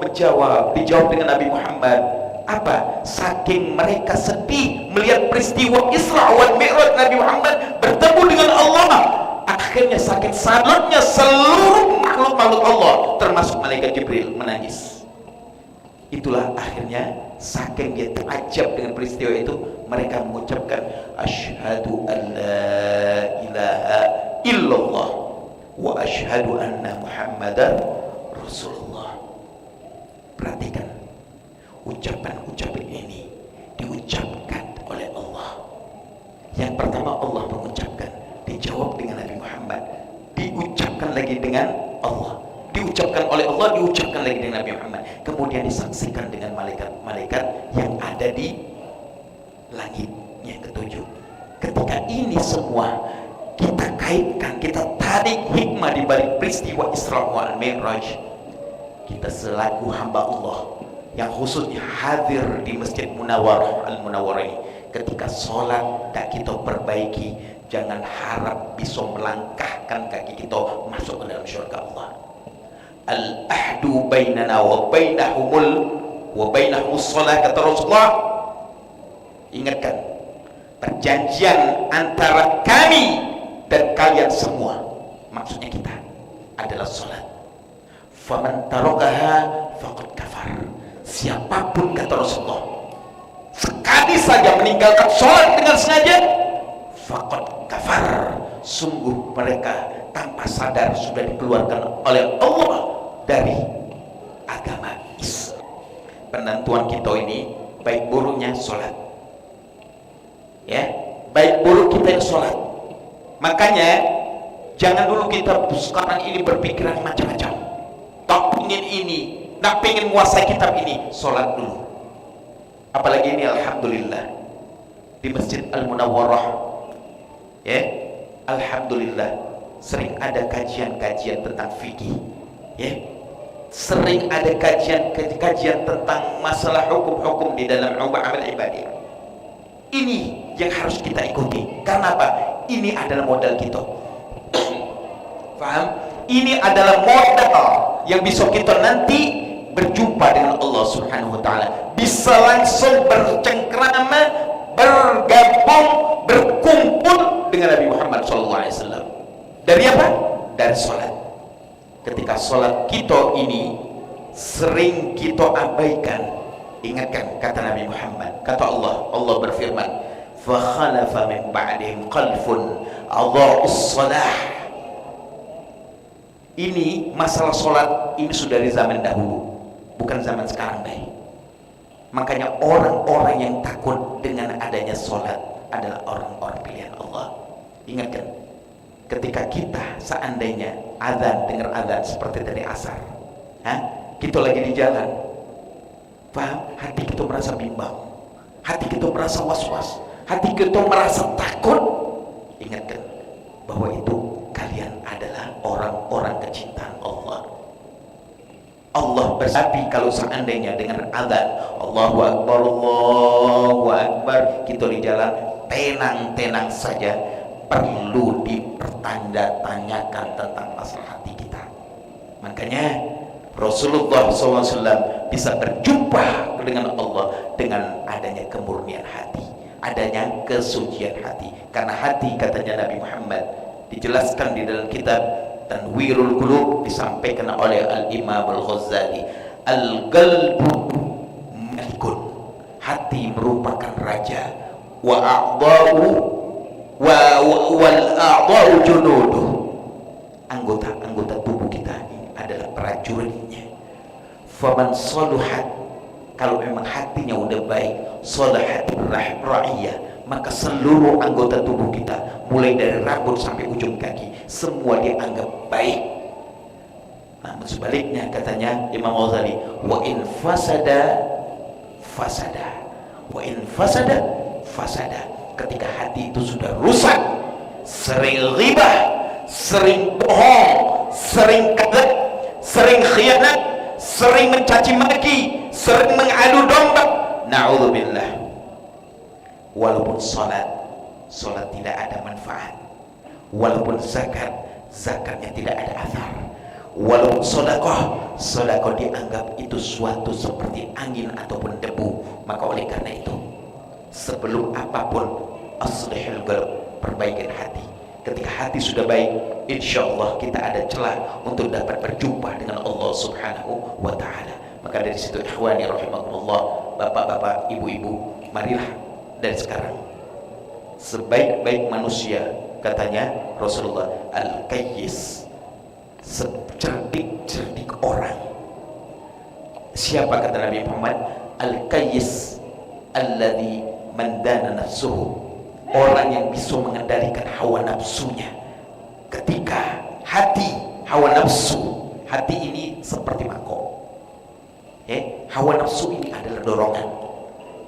dijawab dengan Nabi Muhammad, apa? Saking mereka sedih melihat peristiwa Isra wal Mi'raj Nabi Muhammad bertemu dengan Allah, akhirnya saking salutnya seluruh makhluk Allah termasuk malaikat Jibril menangis. Itulah akhirnya saking dia takjub dengan peristiwa itu, mereka mengucapkan asyhadu an la ilaha illallah wa asyhadu anna muhammadar rasulullah. Perhatikan, ucapan-ucapan ini diucapkan oleh Allah. Yang pertama Allah mengucapkan, dijawab dengan Nabi Muhammad, diucapkan lagi dengan Allah, diucapkan oleh Allah, diucapkan lagi dengan Nabi Muhammad, kemudian disaksikan dengan malaikat-malaikat yang ada di langit yang ketujuh. Ketika ini semua kita kaitkan, kita tarik hikmah di balik peristiwa Isra wal Mi'raj, kita selaku hamba Allah yang khususnya hadir di Masjid Munawwarah Al-Munawwarah ini, ketika sholat tak kita perbaiki, jangan harap bisa melangkahkan kaki kita masuk ke dalam syurga Allah. Al-ahdu bainana wa bainahumus sholat, kata Rasulullah. Ingatkan, perjanjian antara kami dan kalian semua, maksudnya kita, adalah sholat. Faman tarakaha faqad kafar. Siapapun, kata Rasulullah, sekali saja meninggalkan sholat dengan sengaja, faqad kafar, sungguh mereka tanpa sadar sudah dikeluarkan oleh Allah dari agama Islam. Penentuan kita ini baik buruknya sholat, ya, baik buruk kita yang sholat. Makanya jangan dulu kita sekarang ini berpikiran macam-macam, tak ingin ini, tak ingin menguasai kitab ini. Sholat dulu. Apalagi ini alhamdulillah di Masjid Al-Munawwarah, ya, alhamdulillah sering ada kajian-kajian tentang fikih, ya, sering ada kajian tentang masalah hukum-hukum di dalam amal ibadah. Ini yang harus kita ikuti. Karena apa? Ini adalah modal kita. Paham? Ini adalah modal yang bisa kita nanti berjumpa dengan Allah Subhanahu wa taala, bisa langsung bercengkrama, bergabung, berkumpul dengan Nabi Muhammad SAW. Dari apa? Dari sholat. Ketika sholat kita ini sering kita abaikan, ingatkan kata Nabi Muhammad, kata Allah berfirman, fa khalafa min ba'dihim khalfun adha'us shalah. Ini masalah sholat ini sudah dari zaman dahulu, bukan zaman sekarang deh. Makanya orang-orang yang takut dengan adanya sholat adalah orang-orang pilihan Allah. Ingatkan, ketika kita seandainya azan, dengar azan seperti tadi asar, kita lagi di jalan, paham? Hati kita merasa bimbang, hati kita merasa was-was, hati kita merasa takut. Ingatkan bahwa itu kalian adalah orang-orang kecintaan Allah. Allah bersapi kalau seandainya dengan azan Allahu Akbar, Allahu Akbar, kita di jalan tenang-tenang saja, perlu dipertanda-tanyakan tentang masalah hati kita. Makanya Rasulullah SAW bisa berjumpa dengan Allah dengan adanya kemurnian hati, adanya kesucian hati. Karena hati, katanya Nabi Muhammad, dijelaskan di dalam kitab Tanwirul Qulub, disampaikan oleh Al-Imam Al-Ghazali, al-qalbu malikun, hati merupakan raja, wa a'dha'u wal a'dha'u junuduh, anggota-anggota tubuh kita ini adalah prajuritnya. Faman saluhat, kalau memang hatinya udah baik, salahat ra'iyah, maka seluruh anggota tubuh kita mulai dari rambut sampai ujung kaki semua dianggap baik. Namun sebaliknya, katanya Imam Ghazali, wa in fasada fasada, wa in fasada fasada. Ketika hati itu sudah rusak, sering ghibah, sering bohong, sering kadzab, sering khianat, sering mencaci maki, sering mengadu domba, na'udzubillah. Walaupun salat tidak ada manfaat, walaupun zakatnya tidak ada athar, walaupun sedekah dianggap itu suatu seperti angin ataupun debu. Maka oleh karena itu, sebelum apapun, aslihil qalb, perbaikan hati. Ketika hati sudah baik, insya Allah kita ada celah untuk dapat berjumpa dengan Allah Subhanahu wa ta'ala. Maka dari situ, ikhwani rahimakumullah, bapak-bapak, ibu-ibu, marilah dari sekarang sebaik-baik manusia, katanya Rasulullah, al-kayyis, secerdik-cerdik orang. Siapa, kata Nabi Muhammad? Al-kayyis alladhi mandana nafsuhu, orang yang bisa mengendalikan hawa nafsunya. Ketika hati, hawa nafsu, hati ini seperti mangkok, hawa nafsu ini adalah dorongan.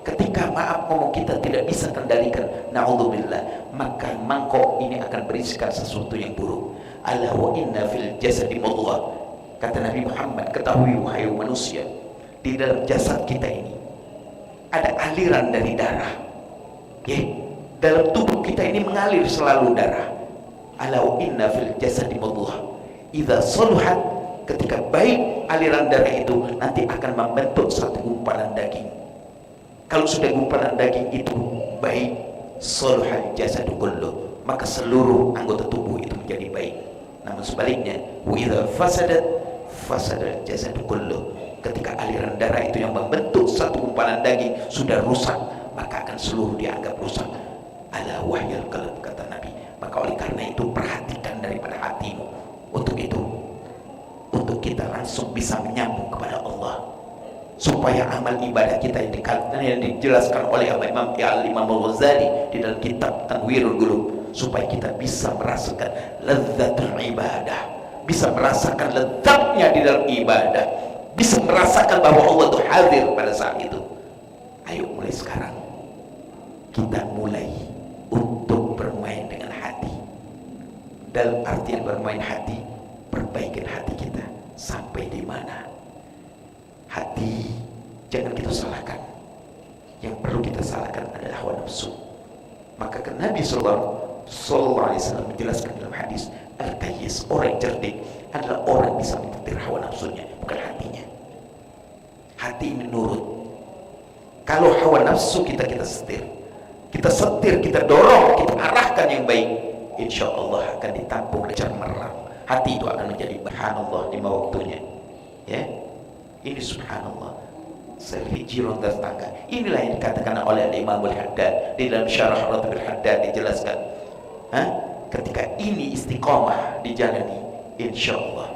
Ketika maaf ngomong kita tidak bisa kendalikan, na'udzubillah, maka mangkok ini akan berisikan sesuatu yang buruk. Ala wa inna fil jasadi mudghah, kata Nabi Muhammad, ketahui wahai manusia, di dalam jasad kita ini ada aliran dari darah. Dalam tubuh kita ini mengalir selalu darah. Ala wa inna fil jasadi mudghah, idza saluhat, ketika baik aliran darah itu, nanti akan membentuk satu gumpalan daging. Kalau sudah gumpalan daging itu baik, saluhal jasadu kullu, maka seluruh anggota tubuh itu menjadi baik. Namun sebaliknya, wa idza fasadat fasadal jasadu kullu, ketika aliran darah itu yang membentuk satu gumpalan daging sudah rusak, maka akan seluruh dianggap rusak. Ala wahyal qalb, kata Nabi. Maka oleh karena karena itu perhatikan daripada hatimu. Untuk itu, untuk kita langsung bisa menyambung kepada Allah, supaya amal ibadah kita yang dijelaskan oleh Imam Al-Ghazali di dalam kitab Tanwirul Qulub, supaya kita bisa merasakan lezzatul ibadah, bisa merasakan lezatnya di dalam ibadah, bisa merasakan bahwa Allah itu hadir pada saat itu. Ayo mulai sekarang kita mulai untuk bermain dengan hati. Dalam artian bermain hati, perbaikin hati kita sampai di mana. Hati jangan kita salahkan. Yang perlu kita salahkan adalah hawa nafsu. Maka Nabi Sallallahu Alaihi Wasallam menjelaskan dalam hadis, al-kayyis, orang cerdik adalah orang bisa menyetir hawa nafsunya, bukan hatinya. Hati ini nurut. Kalau hawa nafsu kita setir, kita dorong, kita arahkan yang baik, insya Allah akan ditampung dengan cemerlang. Hati itu akan menjadi subhanallah lima waktunya. Ya, ini subhanallah selfie ronda tangga. Inilah yang dikatakan oleh Imam Al-Haddad di dalam Syarah Ratibul Haddad, dijelaskan. Ketika ini istiqomah dijalani, insya Allah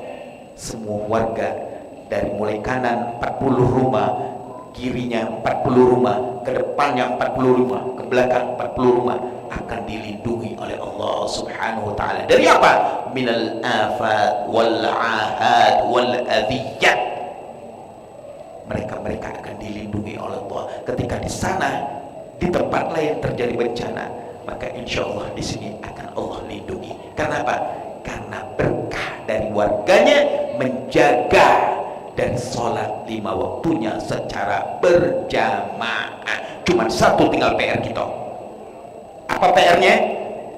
semua warga dari mulai kanan 40 rumah, kirinya 40 rumah, ke depannya 40 rumah, ke belakang 40 rumah akan dilindungi oleh Allah Subhanahu wa taala. Dari apa? Minal afat wal ahad wal adhiyat. Mereka akan dilindungi oleh Allah. Ketika di sana, di tempat lain terjadi bencana, maka insya Allah di sini akan Allah lindungi. Karena apa? Karena berkah dari warganya menjaga dan sholat 5 waktunya secara berjamaah. Cuma satu tinggal PR kita. Apa PR-nya?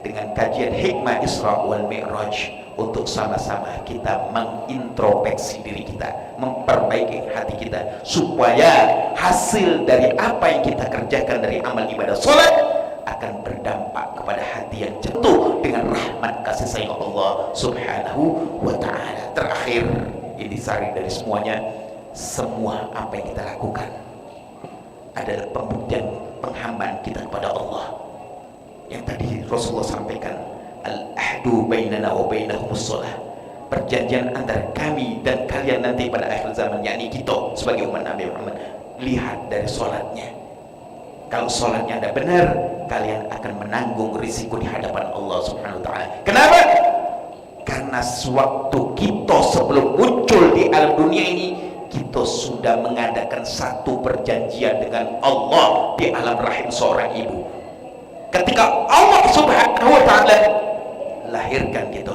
Dengan kajian hikmah Isra wal Mi'raj, untuk sama-sama kita mengintrospeksi diri kita, memperbaiki hati kita, supaya hasil dari apa yang kita kerjakan dari amal ibadah sholat akan berdampak kepada hati yang jatuh dengan rahmat kasih sayang Allah Subhanahu wa ta'ala. Terakhir, ini sari dari semuanya, semua apa yang kita lakukan adalah pembuktian penghambaan kita kepada Allah. Yang tadi Rasulullah sampaikan, al-ahdu bainana wa bainahumus shalah, perjanjian antara kami dan kalian nanti pada akhir zaman, yakni kita sebagai umat Nabi Muhammad, lihat dari sholatnya. Kalau sholatnya ada benar, kalian akan menanggung risiko di hadapan Allah Subhanahu wa ta'ala. Kenapa? Karena sewaktu kita sebelum muncul di alam dunia ini, kita sudah mengadakan satu perjanjian dengan Allah di alam rahim seorang ibu. Ketika Allah Subhanahu wa ta'ala lahirkan kita,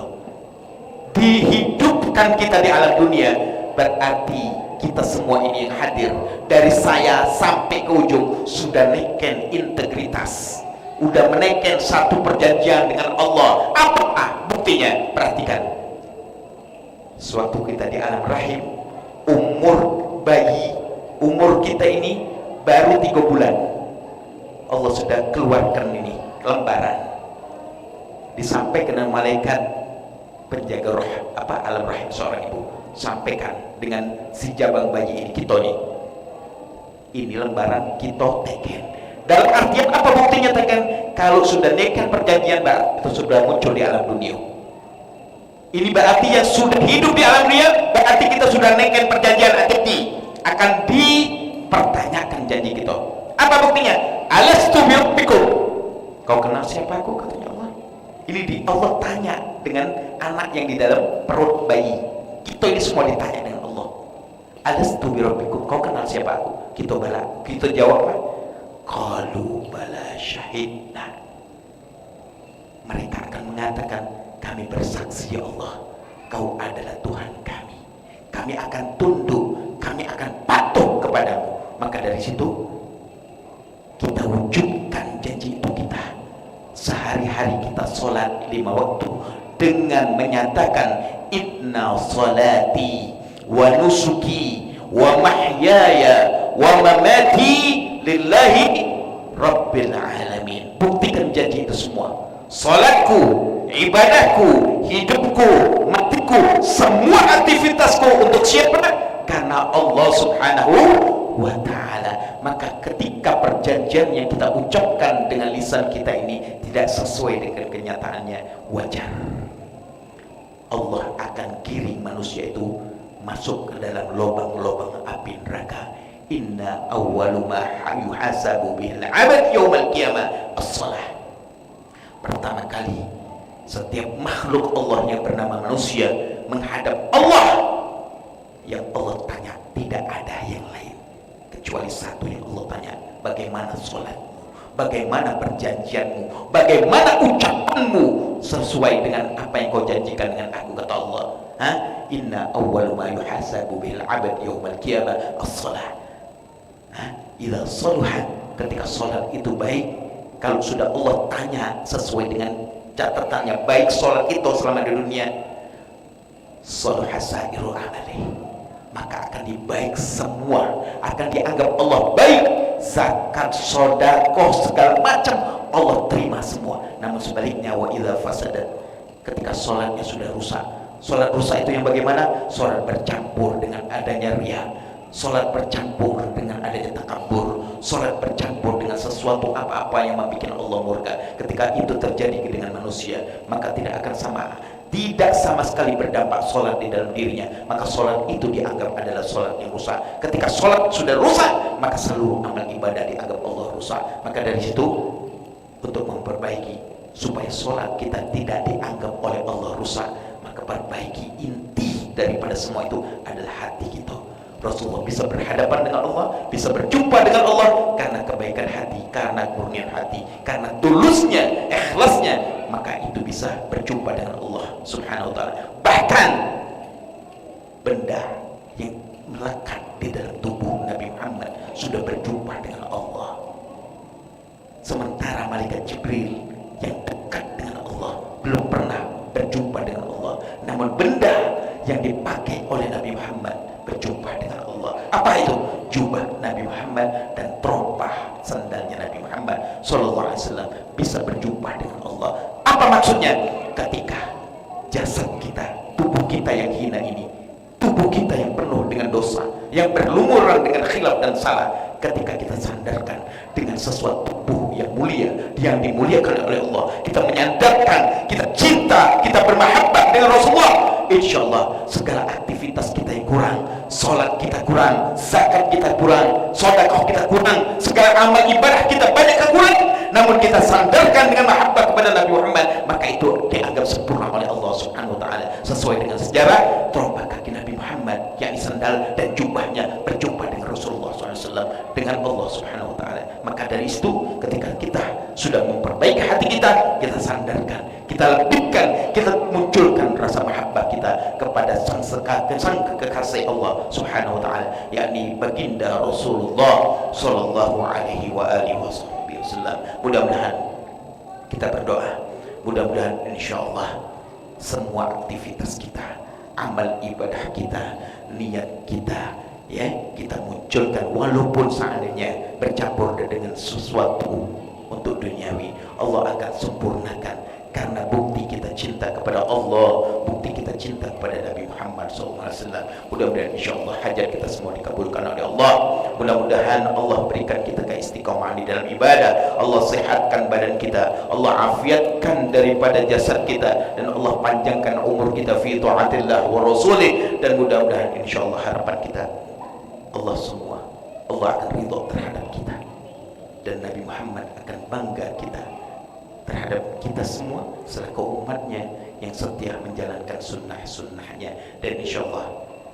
dihidupkan kita di alam dunia, berarti kita semua ini yang hadir, dari saya sampai ke ujung, sudah menaikkan integritas, sudah menaikkan satu perjanjian dengan Allah. Apa buktinya? Perhatikan, suatu kita di alam rahim, umur bayi, umur kita ini baru 3 bulan, Allah sudah keluarkan ini lembaran, disampaikan dengan malaikat penjaga roh alam rahim seorang ibu, sampaikan dengan si jabang bayi ini, kita ini lembaran kita teken. Dalam artian apa buktinya teken? Kalau sudah nekan perjanjian, itu sudah muncul di alam dunia. Ini berarti yang sudah hidup di alam dunia, berarti kita sudah nekan perjanjian, akan dipertanyakan janji kita. Apa buktinya? Alastu birabbikum, kau kenal siapa aku, katanya Allah. Ini Allah tanya dengan anak yang di dalam perut bayi. Kita ini semua ditanya dengan Allah. Alastu birabbikum, kau kenal siapa aku? Kita jawab apa? Qalu bala syahidna. Mereka akan mengatakan, kami bersaksi ya Allah, kau adalah Tuhan kami. Kami akan tunduk, kami akan patuh kepadamu. Maka dari situ kita wujudkan janji itu kita. Sehari-hari kita sholat 5 waktu dengan menyatakan, inna sholati wa nusuki wa mahyaya wa mamati lillahi rabbil alamin. Buktikan janji itu semua. Sholatku, ibadahku, hidupku, matiku, semua aktivitasku untuk siapa? Karena Allah Subhanahu wa ta'ala. maka ketika perjanjian yang kita ucapkan dengan lisan kita ini tidak sesuai dengan kenyataannya, wajar Allah akan giring manusia itu masuk ke dalam lubang-lubang api neraka. Inna awwalu ma yuhasabu bihil 'abad yaumal qiyamah as-shalah. Pertama kali setiap makhluk Allah yang bernama manusia menghadap Allah, yang Allah tanya tidak ada yang lain kecuali satu yang Allah tanya, bagaimana sholatmu, bagaimana perjanjianmu, bagaimana ucapanmu sesuai dengan apa yang kau janjikan dengan aku, kata Allah. Inna awwalu ma yuhasabu bil 'abad yaumal qiyamah as-shalah. Idza salahat, ketika salat itu baik, kalau sudah Allah tanya sesuai dengan catatannya baik salat itu selama di dunia, salaha sa'iru amali, maka akan dibaik semua, akan dianggap Allah baik. Zakat, sedekah, segala macam Allah terima semua. Namun sebaliknya, wa idza fasadat, ketika salatnya sudah rusak. Salat rusak itu yang bagaimana? Salat bercampur dengan adanya riya, salat bercampur dengan adanya takabur, salat bercampur dengan sesuatu apa-apa yang membuat Allah murka. Ketika itu terjadi dengan manusia, maka tidak akan tidak sama sekali berdampak salat di dalam dirinya, maka salat itu dianggap adalah salat yang rusak. Ketika salat sudah rusak, maka seluruh amal ibadah dianggap Allah rusak. Maka dari situ, untuk memperbaiki supaya salat kita tidak dianggap oleh Allah rusak, maka perbaiki inti daripada semua itu adalah hati kita. Rasulullah bisa berhadapan dengan Allah, bisa berjumpa dengan Allah karena kebaikan hati, karena murnian hati, karena tulusnya, ikhlasnya, maka itu bisa berjumpa dengan Allah Subhanahu wa ta'ala. Bahkan benda yang melekat di dalam tubuh Nabi Muhammad sudah berjumpa dengan Allah, sementara malaikat Jibril yang dekat dengan Allah belum pernah berjumpa dengan Allah. Namun benda yang dipakai oleh Nabi Muhammad berjumpa dengan Allah. Apa itu? Jubah Nabi Muhammad dan terompah sandalnya Nabi Muhammad sallallahu alaihi wasallam bisa berjumpa dengan Allah. Apa maksudnya? Ketika jasad kita, tubuh kita yang hina ini, tubuh kita yang penuh dengan dosa, yang berlumuran dengan khilaf dan salah, ketika kita sandarkan dengan sesuatu tubuh yang mulia, yang dimuliakan oleh Allah, kita menyandarkan, kita cinta, kita bermahabbah dengan Rasulullah, insyaallah segala aktivitas kita yang kurang, sholat kita kurang, zakat kita kurang, sedekah kita kurang, segala amal ibadah kita banyak kekurangan, namun kita sandarkan dengan mahabbah kepada Nabi Muhammad, maka itu dianggap sempurna oleh Allah Subhanahu wa ta'ala. Sesuai dengan sejarah, terompah kaki Nabi Muhammad, yakni sandal dan jubahnya, berjumpa dengan Rasulullah SAW, dengan Allah Subhanahu wa ta'ala. Maka dari itu, ketika kita sudah memperbaiki hati kita, kita sandarkan, kita lebihkan, kita munculkan rasa mahabbah kita kepada sang kekasih Allah Subhanahu wa ta'ala, yakni baginda Rasulullah sallallahu alaihi wa alihi wasallam. Mudah-mudahan kita berdoa, mudah-mudahan insyaallah semua aktivitas kita, amal ibadah kita, niat kita, ya, kita munculkan walaupun seandainya bercampur dengan sesuatu untuk duniawi, Allah akan sempurnakan karena bukti kita cinta kepada Allah, bukti kita cinta kepada Nabi Muhammad SAW. Mudah-mudahan insyaallah hajat kita semua dikabulkan oleh Allah. Mudah-mudahan Allah berikan kita keistiqomahan di dalam ibadah, Allah sehatkan badan kita, Allah afiatkan daripada jasad kita, dan Allah panjangkan umur kita fi taatillah wa rasulih. Dan mudah-mudahan insyaallah harapan kita, Allah semua, Allah akan ridha terhadap kita, dan Nabi Muhammad akan bangga kita terhadap kita semua selaku umatnya yang setia menjalankan sunnah-sunnahnya. Dan insyaallah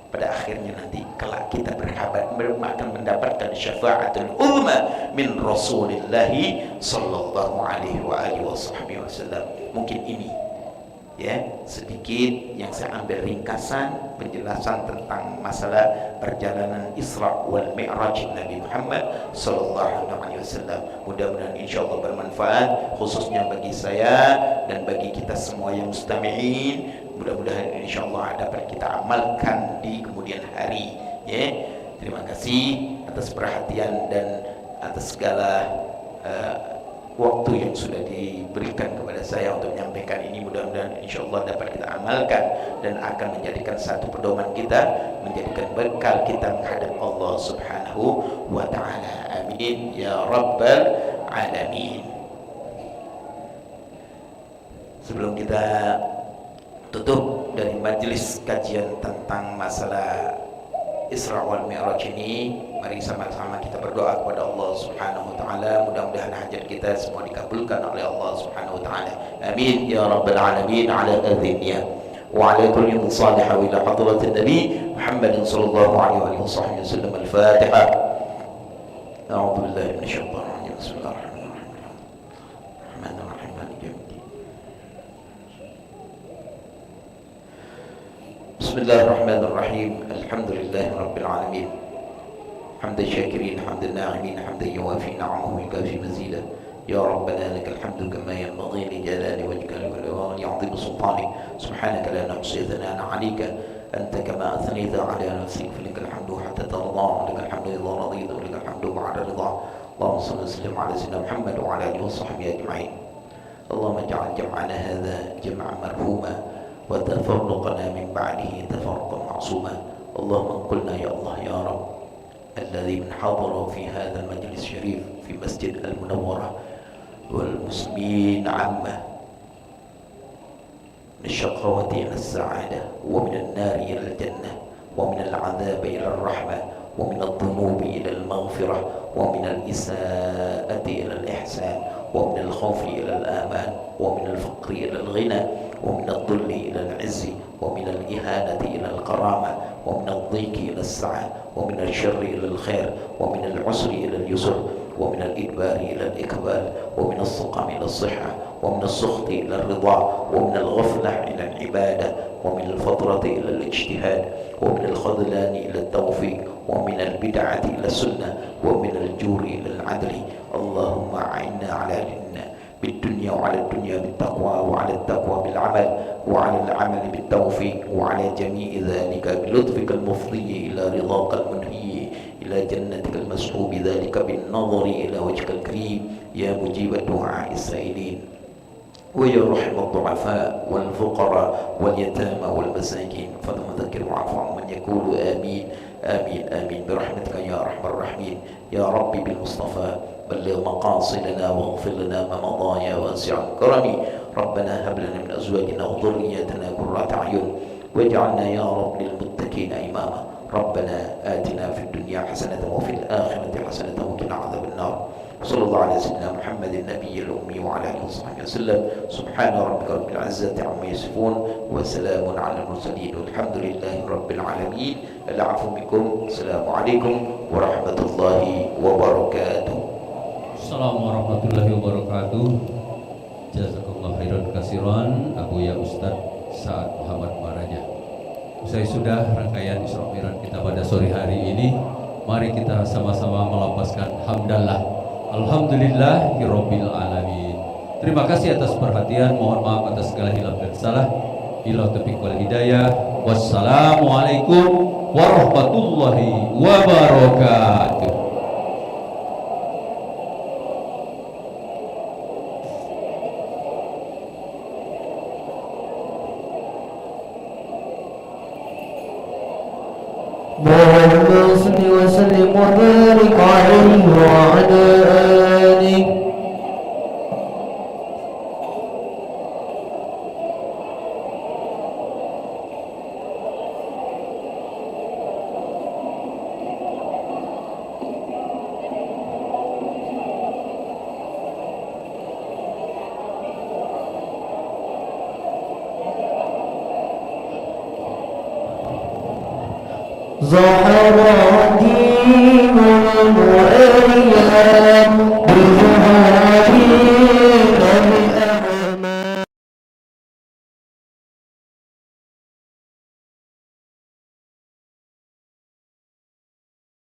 pada akhirnya nanti kelak kita akan mendapatkan syafaatul uzma min Rasulillahi sallallahu alaihi wa alihi wasallam. Mungkin ini ya sedikit yang saya ambil ringkasan penjelasan tentang masalah perjalanan Isra wal Mi'raj Nabi Muhammad sallallahu alaihi wasallam. Mudah-mudahan insyaallah bermanfaat khususnya bagi saya dan bagi kita semua yang mustami'in. Mudah-mudahan insyaallah dapat kita amalkan di kemudian hari, ya. Terima kasih atas perhatian dan atas segala waktu yang sudah diberikan kepada saya untuk menyampaikan ini. Mudah-mudahan insyaallah dapat kita amalkan dan akan menjadikan satu pedoman kita, menjadikan bekal kita menghadap Allah Subhanahu wa ta'ala. Amin. Amin ya rabbal alamin. Sebelum kita tutup dari majelis kajian tentang masalah Isra wal Mi'raj ini, mari sama-sama kita berdoa kepada Allah Subhanahu wa taala, mudah-mudahan hajat kita semua dikabulkan oleh Allah Subhanahu wa taala. Amin ya rabbal alamin ala adhinniya wa ala kulli salih wa ila hadratin nabi Muhammad sallallahu alaihi wa sahbihi wasallam. Al-Fatiha. A'udzu billahi minasyaitonir rajim. Bismillahirrahmanirrahim. Rahmanir-rahim. Maliki yaumiddin. Bismillahirrahmanirrahim. Alhamdulillahi rabbil alamin. Hamdan syakirin, hamdan na'imin, hamdan yuwafi na'amahu wa yukafi mazida. Ya Rabbana lakal hamdu kama yanbaghi li jalali wajhika wa li 'azimi sultanik. Subhanaka la nuhsi thana'an 'alayka anta kama athnayta 'ala nafsik. Falakal hamdu hatta tarda, lakal hamdu idha radita, wa lakal hamdu ba'da ridha. Allahumma salli wa sallim 'ala sayyidina Muhammad wa 'ala alihi wa sahbihi ajma'in. Allahumma ij'al jam'ana hadha jam'an marhuma وتفرقنا من بعده تفرقا معصوما. اللهم قلنا يا الله يا رب الذي من حضر في هذا المجلس الشريف في مسجد المنورة والمسلمين عامة من الشقاوة إلى السعادة ومن النار إلى الجنة ومن العذاب إلى الرحمة ومن الذنوب إلى المغفرة ومن الإساءة إلى الإحسان ومن الخوف إلى الآمان ومن الفقر إلى الغنى ومن الذل إلى العز ومن الإهانة إلى الكرامة ومن الضيق إلى السعة ومن الشر إلى الخير ومن العسر إلى اليسر ومن الإدبار إلى الإقبال ومن السقم إلى الصحة ومن السخط إلى الرضا ومن الغفلة إلى العبادة ومن الفترة إلى الاجتهاد ومن الخذلان إلى التوفيق ومن البدعة إلى السنة ومن الجور إلى العدل. اللهم أعنا على بالدنيا وعلى الدنيا بالتقوى وعلى التقوى بالعمل وعلى العمل بالتوفيق وعلى جميع ذلك بلطفك المفضي إلى رضاك المنهي إلى جنتك المسحوب ذلك بالنظر إلى وجهك الكريم يا مجيب الدعاء السائلين ويا رحم الضعفاء والفقراء واليتامى والمساكين فلنذكر وعفو من يقول آمين آمين آمين برحمتك يا أرحم الراحمين. يا ربي بالمصطفى بلغ مقاصدنا واغفر لنا ما مضى يا واسع الكرم. ربنا هب لنا من أزواجنا وذرياتنا قرة أعين واجعلنا يا رب للمتقين إماما. ربنا آتنا في الدنيا حسنة وفي الآخرة حسنة وقنا عذاب النار. صلى الله على سيدنا محمد النبي الأمي وعلى آله وصحبه وسلم. سبحان ربك رب العزة عما يصفون وسلام على المرسلين والحمد لله رب العالمين. العفو بكم. السلام عليكم ورحمة الله وبركاته. Assalamualaikum warahmatullahi wabarakatuh. Jazakallah khairan kasiran Abu ya Ustaz Sa'ad Muhammad Maraja. Usai sudah rangkaian Isra Mi'raj kita pada sore hari ini, mari kita sama-sama melapaskan hamdalah alhamdulillahirabbil alamin. Terima kasih atas perhatian, mohon maaf atas segala hilaf dan salah. Bila taufiq wal hidayah. Wassalamualaikum warahmatullahi wabarakatuh. اللهم صل وسلم وبارك عليه وعلى آله. ظهر دين الوالي